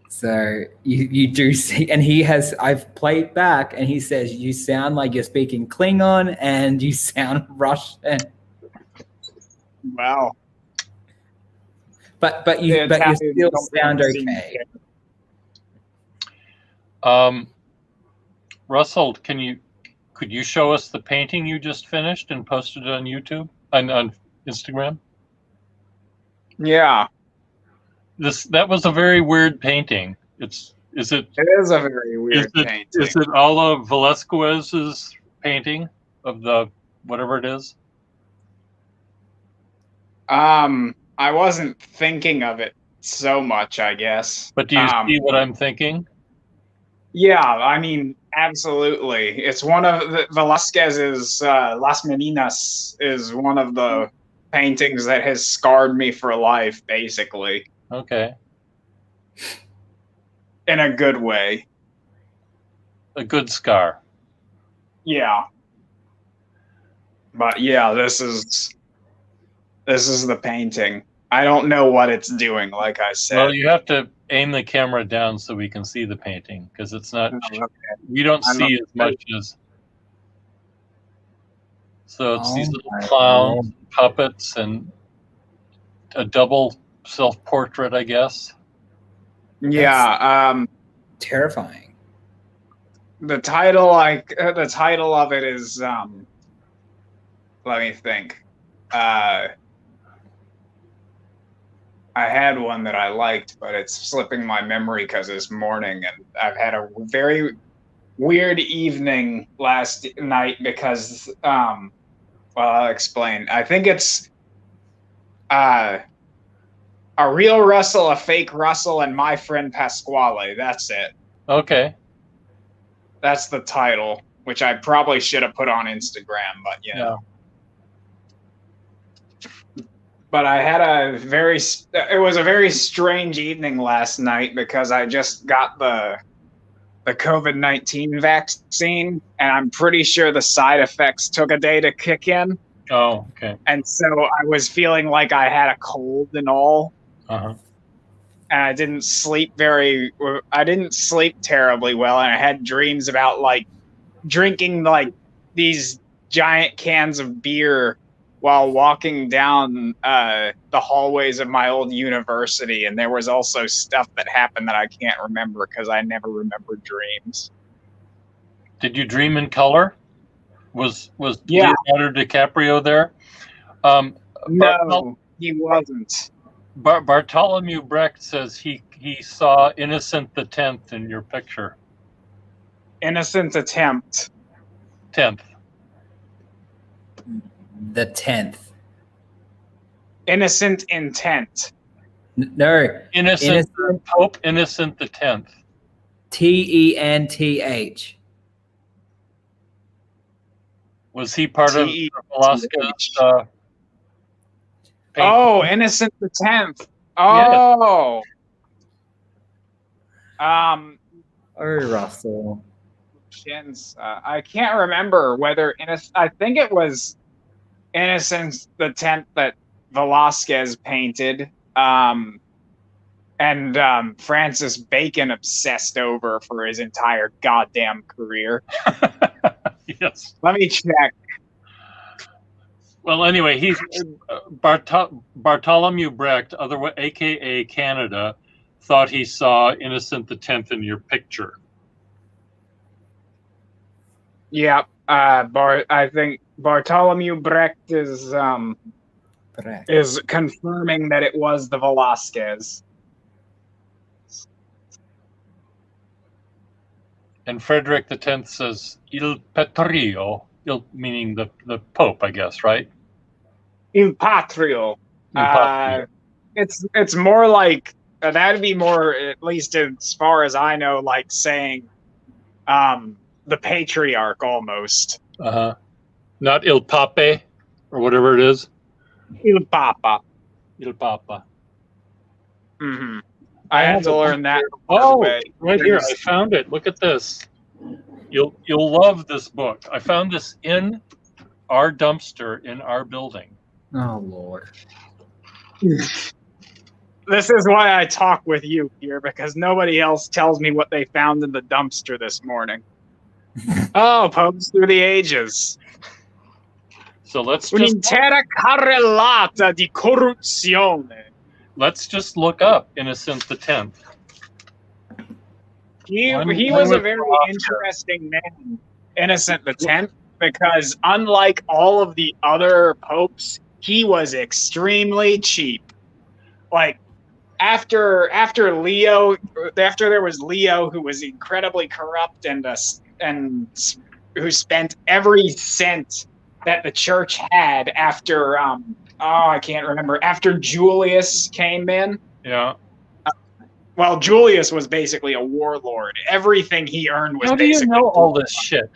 So you do see, and I've played back, and he says you sound like you're speaking Klingon, and you sound Russian. wow. But you Italians still don't sound really seem okay. to Russell, could you show us the painting you just finished and posted it on YouTube and on Instagram? Yeah, That was a very weird painting. Is it it is a very weird painting. is it Alla Velasquez's painting of the whatever it is? I wasn't thinking of it so much, I guess. But do you see what I'm thinking? Yeah, I mean, absolutely. It's one of Velasquez's Las Meninas is one of the paintings that has scarred me for life, basically, Okay. in a good way. A good scar. Yeah. But yeah, this is the painting. I don't know what it's doing, like I said. Well, you have to aim the camera down so we can see the painting because it's not. We don't I'm see not- as much as. So it's these Oh little my clowns, puppets, and a double self-portrait, I guess. Yeah, Terrifying. the title of it is let me think. I had one that I liked, but it's slipping my memory because it's morning, and I've had a very weird evening last night because well, I'll explain. I think it's a real Russell, a fake Russell, and my friend Pasquale. That's it. Okay. That's the title, which I probably should have put on Instagram, but you know. But I had it was a very strange evening last night because I just got the COVID-19 vaccine, and I'm pretty sure the side effects took a day to kick in. Oh, okay. And so I was feeling like I had a cold and all. Uh-huh. And I didn't sleep terribly well, and I had dreams about like drinking like these giant cans of beer while walking down the hallways of my old university, and there was also stuff that happened that I can't remember because I never remember dreams. Did you dream in color? Was Yeah. Leonardo DiCaprio there? No, he wasn't. Bartholomew Brecht says he saw Innocent the 10th in your picture. Innocent attempt. 10th. The 10th. Innocent intent. No. Innocent Pope Innocent the 10th. TENTH. Was he part of TENTH. Velasquez's painting? Oh, Innocent the 10th. Oh. Oh, Russell. I can't remember whether I think it was Innocent the 10th that Velasquez painted, and Francis Bacon obsessed over for his entire goddamn career. Yes. Let me check. Well, anyway, he's Bartholomew Brecht, otherwise AKA Canada, thought he saw Innocent the 10th in your picture. Yeah, I think Bartholomew Brecht is confirming that it was the Velasquez. And Frederick the 10th says Il Patrio, meaning the Pope, I guess, right? Il Patrio. Il Patrio. It's more like that'd be more, at least as far as I know, like saying the patriarch almost. Uh-huh. Not Il Pape or whatever it is. Il Papa. Il Papa. Mm-hmm. I had to learn that. Oh, right here. I found it. Look at this. You'll love this book. I found this in our dumpster in our building. Oh, Lord. This is why I talk with you here, because nobody else tells me what they found in the dumpster this morning. Oh, Popes through the ages. So let's Un'intera carrellata di corruzione. Let's just look up Innocent the 10th. He was a very interesting man, Innocent the 10th, because unlike all of the other popes, he was extremely cheap. Like after Leo, after there was Leo, who was incredibly corrupt and who spent every cent that the church had after I can't remember, after Julius came in. Yeah. Well, Julius was basically a warlord. Everything he earned was basically. How do you know all this shit,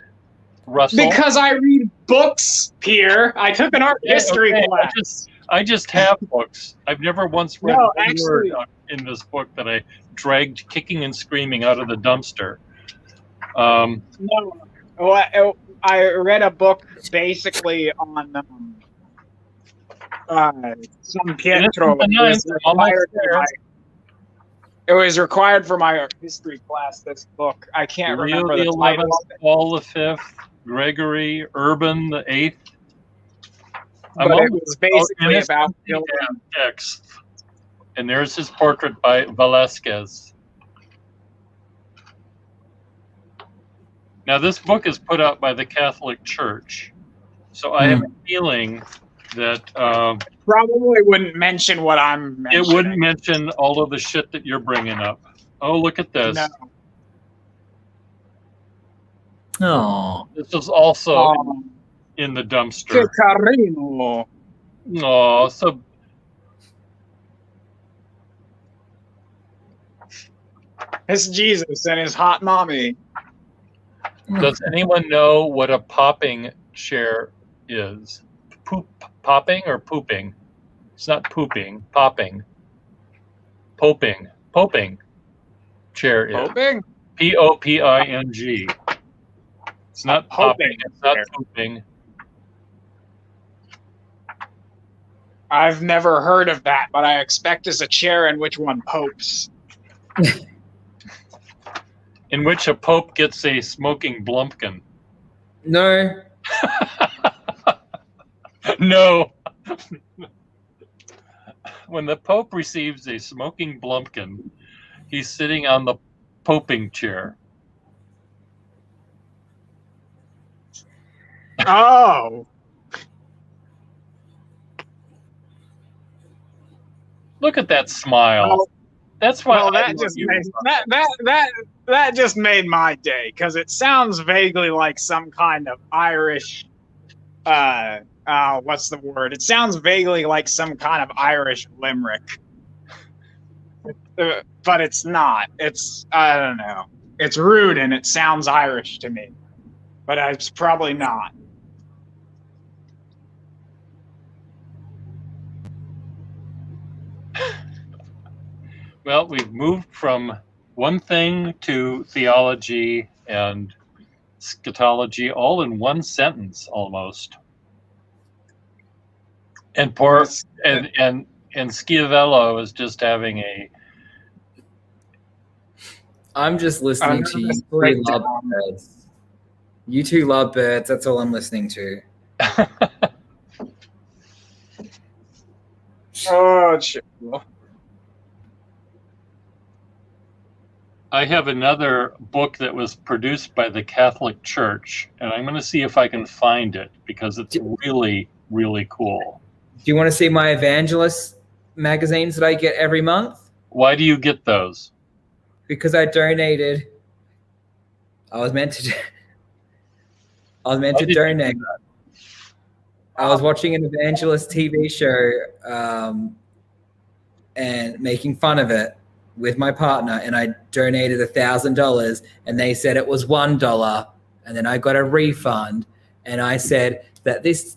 Russell? Because I read books, Pierre. I took an art history class. I just have books. I've never once read one word in this book that I dragged kicking and screaming out of the dumpster. No. I read a book basically on San Pietro. It was required for my history class. This book, I can't Leo remember the the 11th, title. Paul V, Gregory, Urban the 8th. But it was basically about building. X. And there's his portrait by Velasquez. Now, this book is put out by the Catholic Church, so I have a feeling that Probably wouldn't mention what I'm mentioning. it wouldn't mention all of the shit that you're bringing up. Oh, look at this. Oh, This is also in the dumpster. Carino. Oh, so It's Jesus and his hot mommy. does anyone know what a popping chair is? Popping or pooping? It's not pooping. Popping. Poping. Chair is. Hoping? Poping. It's not popping. It's not pooping. I've never heard of that, but I expect it's a chair in which one popes. In which a pope gets a smoking blumpkin. no. No. When the Pope receives a smoking blumpkin, he's sitting on the poping chair. Oh. Look at that smile. Well, That's why that just made my day, because it sounds vaguely like some kind of Irish what's the word? It sounds vaguely like some kind of Irish limerick. But it's not. It's, I don't know. It's rude and it sounds Irish to me. But it's probably not. Well, we've moved from one thing to theology and scatology all in one sentence almost. And and Schiavello is just having a. I'm just listening to you three lovebirds. You two lovebirds. That's all I'm listening to. Oh, shit. I have another book that was produced by the Catholic Church, and I'm going to see if I can find it because it's really, really cool. Do you want to see my evangelist magazines that I get every month? Why do you get those? Because I donated. I was meant to donate. I was watching an evangelist TV show and making fun of it with my partner, and I donated $1,000, and they said it was $1, and then I got a refund, and I said that this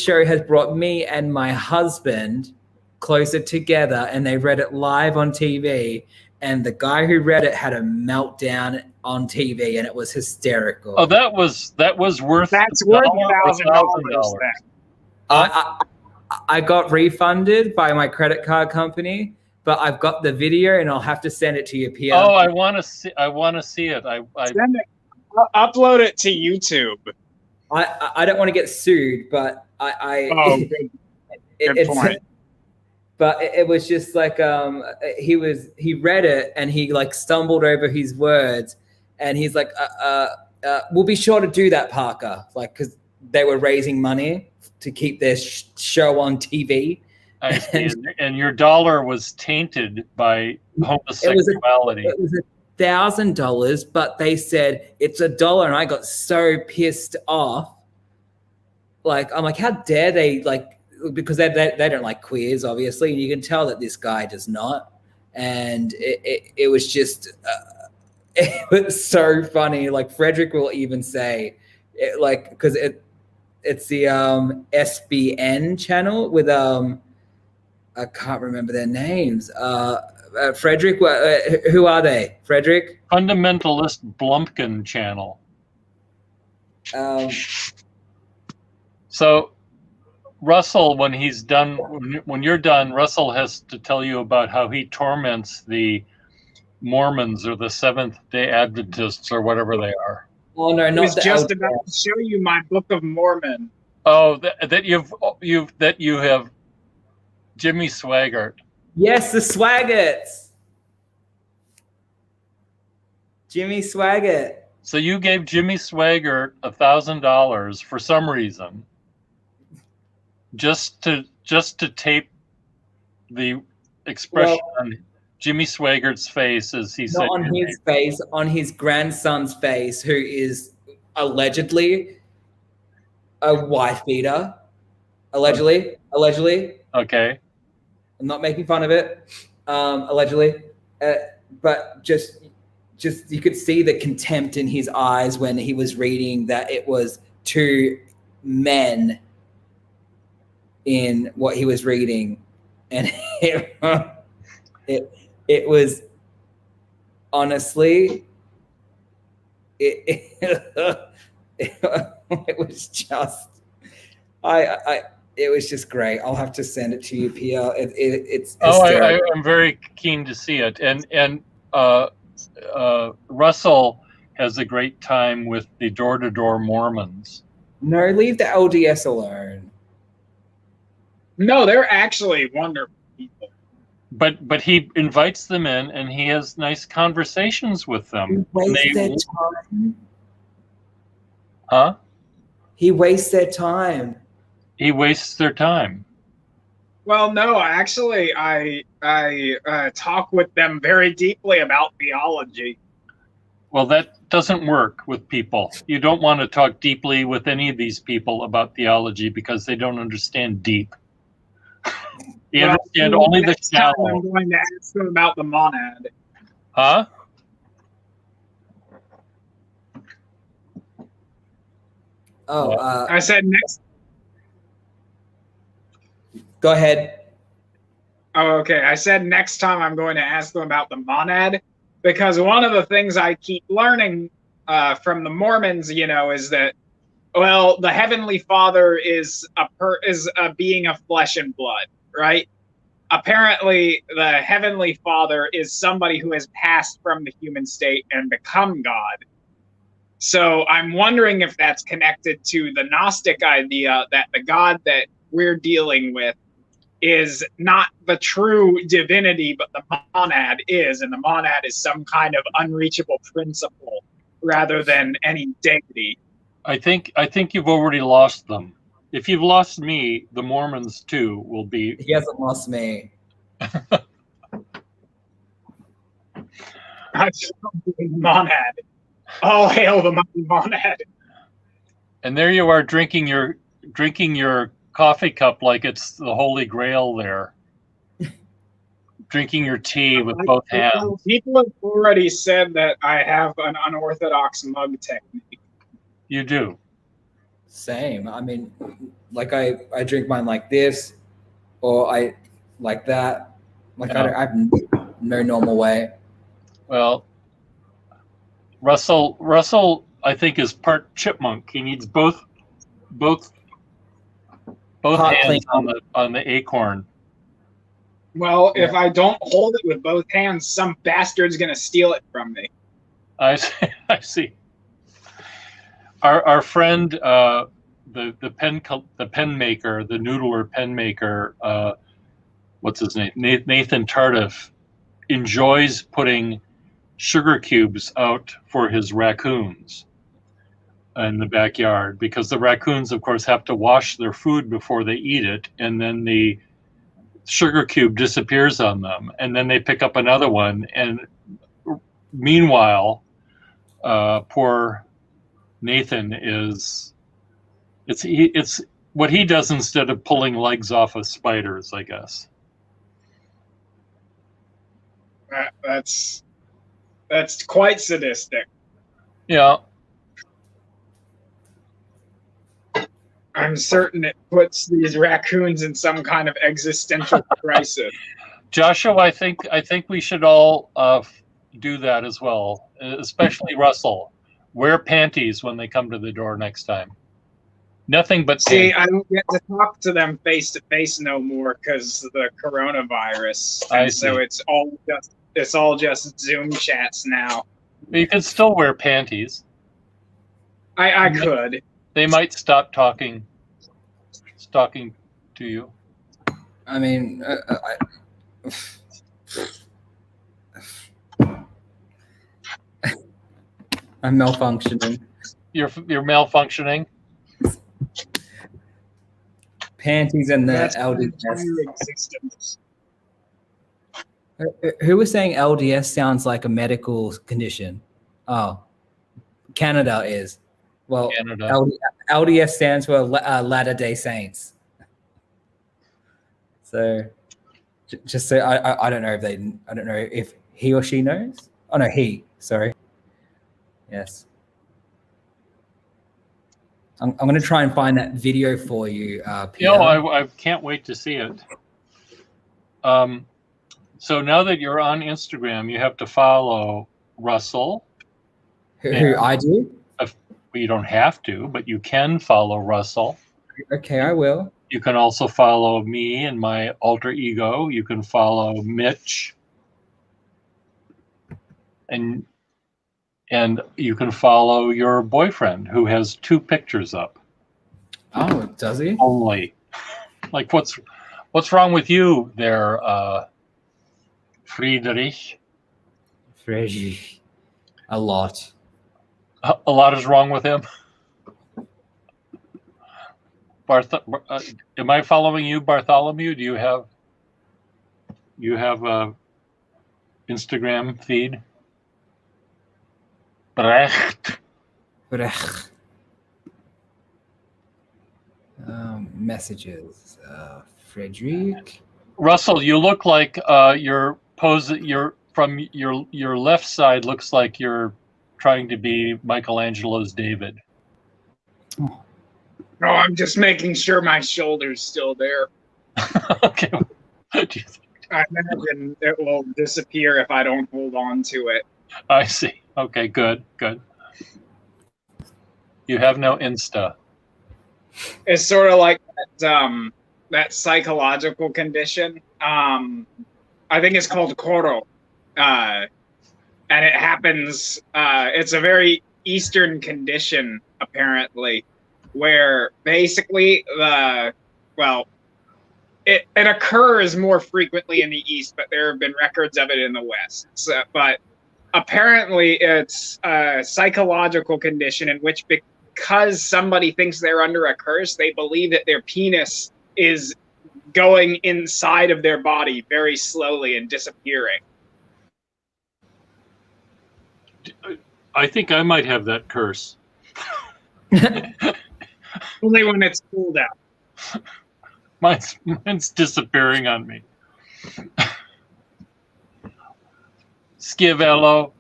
show has brought me and my husband closer together, and they read it live on TV, and the guy who read it had a meltdown on TV, and it was hysterical. Oh, that was worth. That's worth $1,000. I got refunded by my credit card company, but I've got the video, and I'll have to send it to you, Pierre. Oh, I want to see it. Send it. Upload it to YouTube. I don't want to get sued, but Good point. But it was just like he read it and he like stumbled over his words, and he's like, we'll be sure to do that, Parker, like, because they were raising money to keep their show on TV. I see. And your dollar was tainted by homosexuality. It was $1,000, but they said it's $1, and I got so pissed off. Like, I'm like, how dare they, like, because they don't like queers, obviously, and you can tell that this guy does not. And it was just, it was so funny. Like, Frederick will even say, because it's the SBN channel with I can't remember their names. Frederick, who are they? Frederick? Fundamentalist Blumpkin channel. Um, So Russell, when he's done, when you're done, Russell has to tell you about how he torments the Mormons or the Seventh-day Adventists or whatever they are. oh no, I not was the just LDS. about to show you my Book of Mormon. Oh, that you have Jimmy Swaggart. Yes, the Swaggarts. Jimmy Swaggart. So you gave Jimmy Swaggart $1,000 for some reason, just to tape the expression on Jimmy Swaggart's face as he said. Not on his face, on his grandson's face, who is allegedly a wife beater. Allegedly. Okay. I'm not making fun of it. Allegedly. But just you could see the contempt in his eyes when he was reading that it was two men in what he was reading. And it was honestly it was just it was just great. I'll have to send it to you, Pierre. It's I'm very keen to see it. And Russell has a great time with the door-to-door Mormons. No, leave the LDS alone. No, they're actually wonderful people. But he invites them in and he has nice conversations with them. He wastes their time. Huh? He wastes their time. He wastes their time. Well, no, actually, I talk with them very deeply about theology. Well, that doesn't work with people. You don't want to talk deeply with any of these people about theology because they don't understand deep. They understand only the shallow. I'm going to ask them about the monad. Huh? Oh, I said next. Go ahead. Oh, okay. I said next time I'm going to ask them about the monad, because one of the things I keep learning from the Mormons, is that, well, the Heavenly Father is a being of flesh and blood, right? Apparently, the Heavenly Father is somebody who has passed from the human state and become God. So I'm wondering if that's connected to the Gnostic idea that the God that we're dealing with is not the true divinity, but the monad is, and the monad is some kind of unreachable principle rather than any deity. I think you've already lost them. If you've lost me, the Mormons too will be. He hasn't lost me. Monad. All hail the mighty monad. And there you are drinking your coffee cup like it's the Holy Grail there. Drinking your tea with both hands. People have already said that I have an unorthodox mug technique. You do. Same. I mean, like I drink mine like this, or I like that. Like Yeah. I have no normal way. Well, Russell, I think is part chipmunk. He needs both Hot hands clean. on the acorn. Well, if I don't hold it with both hands, some bastard's gonna steal it from me. I see. Our friend, the pen maker, the noodler pen maker, what's his name? Nathan Tardif, enjoys putting sugar cubes out for his raccoons in the backyard, because the raccoons, of course, have to wash their food before they eat it, and then the sugar cube disappears on them, and then they pick up another one, and meanwhile, poor Nathan it's what he does instead of pulling legs off of spiders, I guess. That's quite sadistic. Yeah. I'm certain it puts these raccoons in some kind of existential crisis. Joshua, I think we should all do that as well, especially Russell. Wear panties when they come to the door next time. Nothing but See, panties. I don't get to talk to them face to face no more because of the coronavirus, I and so see. it's all just Zoom chats now. You can still wear panties. I could. They might stop talking to you. I mean, I'm malfunctioning. You're malfunctioning. Panties and the That's LDS. your existence. Who was saying LDS sounds like a medical condition? Oh, Canada is. Well, Canada. LDS stands for Latter-day Saints. So, just so I don't know if I don't know if he or she knows. Oh no, he. Sorry. Yes. I'm going to try and find that video for you, Pierre. No, I can't wait to see it. So now that you're on Instagram, you have to follow Russell. Who I do? You don't have to, but you can follow Russell. Okay, I will. You can also follow me and my alter ego. You can follow Mitch. And you can follow your boyfriend who has 2 pictures up. Oh, does he? Only. Like what's wrong with you there, Friedrich? Friedrich. A lot. A lot is wrong with him. Am I following you, Bartholomew? Do you have a Instagram feed? Brecht. Messages. Frederick. Russell, you look like your pose. From your left side looks like you're trying to be Michelangelo's David. No, I'm just making sure my shoulder's still there. Okay. I imagine it will disappear if I don't hold on to it. I see. Okay, good. You have no Insta. It's sort of like that psychological condition. I think it's called Koro. And it happens, it's a very Eastern condition, apparently, where basically it occurs more frequently in the East, but there have been records of it in the West. So, but apparently it's a psychological condition in which, because somebody thinks they're under a curse, they believe that their penis is going inside of their body very slowly and disappearing. I think I might have that curse. Only when it's cooled out. Mine's disappearing on me. Schiavello.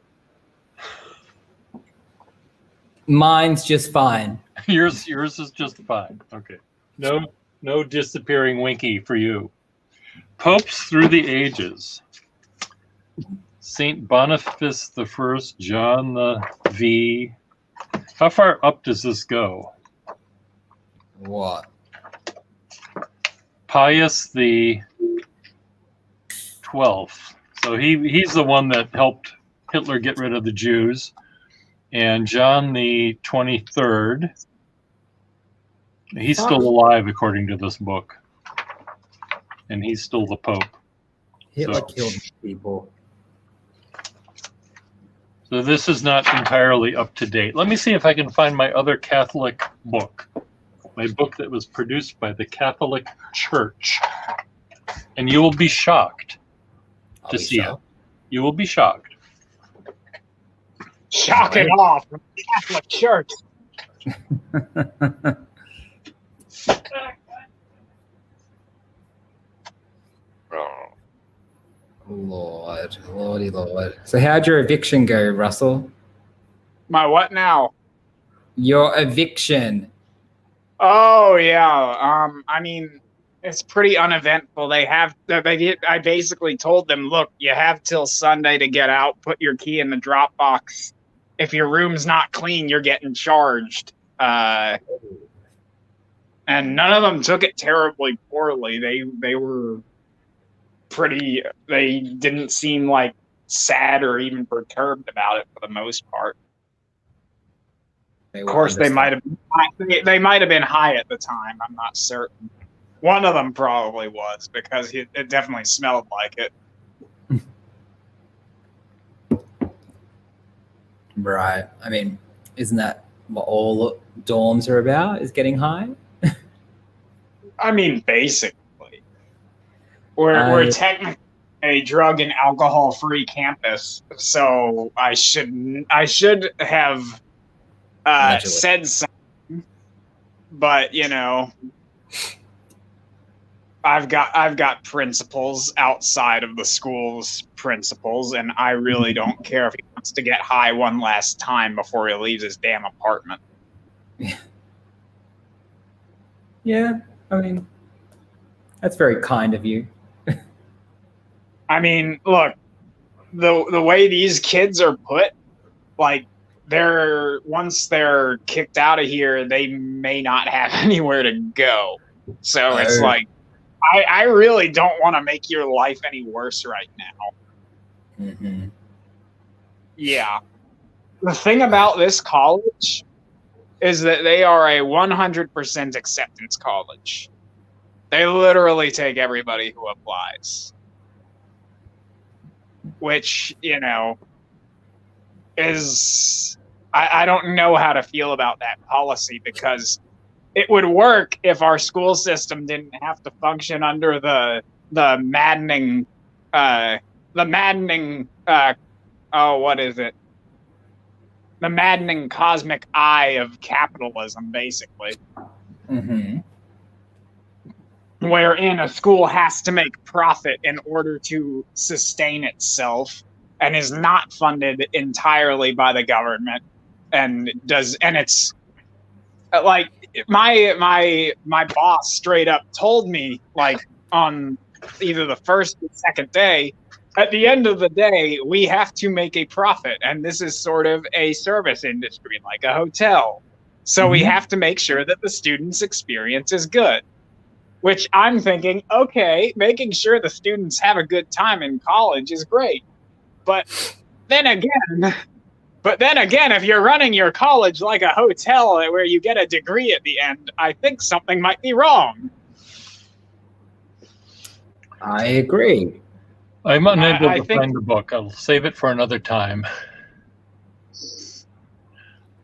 Mine's just fine. Yours is just fine. Okay. No disappearing Winky for you. Popes through the ages. Saint Boniface I, John the V. How far up does this go? What? Pius the 12th. So he's the one that helped Hitler get rid of the Jews. And John the 23rd. He's still alive according to this book. And he's still the Pope. Hitler killed people. So this is not entirely up to date. Let me see if I can find my other Catholic book. My book that was produced by the Catholic Church. And you will be shocked to see it. You will be shocked. Shock it off from the Catholic Church. Lordy Lord. So how'd your eviction go, Russell? My what now? Your eviction. Oh yeah. I mean, it's pretty uneventful. I basically told them, look, you have till Sunday to get out. Put your key in the drop box. if your room's not clean, you're getting charged. And none of them took it terribly poorly. They were pretty. They didn't seem like sad or even perturbed about it for the most part. Of course, they might have been high at the time. I'm not certain. One of them probably was, because it definitely smelled like it. Right. I mean, isn't that what all dorms are about? Is getting high? I mean, basically, we're technically a drug and alcohol-free campus, so I should have said something, but you know, I've got principles outside of the school's principles, and I really don't care if he wants to get high one last time before he leaves his damn apartment. Yeah, I mean, that's very kind of you. I mean, look, the way these kids are put, like, once they're kicked out of here, they may not have anywhere to go. So it's like, I really don't want to make your life any worse right now. Mm-hmm. Yeah. The thing about this college is that they are a 100% acceptance college. They literally take everybody who applies. Which, you know, is... I don't know how to feel about that policy, because it would work if our school system didn't have to function under the maddening what is it? The maddening cosmic eye of capitalism, basically. Mm-hmm. Wherein a school has to make profit in order to sustain itself, and is not funded entirely by the government, and it's like my boss straight up told me, like, on either the first or second day, at the end of the day, we have to make a profit, and this is sort of a service industry, like a hotel. So we have to make sure that the students' experience is good. Which I'm thinking, okay, making sure the students have a good time in college is great. But then again, if you're running your college like a hotel where you get a degree at the end, I think something might be wrong. I agree. I'm unable to find the book. I'll save it for another time.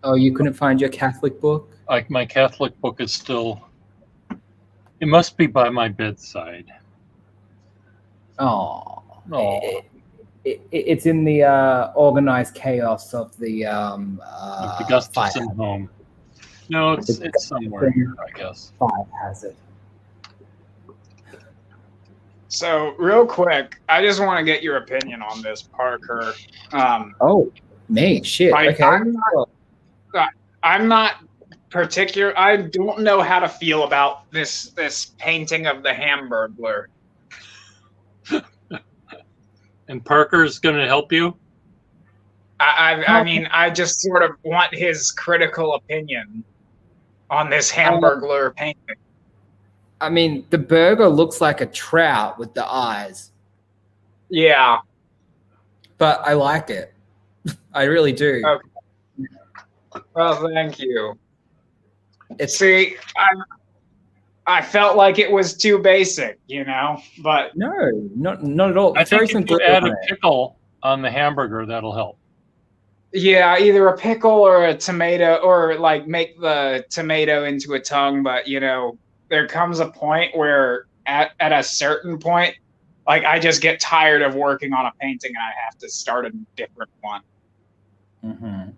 Oh, you couldn't find your Catholic book? My Catholic book is still... It must be by my bedside. Oh. Oh. It's in the organized chaos of the Gustafson home. No, it's somewhere here, I guess. 5 has it. So, real quick, I just want to get your opinion on this, Parker. Me? Shit. Okay. I'm not particular. I don't know how to feel about this painting of the Hamburglar. And Parker's going to help you? I mean, I just sort of want his critical opinion on this Hamburglar painting. I mean, the burger looks like a trout with the eyes. Yeah. But I like it. I really do. Okay. Well, thank you. See, I felt like it was too basic, you know, but no, not at all. I think if you add a pickle on the hamburger, that'll help. Yeah, either a pickle or a tomato, or like make the tomato into a tongue. But you know, there comes a point where at a certain point, like I just get tired of working on a painting and I have to start a different one. Mm-hmm.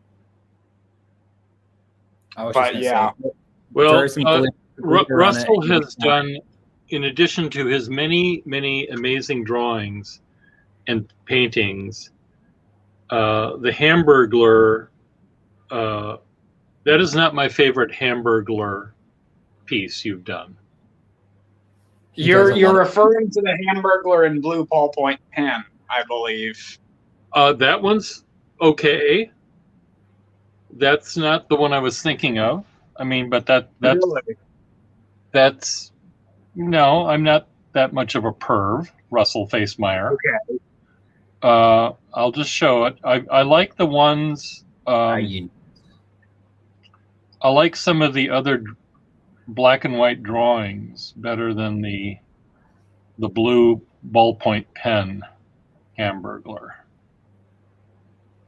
But yeah. Well, Russell has done, in addition to his many, many amazing drawings and paintings, the Hamburglar, that is not my favorite Hamburglar piece you've done. You're referring to the Hamburglar in blue ballpoint pen, I believe. That one's okay. That's not the one I was thinking of. I mean, but that's Really? that's no, I'm not that much of a perv, Russell Facemeyer. Okay. I'll just show it. I like the ones. You I like some of the other black and white drawings better than the blue ballpoint pen Hamburglar.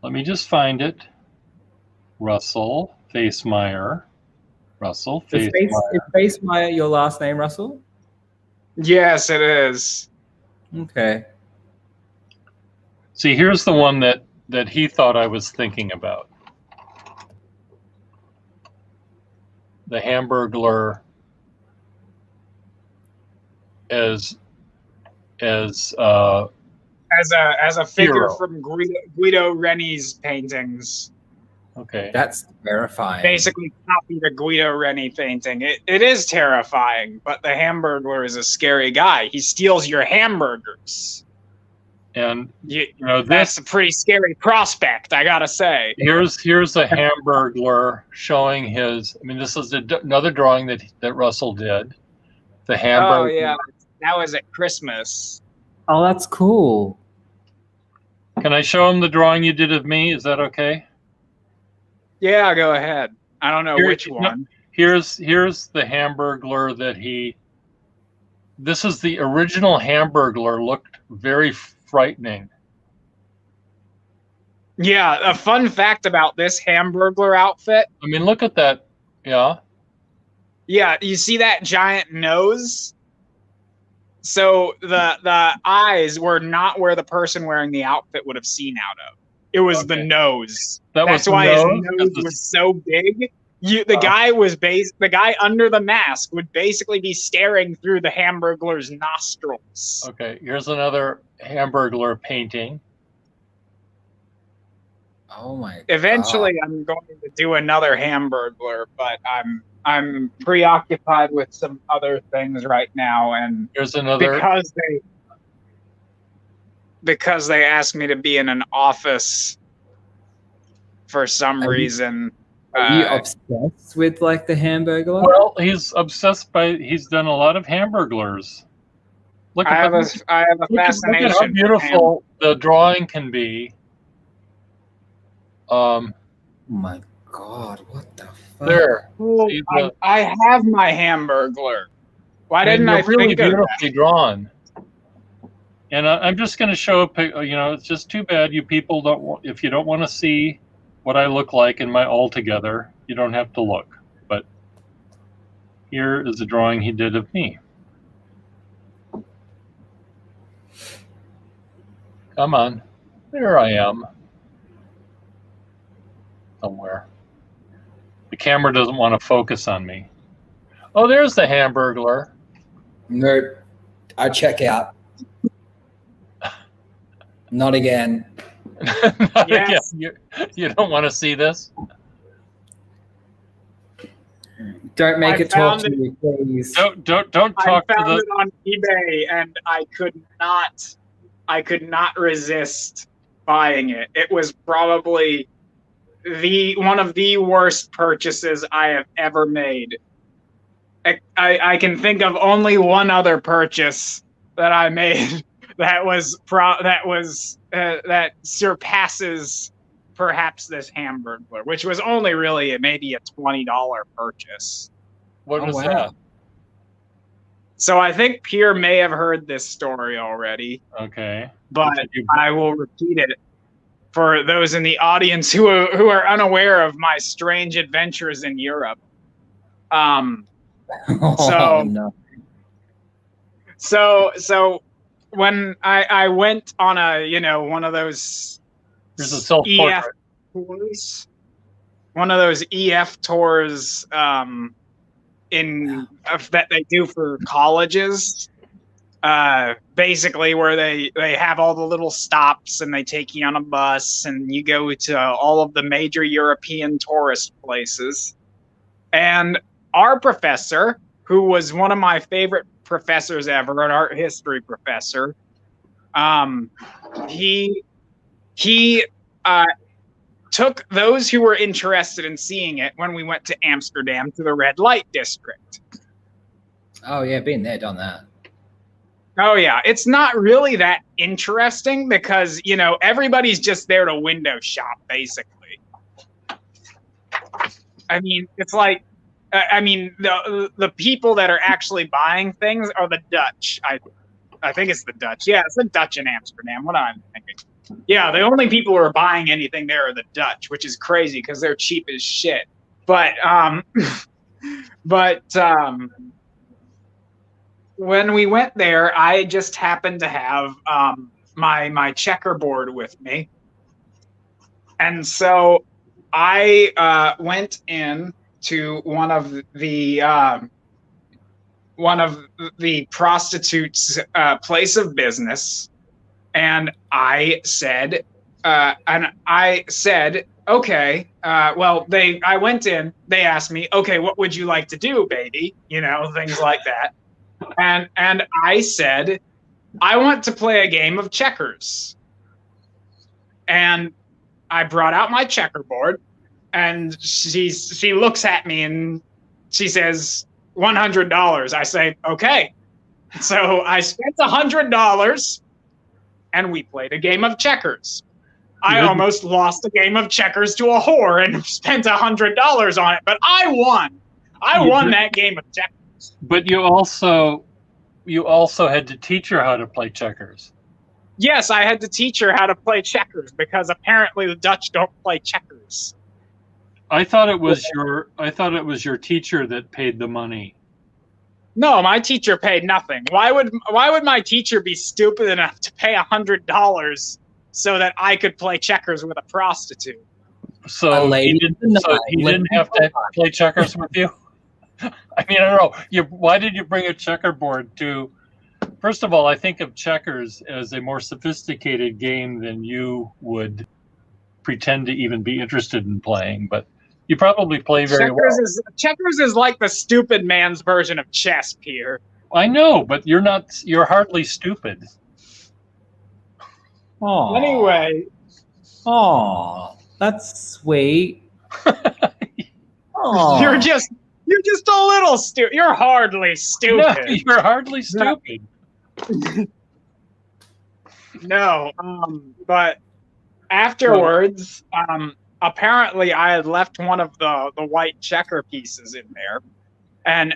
Let me just find it. Russell Facemeyer. Russell Is Facemeyer. Facemeyer your last name, Russell? Yes, it is. Okay. See, here's the one that he thought I was thinking about. The Hamburglar as As a figure Hero. from Guido Reni's paintings. okay. That's terrifying. Basically copied a Guido Reni painting. It is terrifying, but the Hamburglar is a scary guy. He steals your hamburgers. And You you know That's this a pretty scary prospect, I gotta say. here's a Hamburglar showing his. I mean, this is another drawing that Russell did. The Oh Hamburglar. yeah, that was at Christmas. Oh, that's cool. Can I show him the drawing you did of me? Is that okay? Yeah, go ahead. I don't know Here- which no. one. Here's the Hamburglar that he. This is the original Hamburglar. Looked very frightening. Yeah, a fun fact about this Hamburglar outfit. I mean, look at that. Yeah. Yeah, you see that giant nose? So the eyes were not where the person wearing the outfit would have seen out of. It was the Okay. nose. That That's was why the his nose? nose 'Cause was so big. The guy under the mask would basically be staring through the Hamburglar's nostrils. Okay, here's another Hamburglar painting. Oh my. Eventually, I'm going to do another Hamburglar, but I'm preoccupied with some other things right now, and Here's another. because they asked me to be in an office for some Are you- reason. Are you obsessed with like the Hamburglar? Well, he's obsessed by. He's done a lot of Hamburglars. Look I have at a the- fascination. look at how with beautiful the drawing can be. Oh my god, what the fuck? There. Well, See the- I have my Hamburglar. Why And didn't I they're really think of that? beautifully drawn. And I'm just going to show a pic. You know, it's just too bad you people don't. If you don't want to see what I look like in my altogether, you don't have to look. But here is a drawing he did of me. Come on, there I am. Somewhere. The camera doesn't want to focus on me. Oh, there's the Hamburglar. Nope. I check out. Not again. Not Yes. again. You don't want to see this? Don't make I it talk found to me, please. Don't I talk to found the. it on eBay, and I could not resist buying it. It was probably one of the worst purchases I have ever made. I can think of only one other purchase that I made that surpasses perhaps this Hamburglar, which was only really maybe a $20 purchase. What Oh, was wow. that? So I think Pierre may have heard this story already, Okay. but Did you- I will repeat it for those in the audience who are unaware of my strange adventures in Europe. Oh, no. So when I went on one of those Here's a self-portrait. tours, one of those EF tours that they do for colleges, basically where they have all the little stops and they take you on a bus and you go to all of the major European tourist places. And our professor, who was one of my favorite professors ever, an art history professor, he took those who were interested in seeing it when we went to Amsterdam to the red light district. Oh yeah, been there, done that. Oh yeah, it's not really that interesting because, you know, everybody's just there to window shop, basically. I mean, it's like, the people that are actually buying things are the Dutch. I think it's the Dutch. Yeah, it's the Dutch in Amsterdam. What am I thinking? Yeah, the only people who are buying anything there are the Dutch, which is crazy because they're cheap as shit. But when we went there, I just happened to have my checkerboard with me, and so I went in to one of the prostitutes' place of business, and I said, okay. I went in. They asked me, okay, what would you like to do, baby? You know, things like that. And I said, I want to play a game of checkers. And I brought out my checkerboard, and she looks at me and she says, $100. I say, okay. So I spent $100 and we played a game of checkers. I almost lost a game of checkers to a whore and spent $100 on it, but I won. I won that game of checkers. But you also had to teach her how to play checkers. Yes, I had to teach her how to play checkers because apparently the Dutch don't play checkers. I thought it was your teacher that paid the money. No, my teacher paid nothing. Why would my teacher be stupid enough to pay $100 so that I could play checkers with a prostitute? So he didn't have to play checkers with you? I mean, I don't know. Why did you bring a checkerboard to? First of all, I think of checkers as a more sophisticated game than you would pretend to even be interested in playing, but you probably play very well. Checkers is like the stupid man's version of chess, Peter. I know, but you're hardly stupid. Oh. Anyway. Oh, that's sweet. Oh. You're just a little stupid. You're hardly stupid. No, you're hardly stupid. No, but afterwards, apparently I had left one of the white checker pieces in there. And,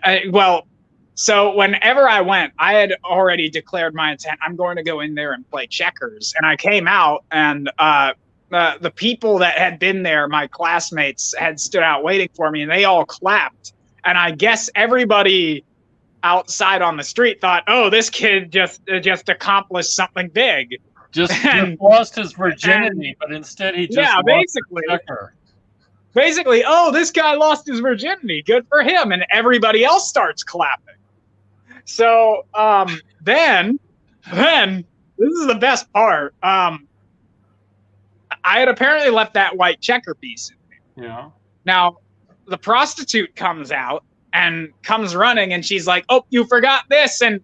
so whenever I went, I had already declared my intent. I'm going to go in there and play checkers. And I came out, and the people that had been there, my classmates, had stood out waiting for me, and they all clapped. And I guess everybody outside on the street thought, oh, this kid just accomplished something big. Just lost his virginity, but instead he just basically, oh, this guy lost his virginity. Good for him. And everybody else starts clapping. So then this is the best part. I had apparently left that white checker piece in there. Yeah. Now, the prostitute comes out and comes running, and she's like, oh, you forgot this. And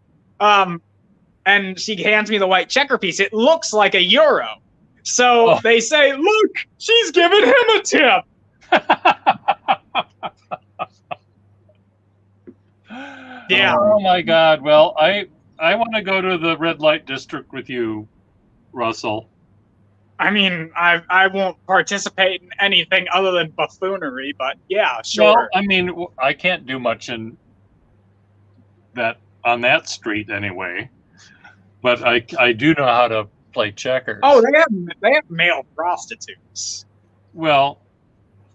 she hands me the white checker piece. It looks like a euro. So they say, look, she's giving him a tip. Yeah. Oh my God. Well, I want to go to the red light district with you, Russell. I mean, I won't participate in anything other than buffoonery, but yeah, sure. Well, I mean, I can't do much on that street anyway. But I do know how to play checkers. Oh, they have male prostitutes. Well,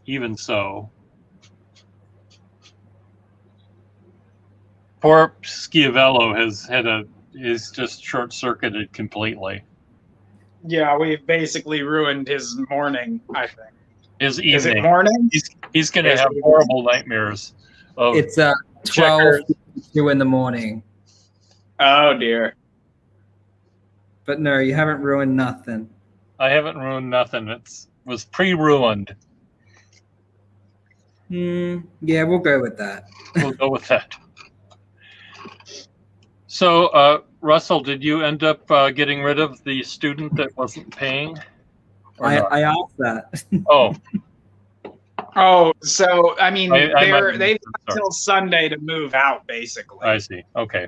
even so. Poor Schiavello is just short-circuited completely. Yeah, we've basically ruined his morning, I think. His evening. Is it morning? He's going to have horrible nightmares. It's 12:02 in the morning. Oh, dear. But no, you haven't ruined nothing. I haven't ruined nothing. It was pre-ruined. Yeah, we'll go with that. We'll go with that. So, Russell, did you end up getting rid of the student that wasn't paying? Or not? I asked that. Oh, Oh, so I mean, I might- they've I'm got sorry. till Sunday to move out, basically. I see. Okay.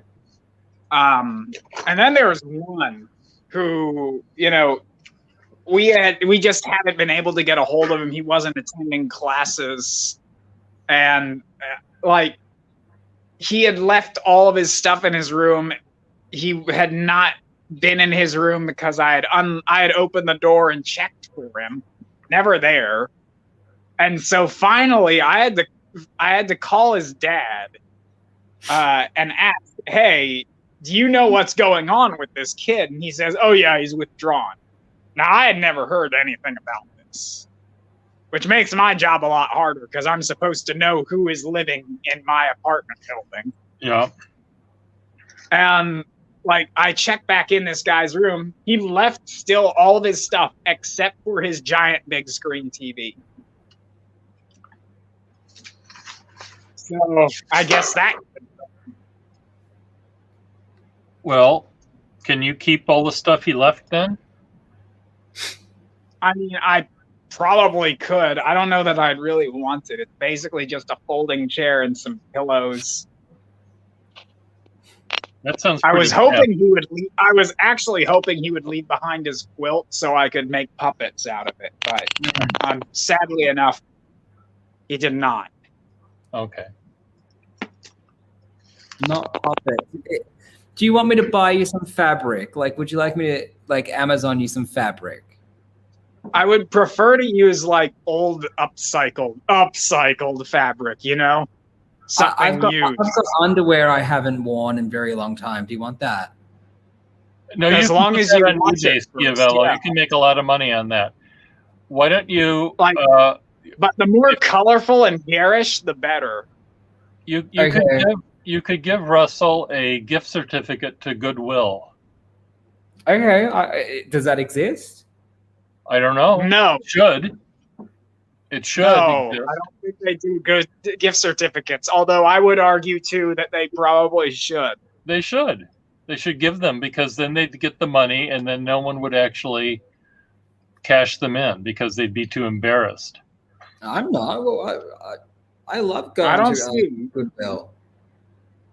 And then there was one who, we just haven't been able to get a hold of him. He wasn't attending classes, and like he had left all of his stuff in his room. He had not been in his room because I had opened the door and checked for him. Never there. And so finally I had to call his dad and ask, "Hey, do you know what's going on with this kid?" And he says, "Oh yeah, he's withdrawn." Now I had never heard anything about this, which makes my job a lot harder because I'm supposed to know who is living in my apartment building. Yeah. And like I checked back in this guy's room, he left still all of his stuff except for his giant big screen TV. So I guess that. Well, can you keep all the stuff he left then? I mean, I probably could. I don't know that I'd really want it. It's basically just a folding chair and some pillows. That sounds. I pretty was hoping he would. I was actually hoping he would leave behind his quilt so I could make puppets out of it. But sadly enough, he did not. Okay. Not puppet. Do you want me to buy you some fabric? Like, would you like me to Amazon you some fabric? I would prefer to use like old upcycled fabric. Something I've got used. underwear I haven't worn in a very long time. Do you want that? No, As you long can as put you that on want eBay, it first, Schiavello. yeah. You can make a lot of money on that. Why don't you? Like- But the more colorful and garish, the better. You Okay. could give Russell a gift certificate to Goodwill. Okay. Does that exist? I don't know. No, It should. It should. no, exist. I don't think they do good gift certificates. Although I would argue too that they probably should. They should. They should give them because then they'd get the money and then no one would actually cash them in because they'd be too embarrassed. I'm not. Well, I love going I don't to see. Goodwill.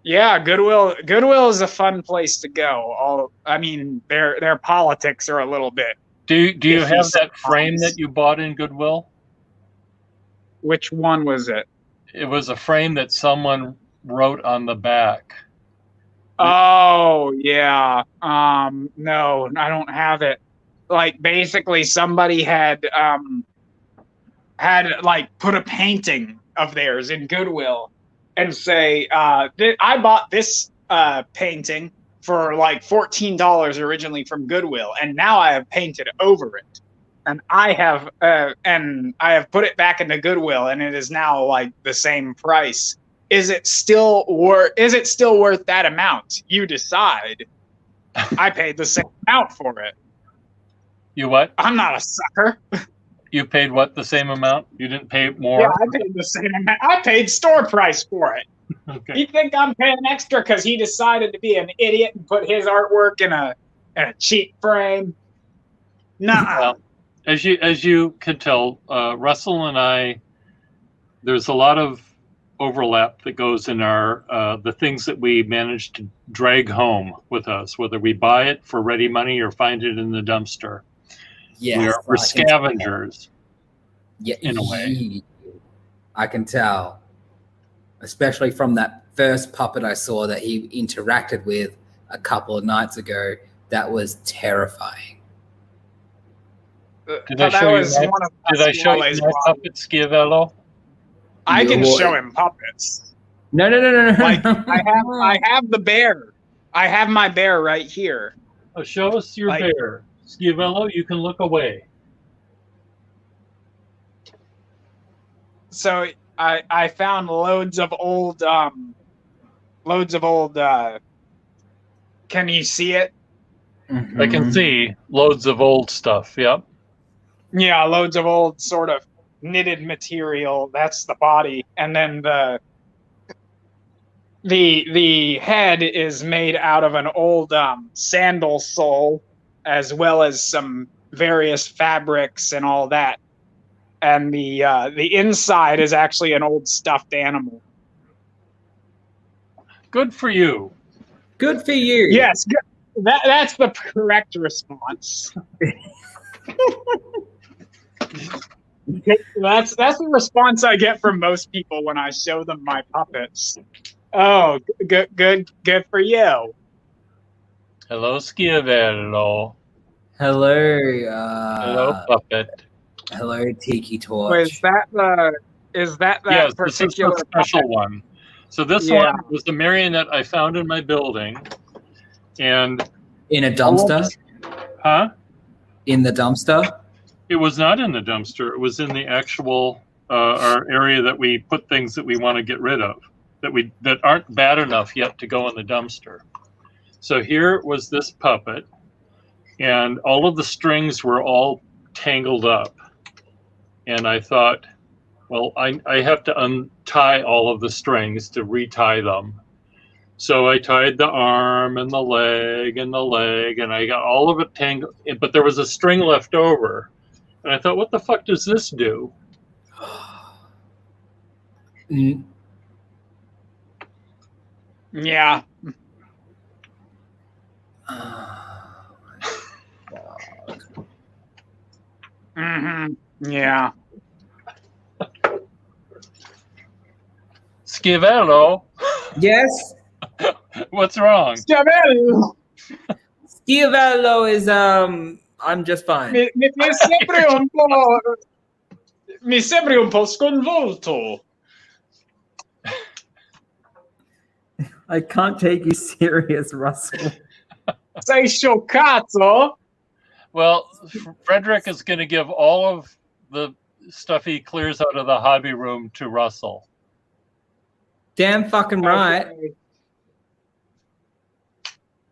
Yeah, Goodwill is a fun place to go. I mean, their politics are a little bit. Do you If have you that frame sometimes- that you bought in Goodwill? Which one was it? It was a frame that someone wrote on the back. Oh yeah. No, I don't have it. Like basically somebody had like put a painting of theirs in Goodwill and say, I bought this painting for like $14 originally from Goodwill, and now I have painted over it. And I have put it back into Goodwill, and it is now like the same price. Is it still worth that amount? You decide. I paid the same amount for it. You what? I'm not a sucker. You paid what? The same amount? You didn't pay more? Yeah, I paid the same amount. I paid store price for it. Okay. You think I'm paying extra because he decided to be an idiot and put his artwork in a cheap frame? Nuh-uh. Well, as you can tell, Russell and I, there's a lot of overlap that goes in our the things that we manage to drag home with us, whether we buy it for ready money or find it in the dumpster. Yes, We're I can scavengers. Yeah, in a way. I can tell, especially from that first puppet I saw that he interacted with a couple of nights ago. That was terrifying. Did I show you my puppet, Schiavello? I can No. show him puppets. No. Like I have the bear. I have my bear right here. Oh, show us your Like- bear. Schiavello, you can look away. So I found loads of old can you see it? I can see loads of old stuff. Yep. Yeah, loads of old sort of knitted material. That's the body, and then the head is made out of an old sandal sole as well as some various fabrics and all that. And the inside is actually an old stuffed animal. Good for you. Good for you. Yes, that's the correct response. That's the response I get from most people when I show them my puppets. Oh, good for you. Hello, Schiavello. Hello. Hello, puppet. Hello, Tiki Torch. Wait, is that Yes, this is particular the special puppet? one. So this one was the marionette I found in my building, and In a dumpster? huh? In the dumpster? It was not in the dumpster. It was in the actual our area that we put things that we want to get rid of that aren't bad enough yet to go in the dumpster. So here was this puppet, and all of the strings were all tangled up. And I thought, well, I have to untie all of the strings to retie them. So I tied the arm and the leg, and I got all of it tangled, but there was a string left over. And I thought, what the fuck does this do? Yeah. Yeah. Schiavello, Yes? what's wrong? Schiavello, Schiavello is, I'm just fine. mi sembri un po' sconvolto. I can't take you serious, Russell. Sei scioccato? Well, Frederick is going to give all of the stuff he clears out of the hobby room to Russell. Damn fucking right. Okay.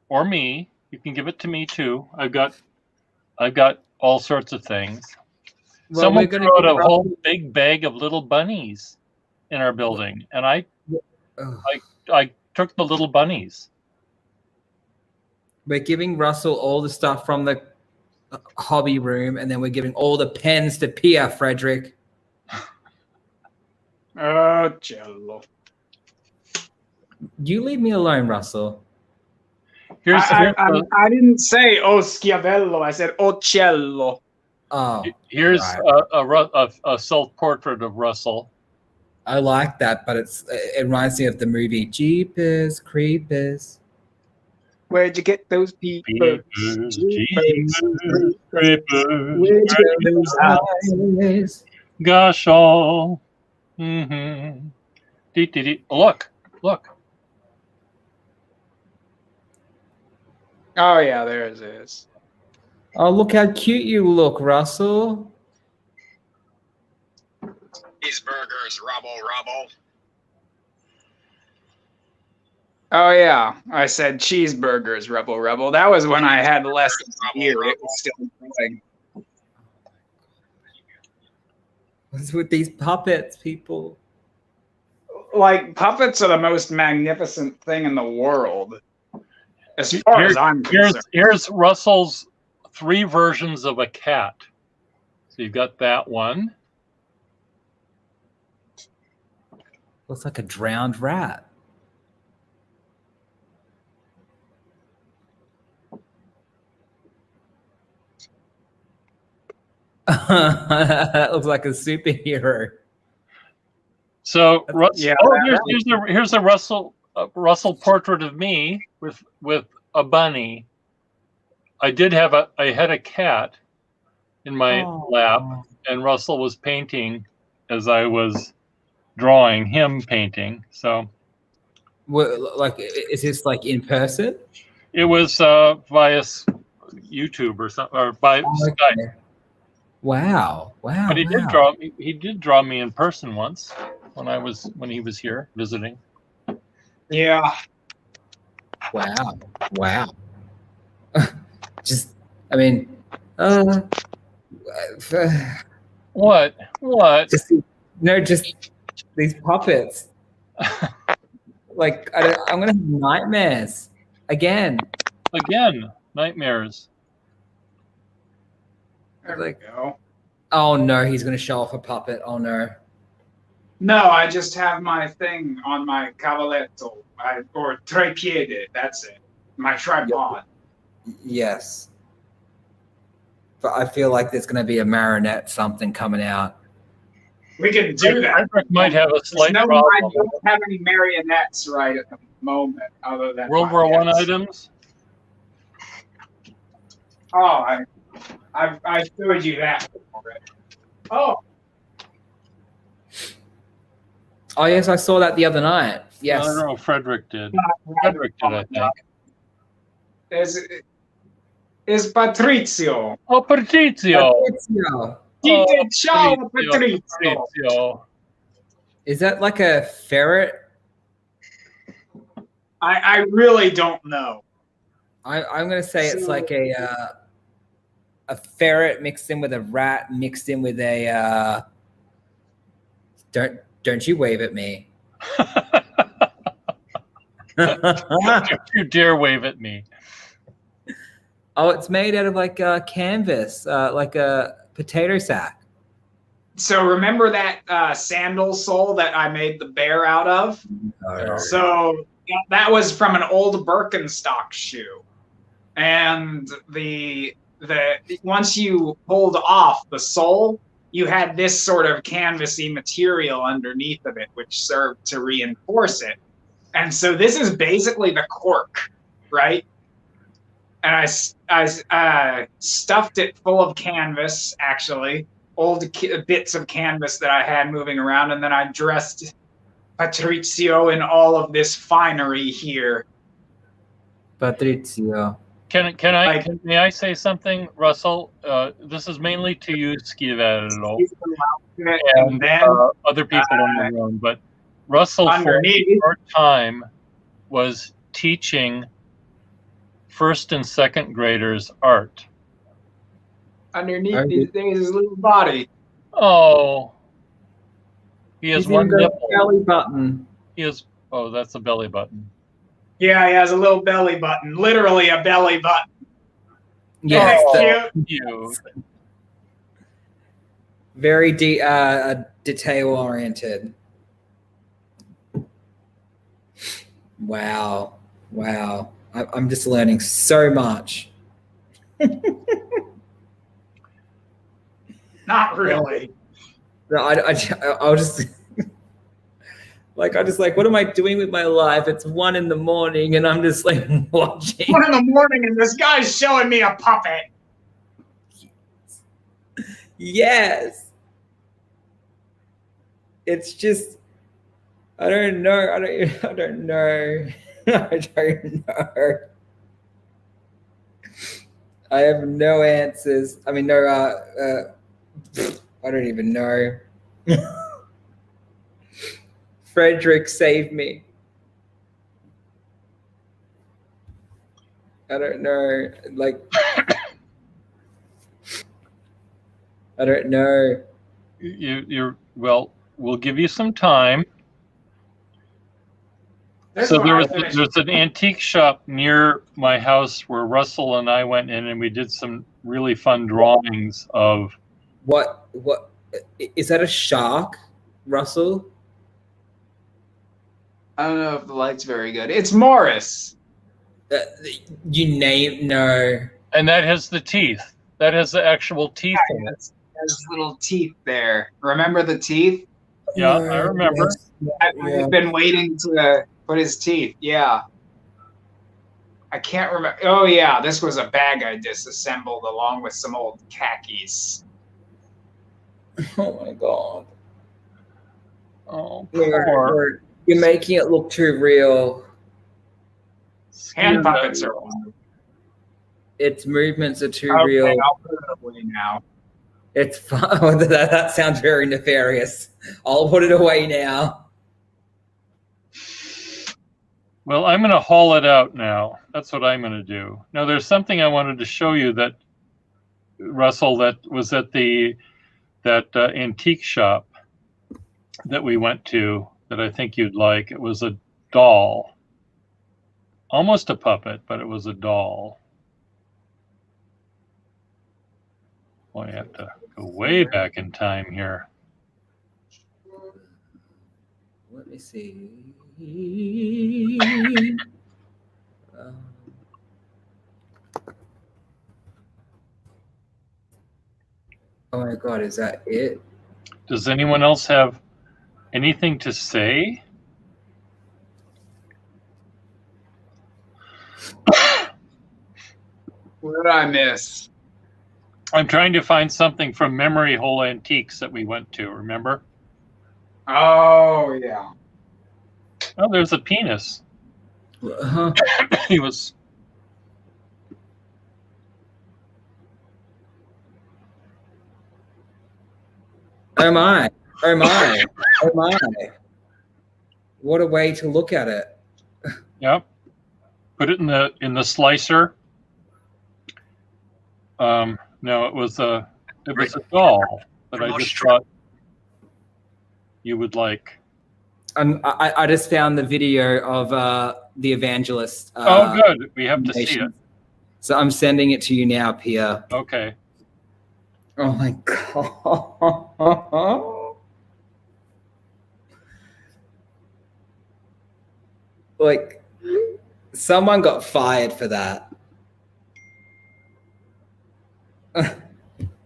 Or me. You can give it to me too. I've got all sorts of things. Well, Someone we're gonna threw out give a whole big bag of little bunnies in our building, and I took the little bunnies. We're giving Russell all the stuff from the hobby room, and then we're giving all the pens to Pia, Frederick. Oh, Jello. You leave me alone, Russell. I didn't say "oh Schiavello." I said "Ocello." Oh, here's right. a self-portrait of Russell. I like that, but it reminds me of the movie Jeepers Creepers. Where'd you get those people? Gosh, all. Mm-hmm. Look. Oh yeah, there it is. Oh, look how cute you look, Russell. Cheeseburgers, rubble. Oh yeah, I said cheeseburgers, rebel. That was when I had less than a year. It was still going. What's with these puppets, people? Like, puppets are the most magnificent thing in the world, as far as I'm concerned. Here's Russell's 3 versions of a cat. So you've got that one. Looks like a drowned rat. That looks like a superhero. So Yeah, here's a Russell portrait of me with a bunny. I had a cat in my lap, and Russell was painting as I was drawing him painting. So, Like, is this like in person? it was via YouTube or something, or by Skype. Wow! But he did draw me in person once when he was here visiting. Yeah. Wow! What? Just these puppets. Like, I'm gonna have nightmares again. Nightmares. There Like- we go. Oh no, he's gonna show off a puppet. Oh no. No, I just have my thing on my cavaletto, or trepiede. That's it. My tripod. Yes. But I feel like there's gonna be a marionette something coming out. We can do that. Frederick might have a There's slight no, I problem. don't have any marionettes right at the moment, other than World my War One guests. items. Oh, I showed you that already. Oh, Oh yes, I saw that the other night. Yes. I don't know. Frederick did. Frederick did, I think. is Patrizio. Oh, Patrizio. Patrizio. Dite ciao, Patrizio. Patrizio. Patrizio. Is that like a ferret? I really don't know. I'm gonna say it's So- like a ferret mixed in with a rat mixed in with a don't you wave at me. Don't you dare wave at me. Oh, it's made out of like canvas, like a potato sack. So remember that sandal sole that I made the bear out of? So that was from an old Birkenstock shoe, and the once you pulled off the sole, you had this sort of canvasy material underneath of it, which served to reinforce it. And so this is basically the cork, right? And I stuffed it full of canvas, actually, old bits of canvas that I had moving around, and then I dressed Patrizio in all of this finery here. Patrizio. May I say something, Russell? This is mainly to you, Schiavello, And and then other people in the room. But Russell, for underneath, a short time, was teaching first and second graders art. underneath his little body. Oh, he has He's one even got a nipple. belly button. He has. Oh, that's a belly button. Yeah, he has a little belly button, literally a belly button. Yes, Oh, the- cute. very detail oriented. Wow, I'm just learning so much. Not really. No, I was just like, what am I doing with my life? It's 1 a.m. and I'm just like watching. 1 a.m. and this guy's showing me a puppet. Yes. It's just, I don't know. I don't know. I don't know. I have no answers. I mean, no, I don't even know. Frederick, save me. I don't know. Like, I don't know. You're well. We'll give you some time. This So one there I was finished. there's an antique shop near my house where Russell and I went in and we did some really fun drawings of. What is that, a shark, Russell? I don't know if the light's very good. It's Morris. You name no. And that has the teeth. That has the actual teeth in it. There's little teeth there. Remember the teeth? Yeah, I remember. I've been waiting to put his teeth. Yeah. I can't remember. Oh, yeah. This was a bag I disassembled along with some old khakis. Oh my god. Oh, poor. You're making it look too real. Hand puppets are. Its movements are too Okay, real. I'll put it away now. It's fun. that sounds very nefarious. I'll put it away now. Well, I'm going to haul it out now. That's what I'm going to do. Now, there's something I wanted to show you that, Russell, that was at that antique shop that we went to that I think you'd like. It was a doll. Almost a puppet, but it was a doll. Well, I have to go way back in time here. Let me see. Oh my God, is that it? Does anyone else have anything to say? What did I miss? I'm trying to find something from Memory Hole Antiques that we went to, remember? Oh, yeah. Oh, there's a penis. Uh-huh. He was... Oh my. Oh my. Oh my. What a way to look at it. Yep. Put it in the slicer. No, it was a doll that I just thought you would like. I just found the video of the evangelist. Oh, good. We have to see it. So I'm sending it to you now, Pia. Okay. Oh my God. Like, someone got fired for that.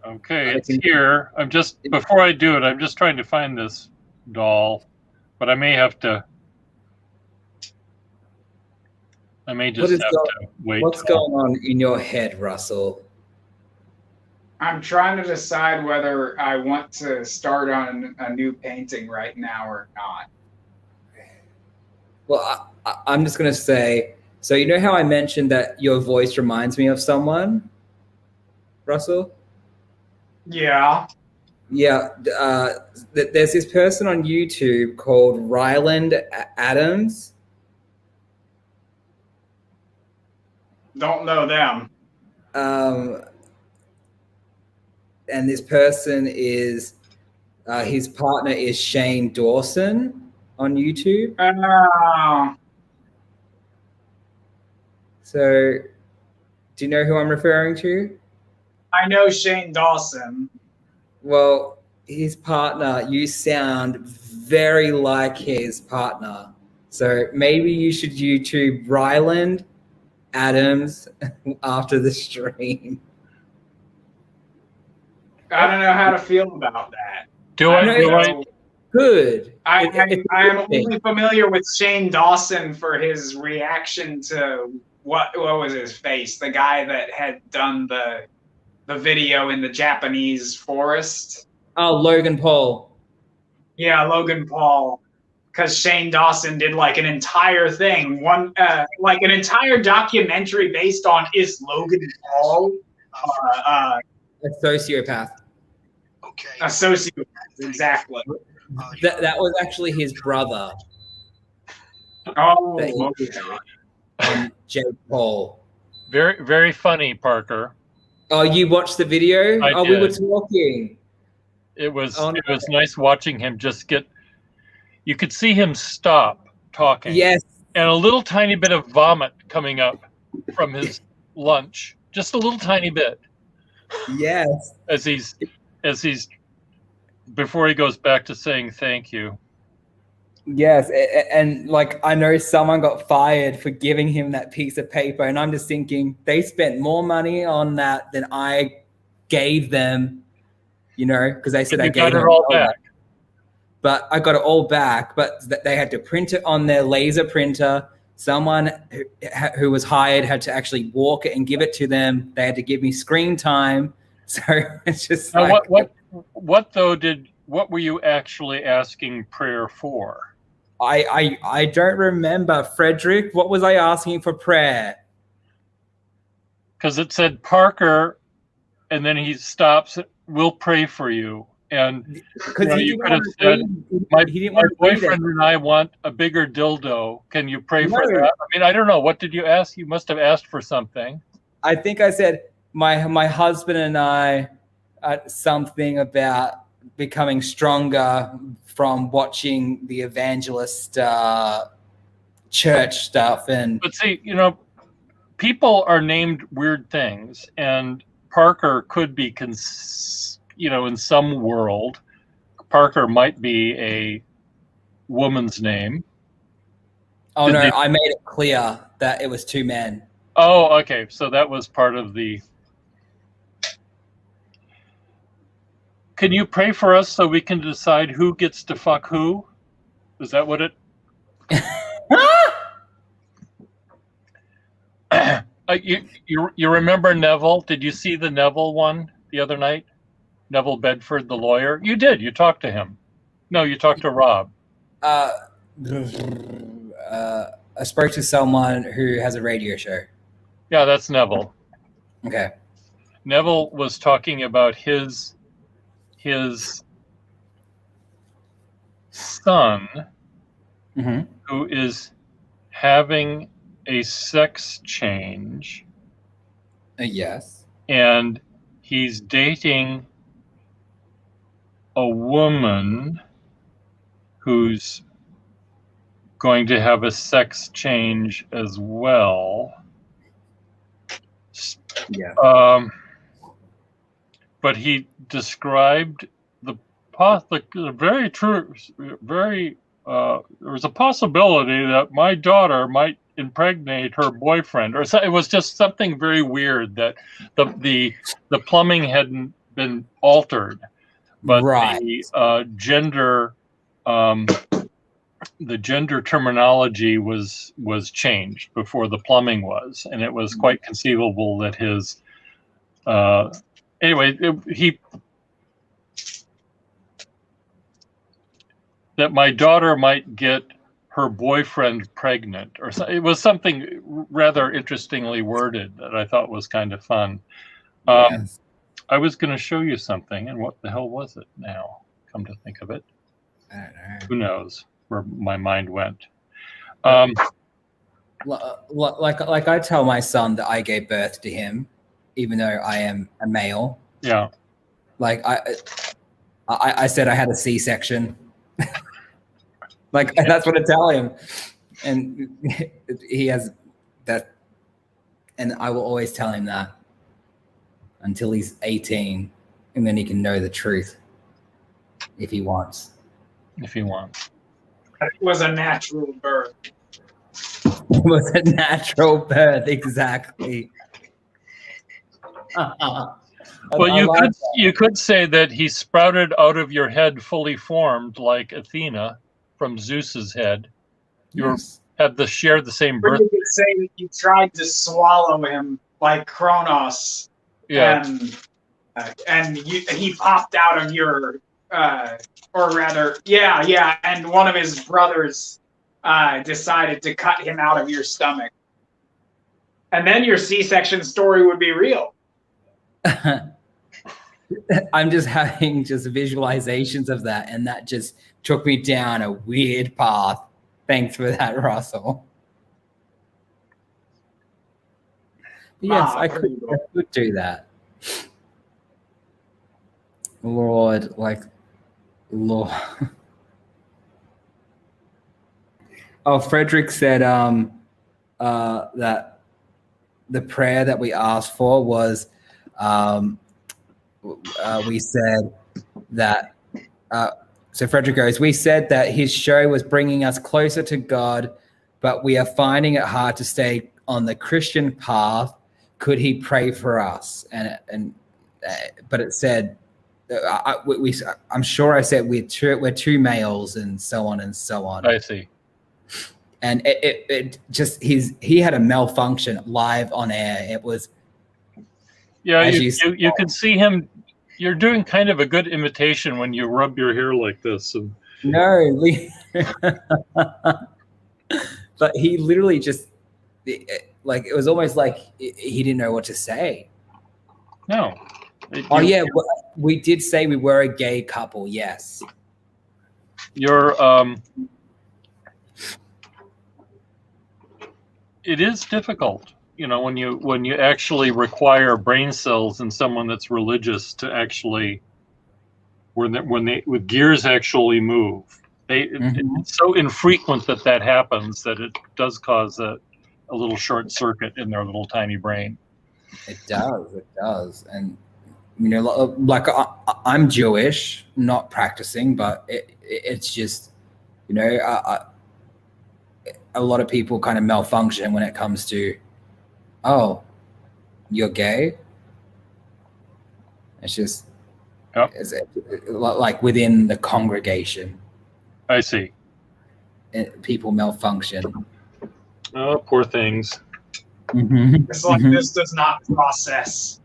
Okay, it's here. Before I do it, I'm just trying to find this doll, but I may just have to wait. What's going on in your head, Russell? I'm trying to decide whether I want to start on a new painting right now or not. Well, I'm just going to say, so you know how I mentioned that your voice reminds me of someone, Russell? Yeah. Yeah. There's this person on YouTube called Ryland Adams. Don't know them. And this person is, his partner is Shane Dawson on YouTube. So, do you know who I'm referring to? I know Shane Dawson. Well, his partner, you sound very like his partner. So maybe you should YouTube Ryland Adams after the stream. I don't know how to feel about that. Good. I am only familiar with Shane Dawson for his reaction to what was his face? The guy that had done the video in the Japanese forest. Oh, Logan Paul. Yeah, Logan Paul. Because Shane Dawson did like an entire thing, like an entire documentary based on is Logan Paul a sociopath? Okay. A sociopath, exactly. That was actually his brother. Oh, okay. Jake Paul. Very, very funny, Parker. Oh, you watched the video? I did. We were talking. It was nice watching him just get. You could see him stop talking. Yes. And a little tiny bit of vomit coming up from his lunch, just a little tiny bit. Yes. As he's before he goes back to saying thank you. Yes, and like I know someone got fired for giving him that piece of paper, and I'm just thinking they spent more money on that than I gave them, because they said I gave them it all back. But I got it all back, but they had to print it on their laser printer. Someone who was hired had to actually walk it and give it to them. They had to give me screen time. So it's just now, like, what were you actually asking prayer for? I don't remember, Frederick. What was I asking for prayer? Because it said Parker, and then he stops. We'll pray for you. And you could have said, my boyfriend and I want a bigger dildo. Can you pray for that? I mean, I don't know. What did you ask? You must have asked for something. I think I said my husband and I something about becoming stronger from watching the evangelist church stuff. But see, people are named weird things, and Parker could be, in some world, Parker might be a woman's name. Oh no, I made it clear that it was two men. Oh, okay. So that was part of the. Can you pray for us so we can decide who gets to fuck who? Is that what it? You remember Neville? Did you see the Neville one the other night? Neville Bedford, the lawyer. You did. You talked to him. No, you talked to Rob. I spoke to someone who has a radio show. Yeah, that's Neville. Okay. Neville was talking about his son, who is having a sex change. Yes. And he's dating a woman who's going to have a sex change as well. Yeah. But he described the very true, there was a possibility that my daughter might impregnate her boyfriend, or so, it was just something very weird that the plumbing hadn't been altered, but right. The gender terminology was changed before the plumbing was, and it was quite conceivable that his that my daughter might get her boyfriend pregnant, or so, it was something rather interestingly worded that I thought was kind of fun. Yes. I was going to show you something, and what the hell was it now? Come to think of it. I don't know. Who knows where my mind went? Like I tell my son that I gave birth to him, even though I am a male. Yeah. Like I said I had a C-section. Like that's what I tell him, and he has that, and I will always tell him that until he's 18, and then he can know the truth if he wants. If he wants. It was a natural birth. It was a natural birth, exactly. Well, you could say that he sprouted out of your head fully formed, like Athena from Zeus's head. You share the same birth. You could say that you tried to swallow him like Kronos. Yeah. And he popped out of your, or rather, and one of his brothers decided to cut him out of your stomach. And then your C-section story would be real. I'm just having visualizations of that, and that just took me down a weird path. Thanks for that, Russell. Yes, I could do that. Lord. Oh, Frederick said that the prayer that we asked for was we said that so Frederick goes, we said that his show was bringing us closer to God, but we are finding it hard to stay on the Christian path. Could he pray for us? But it said, I'm sure I said we're two males and so on and so on. I see. And it just he had a malfunction live on air. It was. Yeah, you can see him. You're doing kind of a good imitation when you rub your hair like this. No, but he literally just it was almost like he didn't know what to say. No. We did say we were a gay couple. Yes. It is difficult, when you actually require brain cells in someone that's religious to actually, when gears actually move, it's so infrequent that happens that it does cause a little short circuit in their little tiny brain. It does. It does. And, you know, like I'm Jewish, not practicing, but it's just, you know, a lot of people kind of malfunction when it comes to, oh, you're gay. It's just, Yep. it's like within the congregation, I see. people malfunction. Oh, poor things. Mm-hmm. It's like this does not process.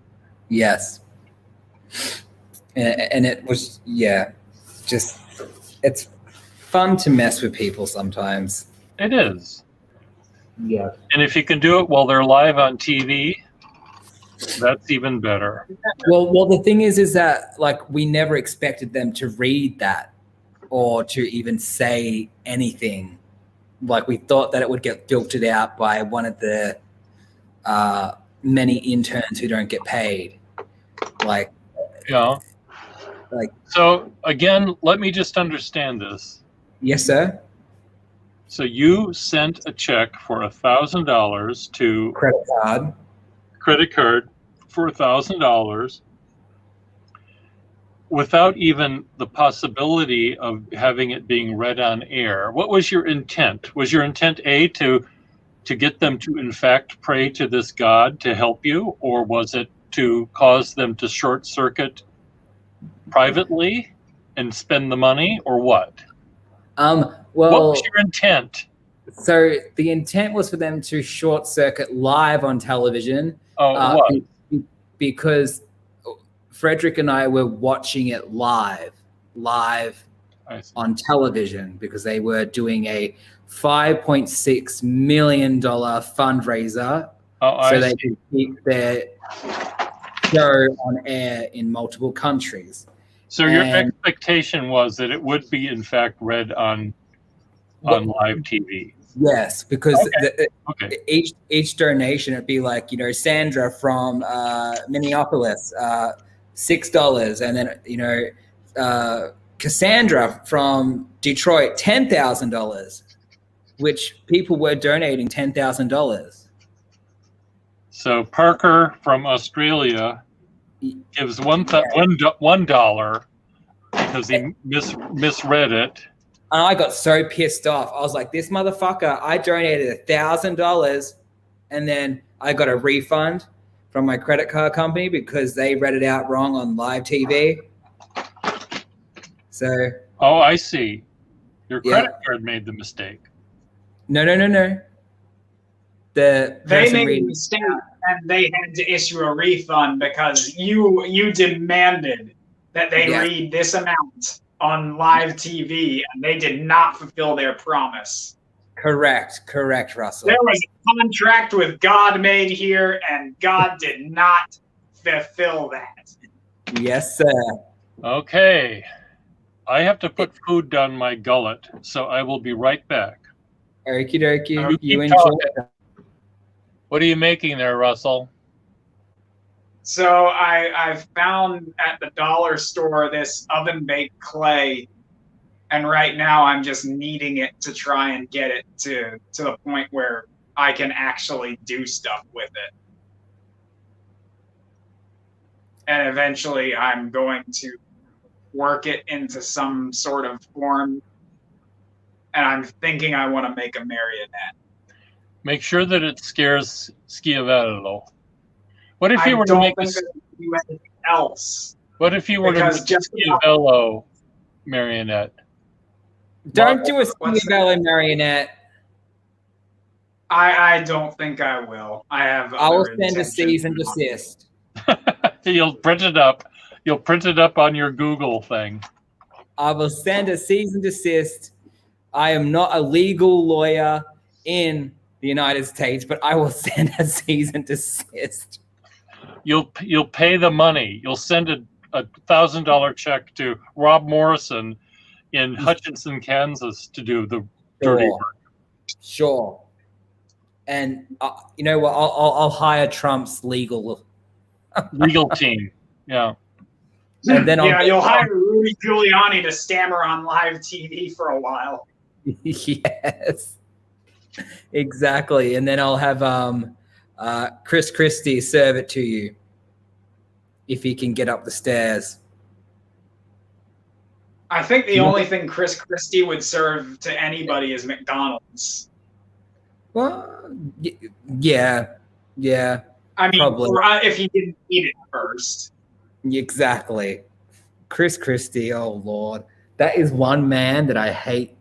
Yes. And it was, yeah, just, it's fun to mess with people sometimes. It is. Yeah. And if you can do it while they're live on TV, that's even better. Well, the thing is that like we never expected them to read that or to even say anything. Like we thought that it would get filtered out by one of the many interns who don't get paid. Like, Yeah. like, So again, let me just understand this. yes, sir. So you sent a check for $1,000 to Credit card. credit card for $1,000 without even the possibility of having it being read on air. What was your intent? Was your intent A, to get them to in fact pray to this God to help you, or was it to cause them to short circuit privately and spend the money, or what? Well, What was your intent? so the intent was for them to short circuit live on television. Oh, what? Because Frederick and I were watching it live I see. on television because they were doing a $5.6 million fundraiser Oh, so I they see. could keep their show on air in multiple countries. So your and- expectation was that it would be in fact read on live TV. Yes, because Okay. each donation would be like, you know, Sandra from Minneapolis, $6, and then, you know, Cassandra from Detroit, $10,000, which people were donating $10,000. So Parker from Australia gives $1 because he misread it. And I got so pissed off. I was like, this motherfucker, I donated $1,000 and then I got a refund from my credit card company because they read it out wrong on live TV. So, Oh, I see. Your Yeah. credit card made the mistake. no. The They person made a reading- mistake and they had to issue a refund because you demanded that they Yeah. read this amount on live TV and they did not fulfill their promise. Correct, Russell. There was a contract with God made here and God did not fulfill that. Yes, sir. Okay. I have to put food down my gullet, so I will be right back. Okie dokie. You You keep enjoy. talking. What are you making there, Russell? So I found at the dollar store this oven baked clay, and right now I'm just kneading it to try and get it to the point where I can actually do stuff with it. And eventually I'm going to work it into some sort of form. And I'm thinking I want to make a marionette. Make sure that it scares Schiavello. What if I you were to don't make think that I can do anything else. What if you were to because make just a Schiavello marionette? Don't do a What's Schiavello marionette. I don't think I will. I have. I will other send a intentions cease and in mind. desist. You'll print it up. You'll print it up on your Google thing. I will send a cease and desist. I am not a legal lawyer in the United States, but I will send a cease and desist. You'll pay the money. You'll send a $1,000 check to Rob Morrison in Hutchinson, Kansas, to do the dirty work. Sure. And you know what? I'll hire Trump's legal. Legal team. Yeah. And then yeah, I'll you'll hire Rudy Giuliani to stammer on live TV for a while. Yes, exactly. And then I'll have Chris Christie, serve it to you. If he can get up the stairs. I think the only thing Chris Christie would serve to anybody is McDonald's. Well, yeah. I mean, Probably. if he didn't eat it first. Exactly. Chris Christie, oh Lord. That is one man that I hate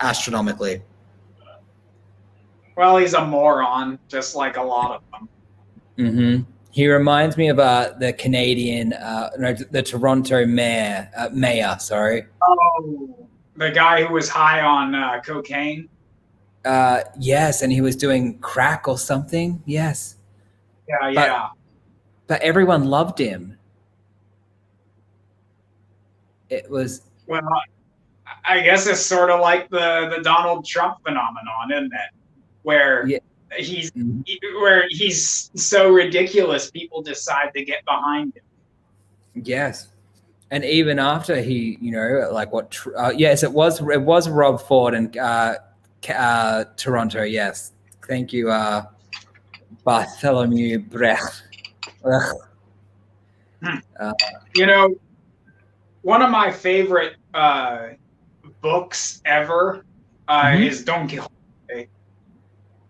astronomically. Well, he's a moron, just like a lot of them. Mm-hmm. He reminds me of the Canadian, the Toronto mayor. Oh, the guy who was high on cocaine? Yes, and he was doing crack or something. Yes. Yeah. But everyone loved him. It was... Well, I guess it's sort of like the Donald Trump phenomenon, isn't it? Where he's so ridiculous, people decide to get behind him. Yes, and even after he, yes, it was Rob Ford and Toronto. Yes, thank you, Bartholomew Brecht. One of my favorite books ever is Don Quixote.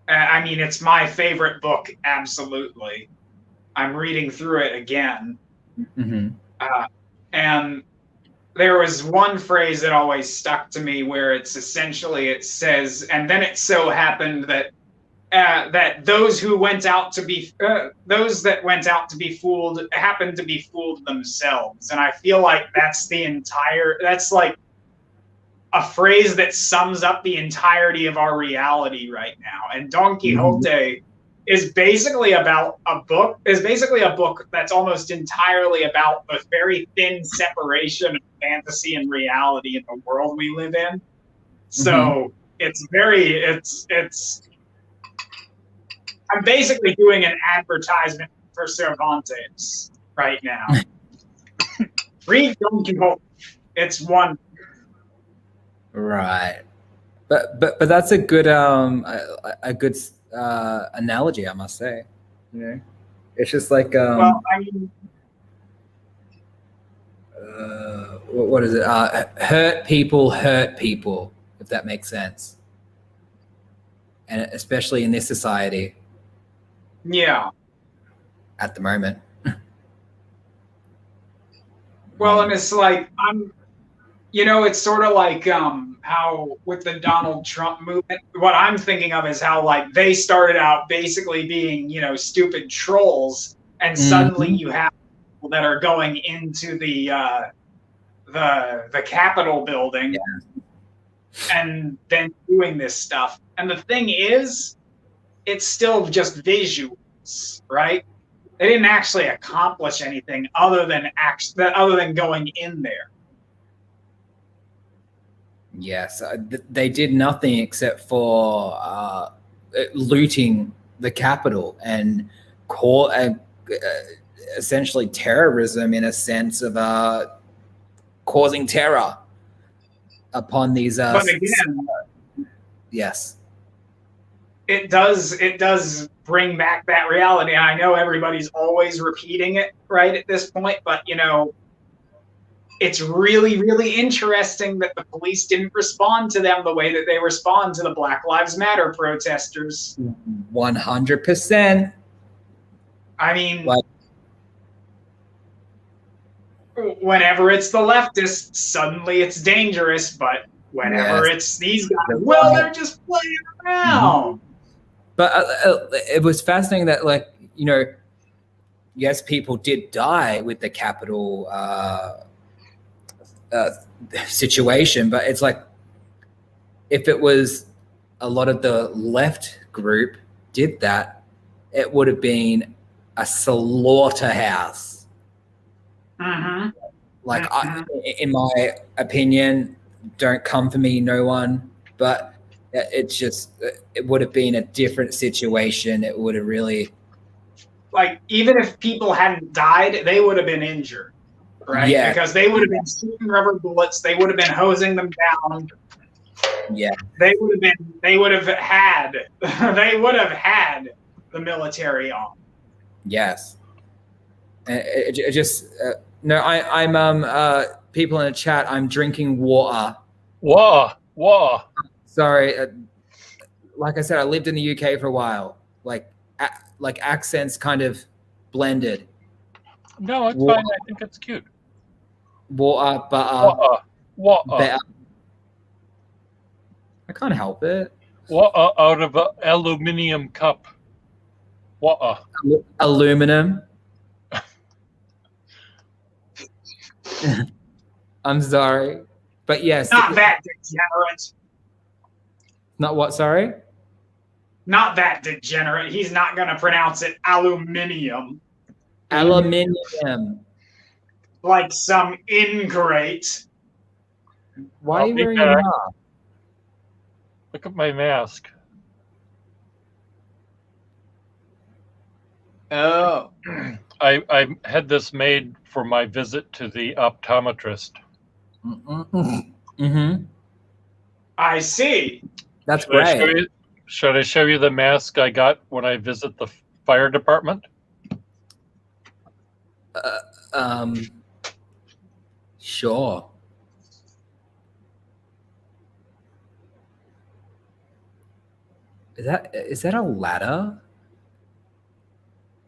I mean, it's my favorite book, absolutely. I'm reading through it again. Mm-hmm. And there was one phrase that always stuck to me where it says, and then it so happened that that those that went out to be fooled happened to be fooled themselves. And I feel like that's like a phrase that sums up the entirety of our reality right now. And Don Quixote is basically a book that's almost entirely about the very thin separation of fantasy and reality in the world we live in. So I'm basically doing an advertisement for Cervantes right now. Read Don Quixote. It's one. Right, but that's a good analogy, I must say. It's just like well, I mean, what is it? Hurt people, if that makes sense, and especially in this society. Yeah. At the moment. Well, and it's like it's sort of like how with the Donald Trump movement, what I'm thinking of is how like they started out basically being, stupid trolls, and suddenly you have people that are going into the Capitol building and then doing this stuff. And the thing is, it's still just visuals, right? They didn't actually accomplish anything other than going in there. Yes, they did nothing except for looting the Capitol and essentially terrorism, in a sense of causing terror upon these. But again, yes, it does bring back that reality. I know everybody's always repeating it right at this point, but it's really, really interesting that the police didn't respond to them the way that they respond to the Black Lives Matter protesters. 100%. I mean, whenever it's the leftists, suddenly it's dangerous, but whenever it's these guys, they're just playing around. But it was fascinating that, yes, people did die with the Capitol situation, but it's like if it was a lot of the left group did that, it would have been a slaughterhouse. Mm-hmm. In my opinion, don't come for me, no one, but it's just, it would have been a different situation. It would have really, even if people hadn't died, they would have been injured. Right, because they would have been shooting rubber bullets. They would have been hosing them down. Yeah. they would have had they would have had the military on. Yes. No. I'm people in the chat. I'm drinking water. Wah, wah. Sorry. Like I said, I lived in the UK for a while. Like accents kind of blended. No, it's Wah. fine. I think it's cute. Water, butter, Wah, wah, better. I can't help it. wah out of an aluminium cup. Wah. Aluminum. I'm sorry, but yes. Not that degenerate. Not what? Sorry. Not that degenerate. He's not going to pronounce it aluminium Aluminium. like some ingrate. Why are I'll you be wearing a back. mask? Look at my mask. Oh. I had this made for my visit to the optometrist. Mm-hmm. I see. That's Should I show you the mask I got when I visit the fire department? Sure. Is that a ladder?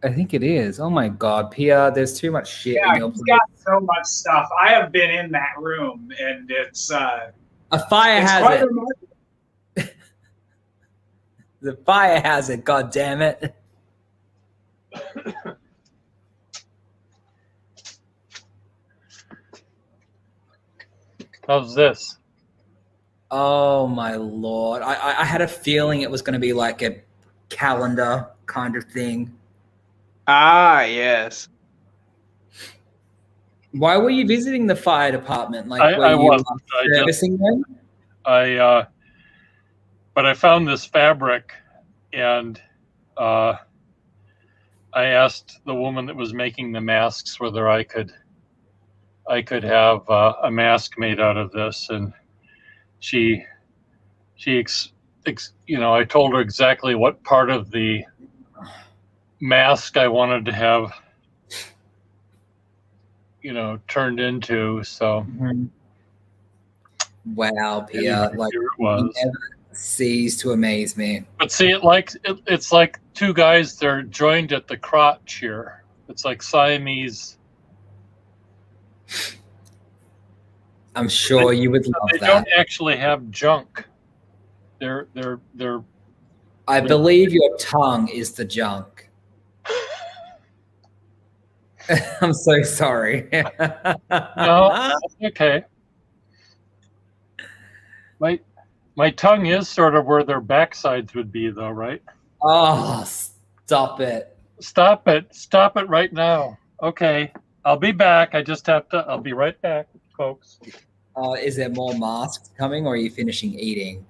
I think it is. Oh my God, Pia, there's too much shit Yeah, in your he's place. got so much stuff. I have been in that room, and it's A fire quite hazard. remarkable. The fire hazard, God damn it. How's this? Oh my Lord. I had a feeling it was going to be like a calendar kind of thing. Ah, yes. Why were you visiting the fire department? Like, I were you wasn't. I just- servicing them? But I found this fabric, and I asked the woman that was making the masks whether I could have a mask made out of this, and I told her exactly what part of the mask I wanted to have, turned into. So Wow, Pia. Like, here it you was. never cease to amaze me. But see, it's like two guys. They're joined at the crotch here. It's like Siamese. I'm sure you would love They that. don't actually have junk. They're I believe your tongue is the junk. I'm so sorry. no, okay. My tongue is sort of where their backsides would be, though, right? Oh, stop it. Stop it right now. Okay, I'll be back. I'll be right back, folks. Is there more masks coming, or are you finishing eating?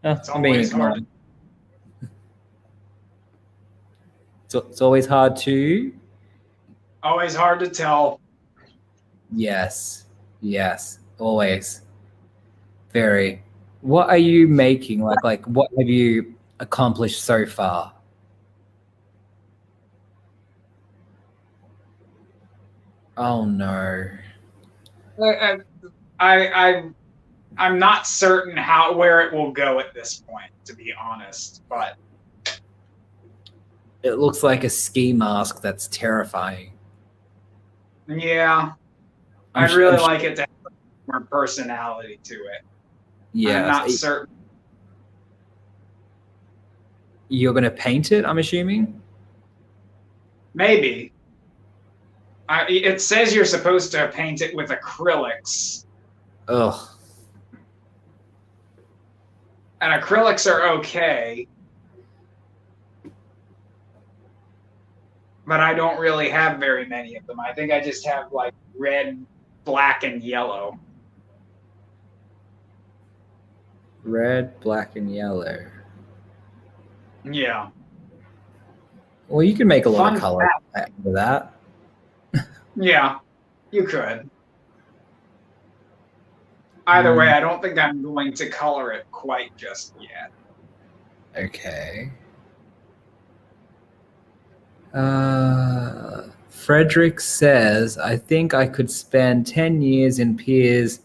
It's always come hard. on. It's always hard to. Always hard to tell. Yes, always. Very. What are you making? Like what have you accomplished so far? Oh no. I'm not certain where it will go at this point, to be honest. But It looks like a ski mask that's terrifying. yeah, I'd really like it to have more personality to it. Yeah. I'm not certain. You're gonna paint it, I'm assuming? Maybe. It says you're supposed to paint it with acrylics, Ugh. and acrylics are okay, but I don't really have very many of them. I think I just have like red, black, and yellow. Red, black, and yellow. Yeah. Well, you can make a lot Fun of color out of that. Yeah, you could. Either way, I don't think I'm going to color it quite just yet. Okay. Frederick says, I think I could spend 10 years in Pierre's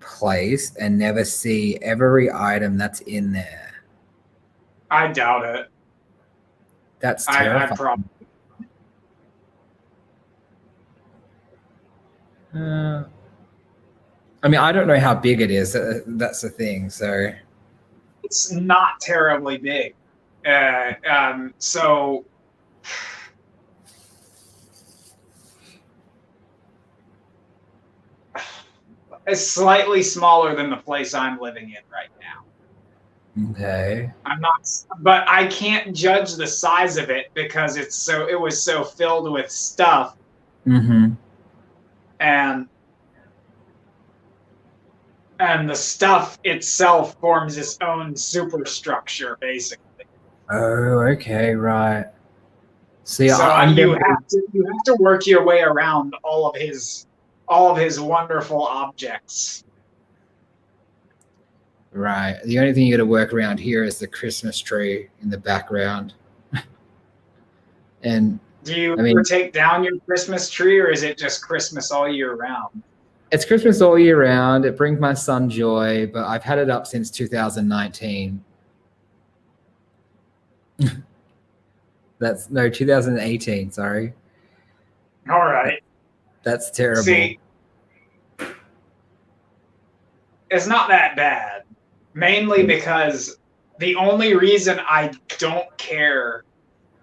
place and never see every item that's in there. I doubt it. That's I terrifying. probably. I mean, I don't know how big it is. That's the thing. So It's not terribly big. So it's slightly smaller than the place I'm living in right now. okay. I'm not, but I can't judge the size of it because it was so filled with stuff, Mm-hmm. and the stuff itself forms its own superstructure, basically. Oh, okay, right. See, So I'm you have to work your way around all of his wonderful objects. right. The only thing you got to work around here is the Christmas tree in the background. And Do you I mean- ever take down your Christmas tree, or is it just Christmas all year round? it's Christmas all year round. It brings my son joy, but I've had it up since 2019. That's no 2018. Sorry, All right. that's terrible. See, it's not that bad. Mainly because the only reason I don't care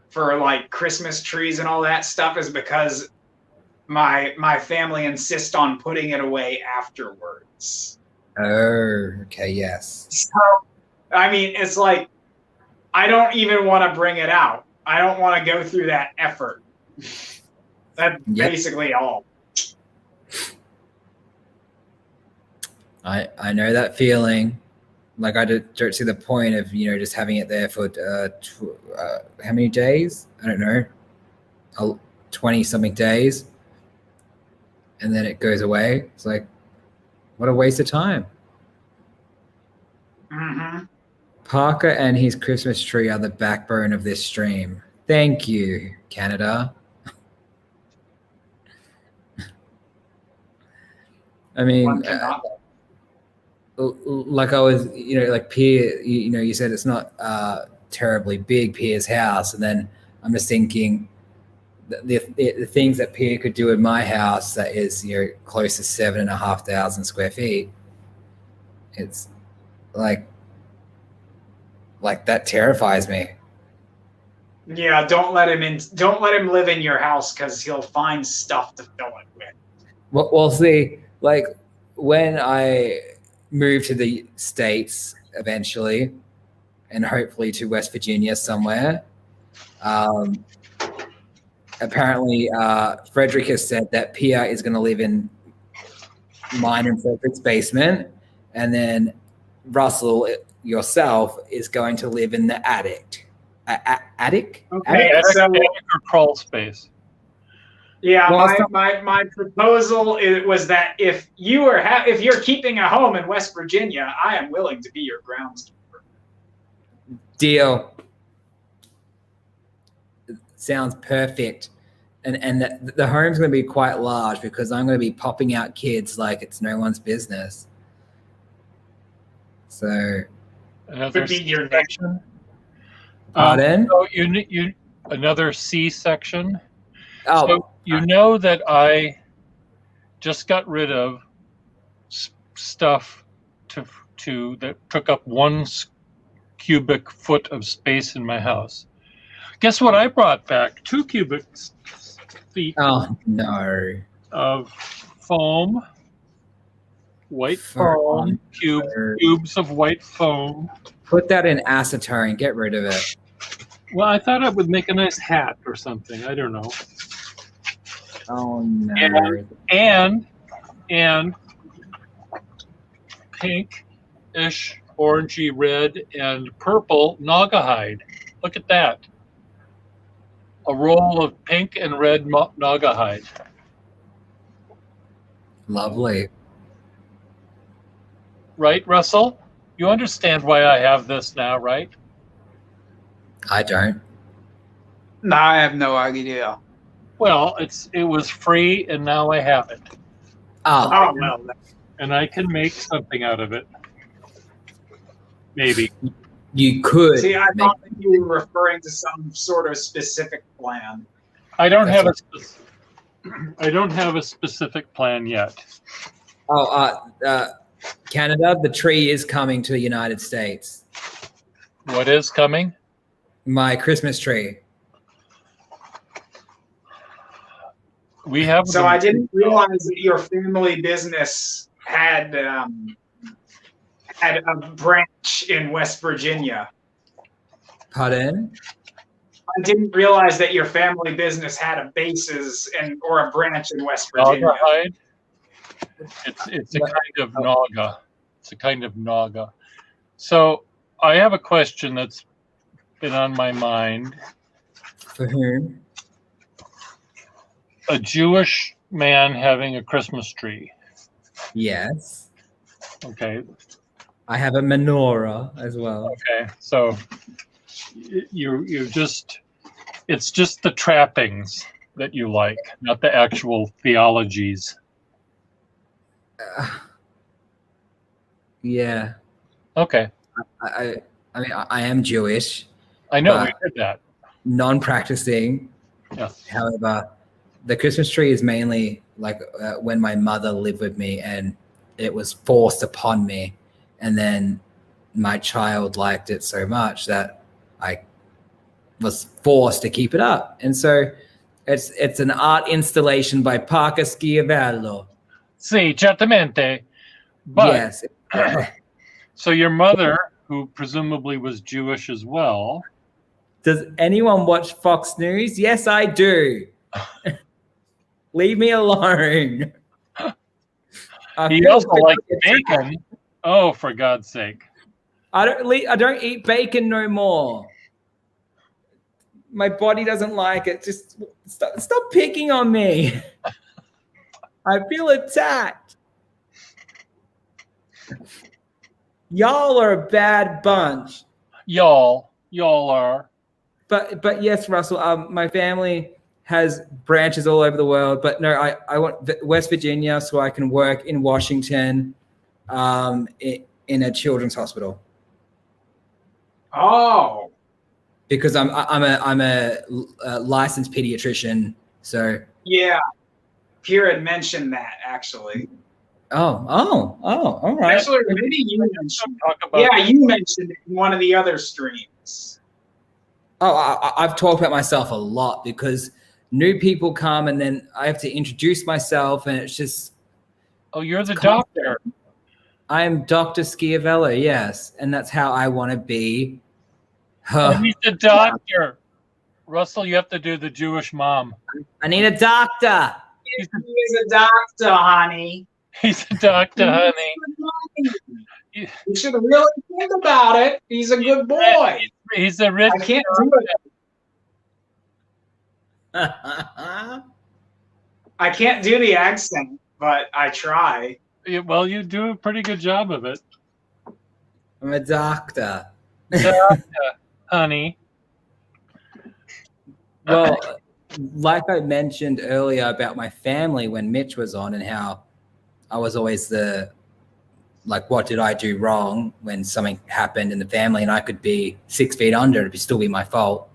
for like Christmas trees and all that stuff is because my family insists on putting it away afterwards. Oh, okay, yes. So, I mean, it's like I don't even want to bring it out. I don't want to go through that effort. That's Yep. basically all. I know that feeling. Like I don't see the point of just having it there for how many days? I don't know, 20 something days, and then it goes away. It's like, what a waste of time. Mm-hmm. Parker and his Christmas tree are the backbone of this stream. Thank you, Canada. I mean, One cannot. like I was, like Pierre, you said it's not terribly big, Pierre's house, and then I'm just thinking the things that Pierre could do in my house that is close to 7,500 square feet. It's like that terrifies me. Yeah, don't let him in. Don't let him live in your house because he'll find stuff to fill it with. Well, see, like when I move to the States eventually, and hopefully to West Virginia somewhere. Apparently, Frederick has said that Pierre is going to live in mine and Frederick's basement, and then Russell, yourself, is going to live in the attic. Attic? Okay, Attic so or crawl space. yeah, Well, my proposal was that if you're keeping a home in West Virginia, I am willing to be your groundskeeper. Deal. Sounds perfect. And the home's going to be quite large because I'm going to be popping out kids like it's no one's business. So, Another Could be your section. pardon? So you another C section. Oh, So you know that I just got rid of stuff to that took up 1 cubic foot of space in my house. Guess what I brought back? 2 cubic feet oh no. of foam, white foam, cubes of white foam. Put that in acetone. Get rid of it. Well, I thought I would make a nice hat or something. I don't know. Oh no. And pink-ish, orangey red, and purple Naugahyde. Look at that. A roll of pink and red Naugahyde. Lovely. right, Russell? You understand why I have this now, right? I don't. No, I have no idea. Well, it was free, and now I have it, Oh, Oh well. and I can make something out of it. Maybe. you could. See, I make- thought that you were referring to some sort of specific plan. I don't have a specific plan yet. Canada, the tree is coming to the United States. What is coming? My Christmas tree. We have. So I didn't realize that your family business had a branch in West Virginia. Pardon? I didn't realize that your family business had a basis or a branch in West Virginia. Naugahyde. It's a kind of naga. It's a kind of naga. So I have a question that's been on my mind. For whom? A Jewish man having a Christmas tree. Yes. Okay. I have a menorah as well. Okay. So you just, it's just the trappings that you like, not the actual theologies. Yeah. Okay. I mean, I am Jewish, I know we But- did that. non-practicing. Yeah. However, the Christmas tree is mainly like when my mother lived with me and it was forced upon me. And then my child liked it so much that I was forced to keep it up. And so it's an art installation by Parker Schiavello. Sì, certamente. But Yes. so your mother, who presumably was Jewish as well, Does anyone watch Fox News? Yes, I do. Leave me alone. I he feel also pretty liked attacked. bacon. Oh, for God's sake. I don't eat bacon no more. My body doesn't like it. Just stop picking on me. I feel attacked. Y'all are a bad bunch. Y'all are. But yes, Russell. My family has branches all over the world. But no, I want West Virginia so I can work in Washington, in a children's hospital. Oh, Because I'm a licensed pediatrician. So yeah. Pierre had mentioned that actually. all right. Actually, maybe you mentioned. Talk about Yeah, you mentioned it in one of the other streams. I've talked about myself a lot because new people come and then I have to introduce myself and it's just Oh, you're the constant. doctor. I am Dr. Schiavello, yes, and that's how I want to be. Oh, he's the doctor. Russell, you have to do the Jewish mom. I need a doctor. He's a doctor, honey. He's a doctor, honey. You should really think about it. He's a good boy. He's a rich. I can't do it. I can't do the accent, but I try. Well, you do a pretty good job of it, I'm a doctor. honey. Well, like I mentioned earlier about my family when Mitch was on and how I was always what did I do wrong when something happened in the family and I could be 6 feet under, it'd still be my fault.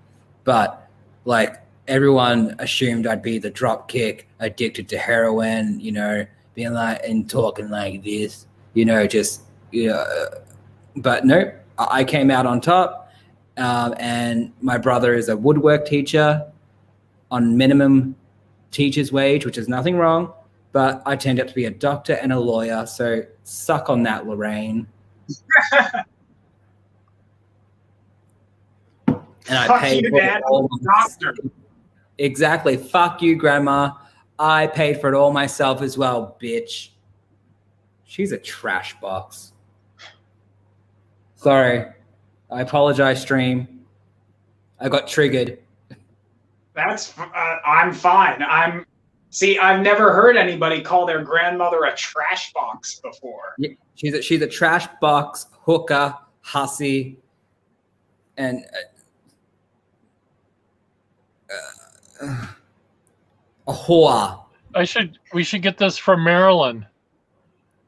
But like everyone assumed I'd be the drop kick, addicted to heroin, being like and talking like this, but no, I came out on top. And my brother is a woodwork teacher on minimum teacher's wage, which is nothing wrong. But I turned out to be a doctor and a lawyer. So suck on that, Lorraine. And I Fuck paid you, for Dad. it all. Doctor. Exactly. Fuck you, Grandma. I paid for it all myself as well, bitch. She's a trash box. Sorry. I apologize, stream. I got triggered. That's I'm fine. See, I've never heard anybody call their grandmother a trash box before. Yeah, she's a trash box, hooker, hussy, and a whore. We should get this from Marilyn.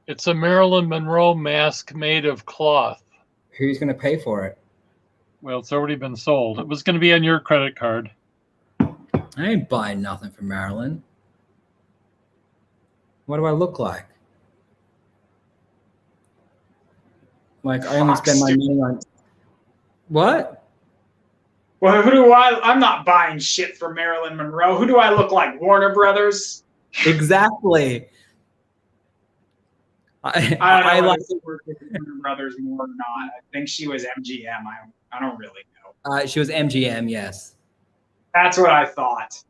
It's a Marilyn Monroe mask made of cloth. Who's going to pay for it? Well, it's already been sold. It was going to be on your credit card. I ain't buying nothing from Marilyn. What do I look like? Like I only spend my money on what? Well, I'm not buying shit from Marilyn Monroe. Who do I look like? Warner Brothers? Exactly. I don't know I like. if worked with Warner Brothers more or not. I think she was MGM. I don't really know. She was MGM, yes. That's what I thought.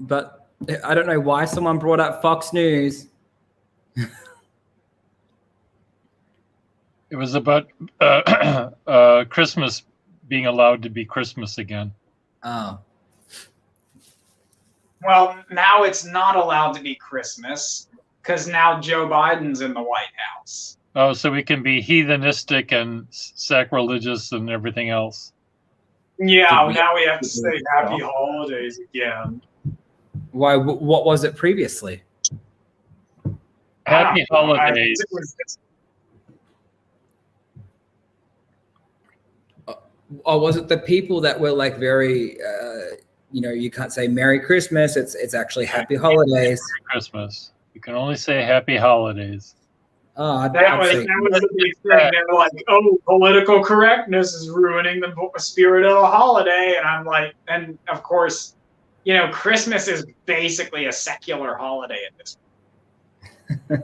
But I don't know why someone brought up Fox News. It was about Christmas being allowed to be Christmas again. Oh. Well, now it's not allowed to be Christmas because now Joe Biden's in the White House. Oh, so we can be heathenistic and sacrilegious and everything else. Yeah, now we have to say happy holidays again. Why? What was it previously? Happy holidays. Or was it the people that were like very, you can't say Merry Christmas. It's actually Happy Holidays. Merry Christmas. You can only say Happy Holidays. Oh, that was the big thing. They're like, oh, political correctness is ruining the spirit of the holiday. And I'm like, and of course, Christmas is basically a secular holiday at this point.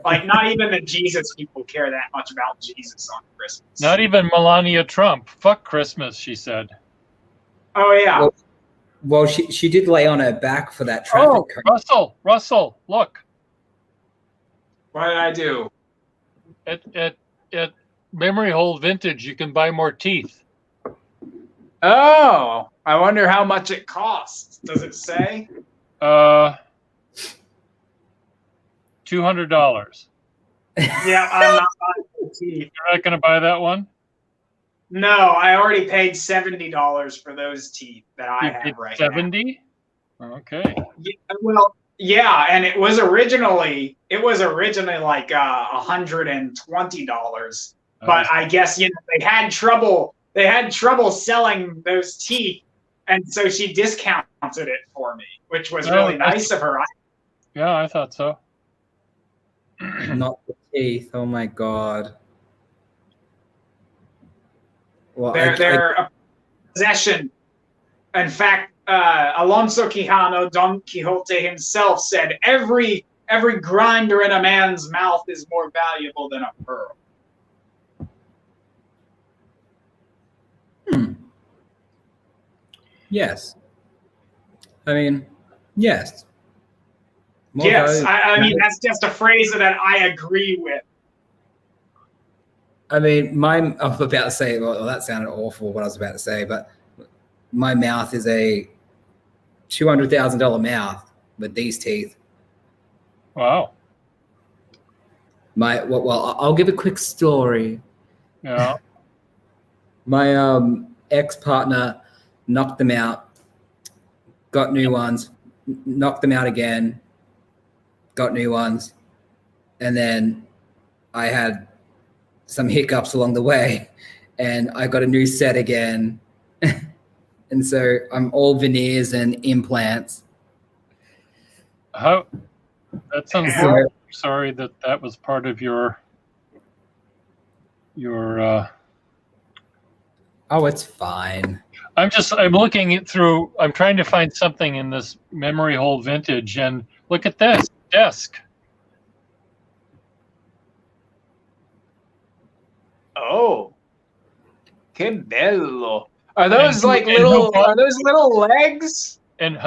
Like, not even the Jesus people care that much about Jesus on Christmas. Not even Melania Trump. Fuck Christmas, she said. Oh, yeah. Well, she did lay on her back for that traffic cone. Russell, look. What did I do? At Memory Hole Vintage, you can buy more teeth. Oh, I wonder how much it costs. Does it say? $200. Yeah, I'm not buying teeth. You're not going to buy that one? No, I already paid $70 for those teeth that I have right now. 70? Okay. Yeah, well, yeah, and it was originally like $120, but I guess they had trouble selling those teeth, and so she discounted it for me, which was really nice of her. Yeah, I thought so. Not the teeth. Oh my God. Well, they're a possession. In fact, Alonso Quijano, Don Quixote himself, said every grinder in a man's mouth is more valuable than a pearl. Yes. I mean, yes. Yes, I mean, that's just a phrase that I agree with. I mean, I was about to say, well, that sounded awful, what I was about to say, but my mouth is a $200,000 mouth with these teeth. Wow. Well, I'll give a quick story. Yeah. My ex-partner knocked them out, got new ones, knocked them out again, got new ones, and then I had some hiccups along the way, and I got a new set again. And so I'm all veneers and implants. That sounds good. Sorry that was part of your Oh, it's fine. I'm looking through, I'm trying to find something in this Memory Hole Vintage, and look at this desk. Oh, que bello! Are those little legs? And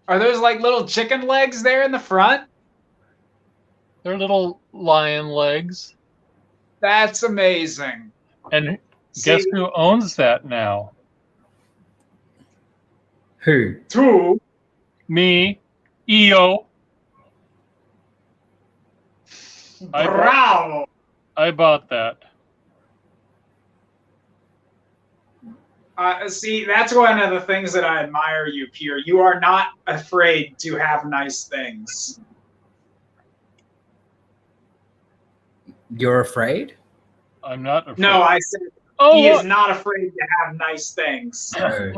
Are those like little chicken legs there in the front? They're little lion legs. That's amazing. And guess who owns that now? Who? To Me, EO. Bravo. I bought that. See, that's one of the things that I admire you, Pierre. You are not afraid to have nice things. You're afraid? I'm not afraid. No, I said Oh, he look. is not afraid to have nice things. Oh.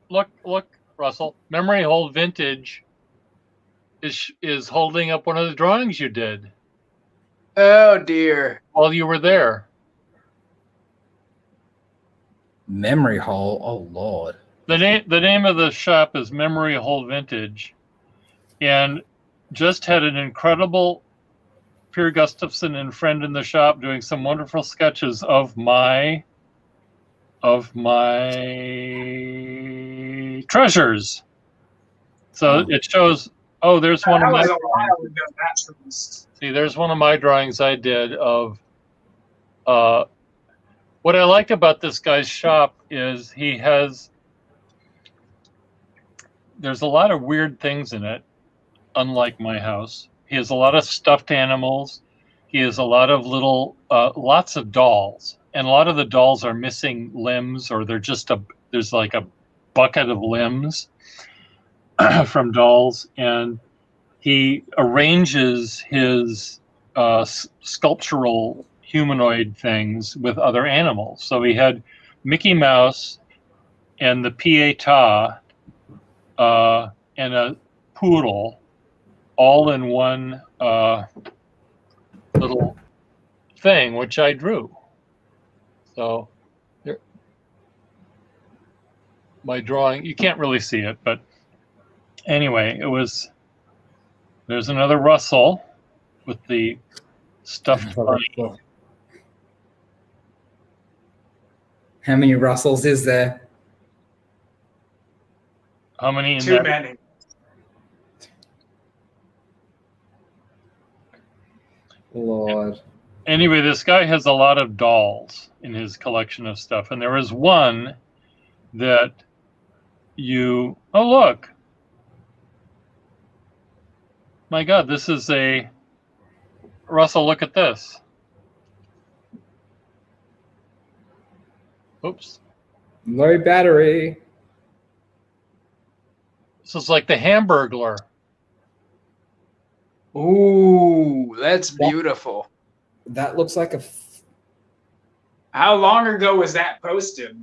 Look, Russell. Memory Hold Vintage is holding up one of the drawings you did Oh dear. while you were there. Memory hole. Oh Lord. The name of the shop is Memory Hold Vintage, and just had an incredible Pierre Gustafson and friend in the shop doing some wonderful sketches of my treasures. So it shows. Oh, there's one That of my. was a while ago. That's See, there's one of my drawings I did of. What I like about this guy's shop is there's a lot of weird things in it, unlike my house. He has a lot of stuffed animals. He has a lot of lots of dolls. And a lot of the dolls are missing limbs, or there's like a bucket of limbs from dolls. And he arranges his sculptural humanoid things with other animals. So he had Mickey Mouse and the Pietà and a poodle all in one little thing, which I drew. So my drawing, you can't really see it, but anyway, there's another Russell with the stuffed bunny. How many Russells is there? How many in too that? many. Lord. Anyway, this guy has a lot of dolls in his collection of stuff, and there is one that oh look, my God, this is a Russell. Look at this. Oops. Low battery. This is like the Hamburglar. Ooh, that's beautiful. That looks like How long ago was that posted?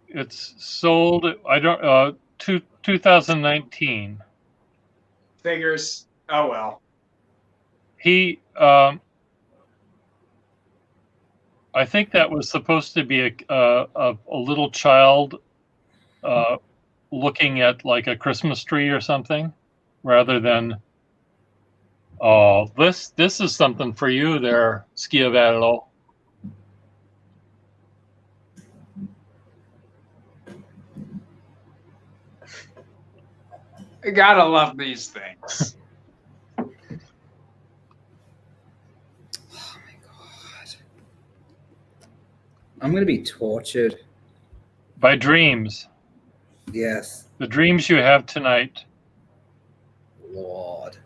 It's sold. I don't. 2019. Figures. Oh well. He. I think that was supposed to be a little child looking at like a Christmas tree or something, rather than. Oh, this is something for you there, Schiavello. I gotta love these things. Oh my God. I'm gonna be tortured. By dreams. Yes. The dreams you have tonight. Lord.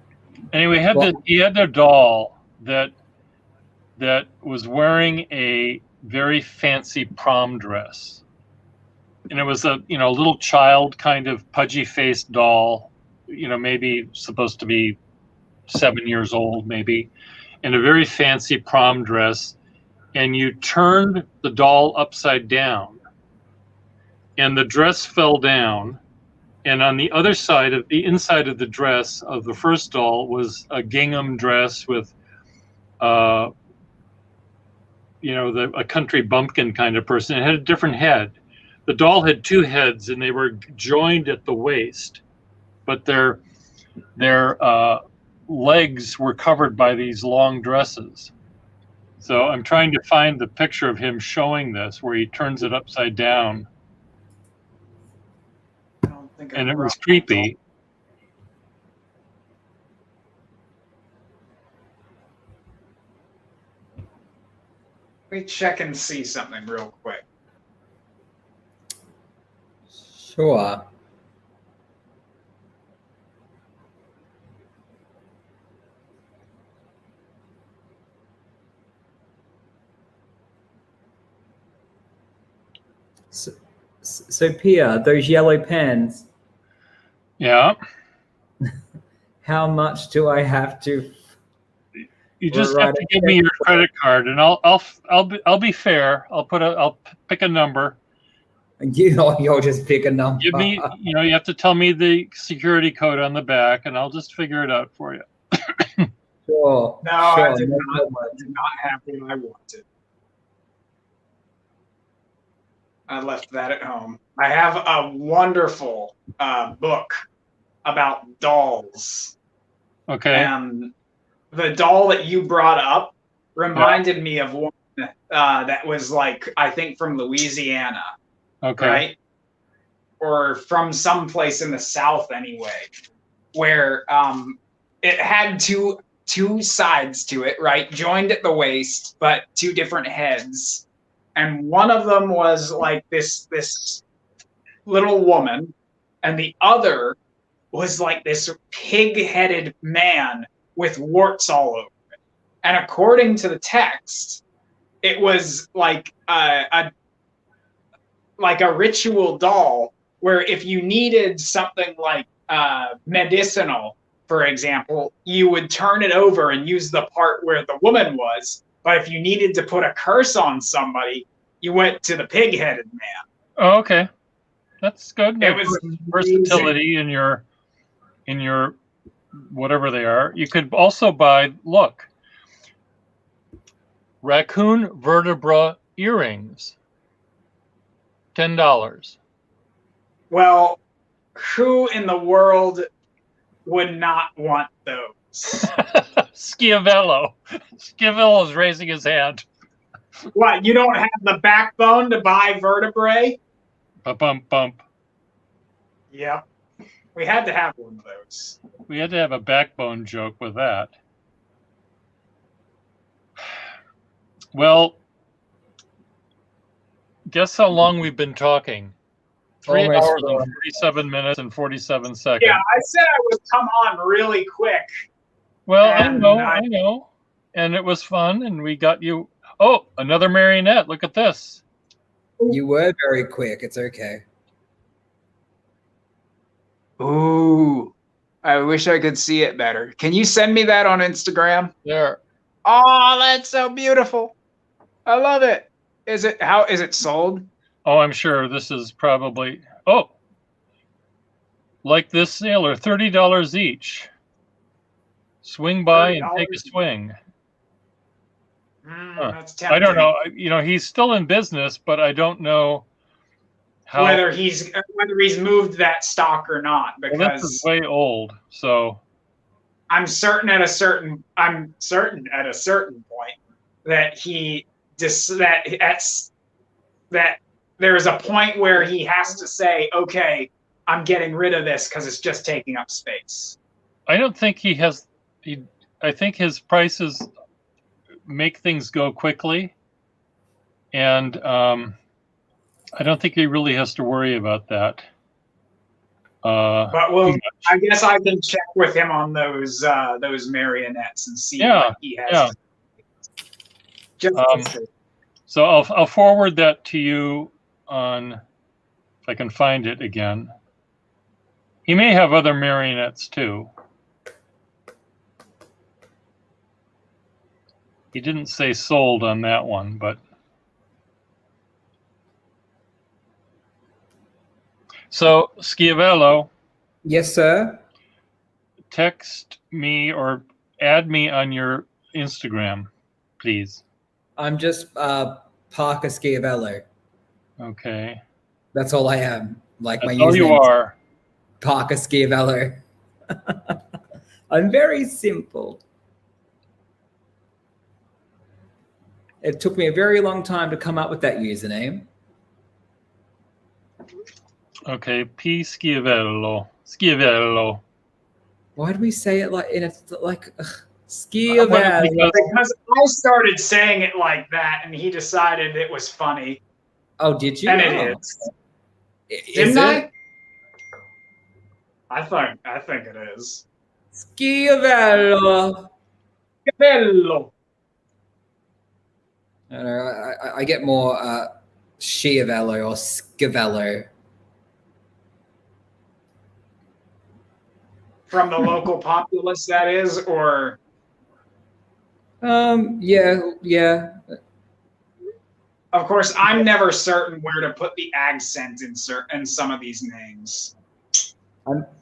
Anyway, he had their doll that was wearing a very fancy prom dress, and it was a little child kind of pudgy faced doll, maybe supposed to be 7 years old, maybe, in a very fancy prom dress, and you turned the doll upside down, and the dress fell down. And on the other side of the inside of the dress of the first doll was a gingham dress with, a country bumpkin kind of person. It had a different head. The doll had two heads, and they were joined at the waist, but their legs were covered by these long dresses. So I'm trying to find the picture of him showing this, where he turns it upside down. And it was creepy. Let me check and see something real quick. Sure. So Pia, those yellow pens, Yeah. how much do I have to? You just Right, have to give me your credit card, and I'll be fair. I'll pick a number. You'll just pick a number. Give me, you have to tell me the security code on the back, and I'll just figure it out for you. Sure. No, I sure, did no not. problem. I did not have what I wanted. I left that at home. I have a wonderful book about dolls. Okay. And the doll that you brought up reminded me of one that was like, I think from Louisiana, Okay. right? Or from someplace in the South anyway, where it had two sides to it, right? Joined at the waist, but two different heads. And one of them was like this little woman, and the other was like this pig-headed man with warts all over it. And according to the text, it was like a ritual doll where if you needed something like medicinal, for example, you would turn it over and use the part where the woman was. But if you needed to put a curse on somebody, you went to the pig-headed man. Oh, okay. That's good. It was versatility in your whatever they are. You could also buy, look, raccoon vertebra earrings. $10. Well, who in the world would not want those? Schiavello. Schiavello's raising his hand. What, you don't have the backbone to buy vertebrae? Bump. Yep. We had to have one of those. We had to have a backbone joke with that. Well, guess how long we've been talking? 3 Almost hours done. and 47 minutes and 47 seconds. Yeah, I said I would come on really quick. Well, And I know. And it was fun, and we got you. Oh, another marionette. Look at this. You were very quick. It's okay. Ooh, I wish I could see it better. Can you send me that on Instagram? There. Oh, that's so beautiful. I love it. Is it sold? Oh, I'm sure this is probably. Oh, like this sailor, $30 each. Swing by and take a swing. That's tempting. I don't know. He's still in business, but I don't know how. Whether he's moved that stock or not, Well, because this is way old. So I'm certain at a certain point that that there is a point where he has to say, okay, I'm getting rid of this because it's just taking up space. I don't think he has. I think his prices make things go quickly, and I don't think he really has to worry about that. But I guess I can check with him on those marionettes and see what he has. Yeah. So I'll forward that to you on, if I can find it again. He may have other marionettes too. He didn't say sold on that one, but. So, Schiavello. Yes, sir. Text me or add me on your Instagram, please. I'm just Parker Schiavello. Okay. That's all I am. Like my That's all you username is are. Parker Schiavello. I'm very simple. It took me a very long time to come up with that username. Okay, P. Schiavello. Schiavello. Why do we say it like Schiavello? Because I started saying it like that, and he decided it was funny. Oh, did you? And Oh. it is. Didn't I? I think it is. Schiavello. Bello. I don't know. I get more Schiavello or Scavello. From the local populace, that is, or Yeah. of course, I'm never certain where to put the accent in some of these names.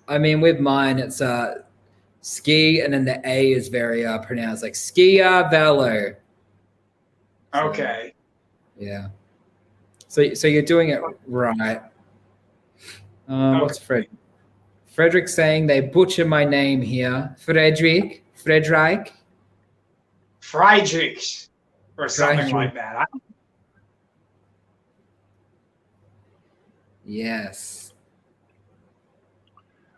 I mean, with mine, it's ski, and then the A is very pronounced like Schiavello. So, Okay. yeah. So you're doing it right. What's Fred? Frederick saying they butcher my name here. Frederick. Friedrich, or something Friedrich. like that. Yes.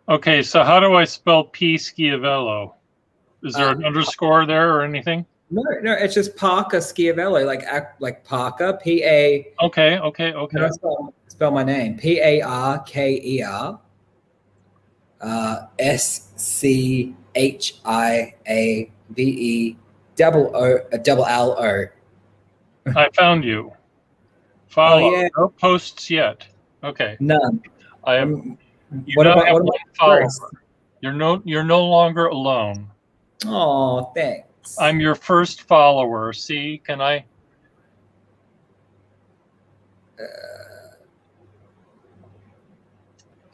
Okay, so how do I spell P Schiavello? Is there an underscore there or anything? No, it's just Parker Schiavello, like Parker, P-A. Okay. How do I spell my name? Parker, SCHIAVE, double L-O. I found you. Follow. Oh, yeah. No posts yet. Okay. None. I have. You What now about have what one about follower. first? You're no longer alone. Oh, thanks. I'm your first follower. See, can I?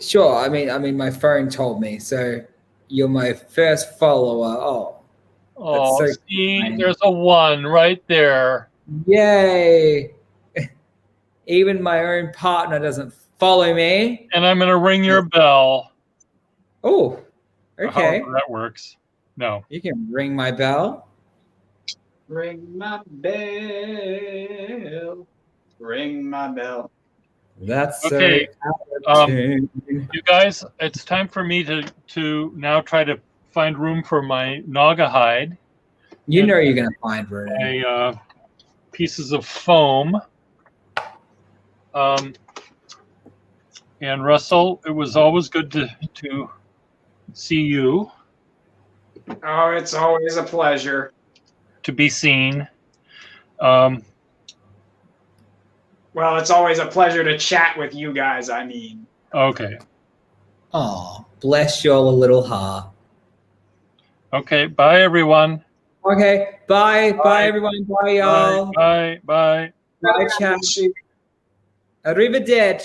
Sure. I mean, my phone told me. So you're my first follower. Oh, so see, kind. there's a 1 right there. Yay! Even my own partner doesn't follow me. And I'm going to ring your bell. Oh, okay. However that works. No. You can ring my bell. Ring my bell. Ring my bell. That's Okay. so You guys, it's time for me to now try to find room for my Naga hide. you know you're gonna find room. My pieces of foam. And Russell, it was always good to see you, Oh, it's always a pleasure. to be seen. Well, it's always a pleasure to chat with you guys, I mean. Okay. Oh, bless your little heart. Okay. Bye, everyone. Okay, bye everyone. Bye, y'all. Bye. Bye, chat. Arrivederci.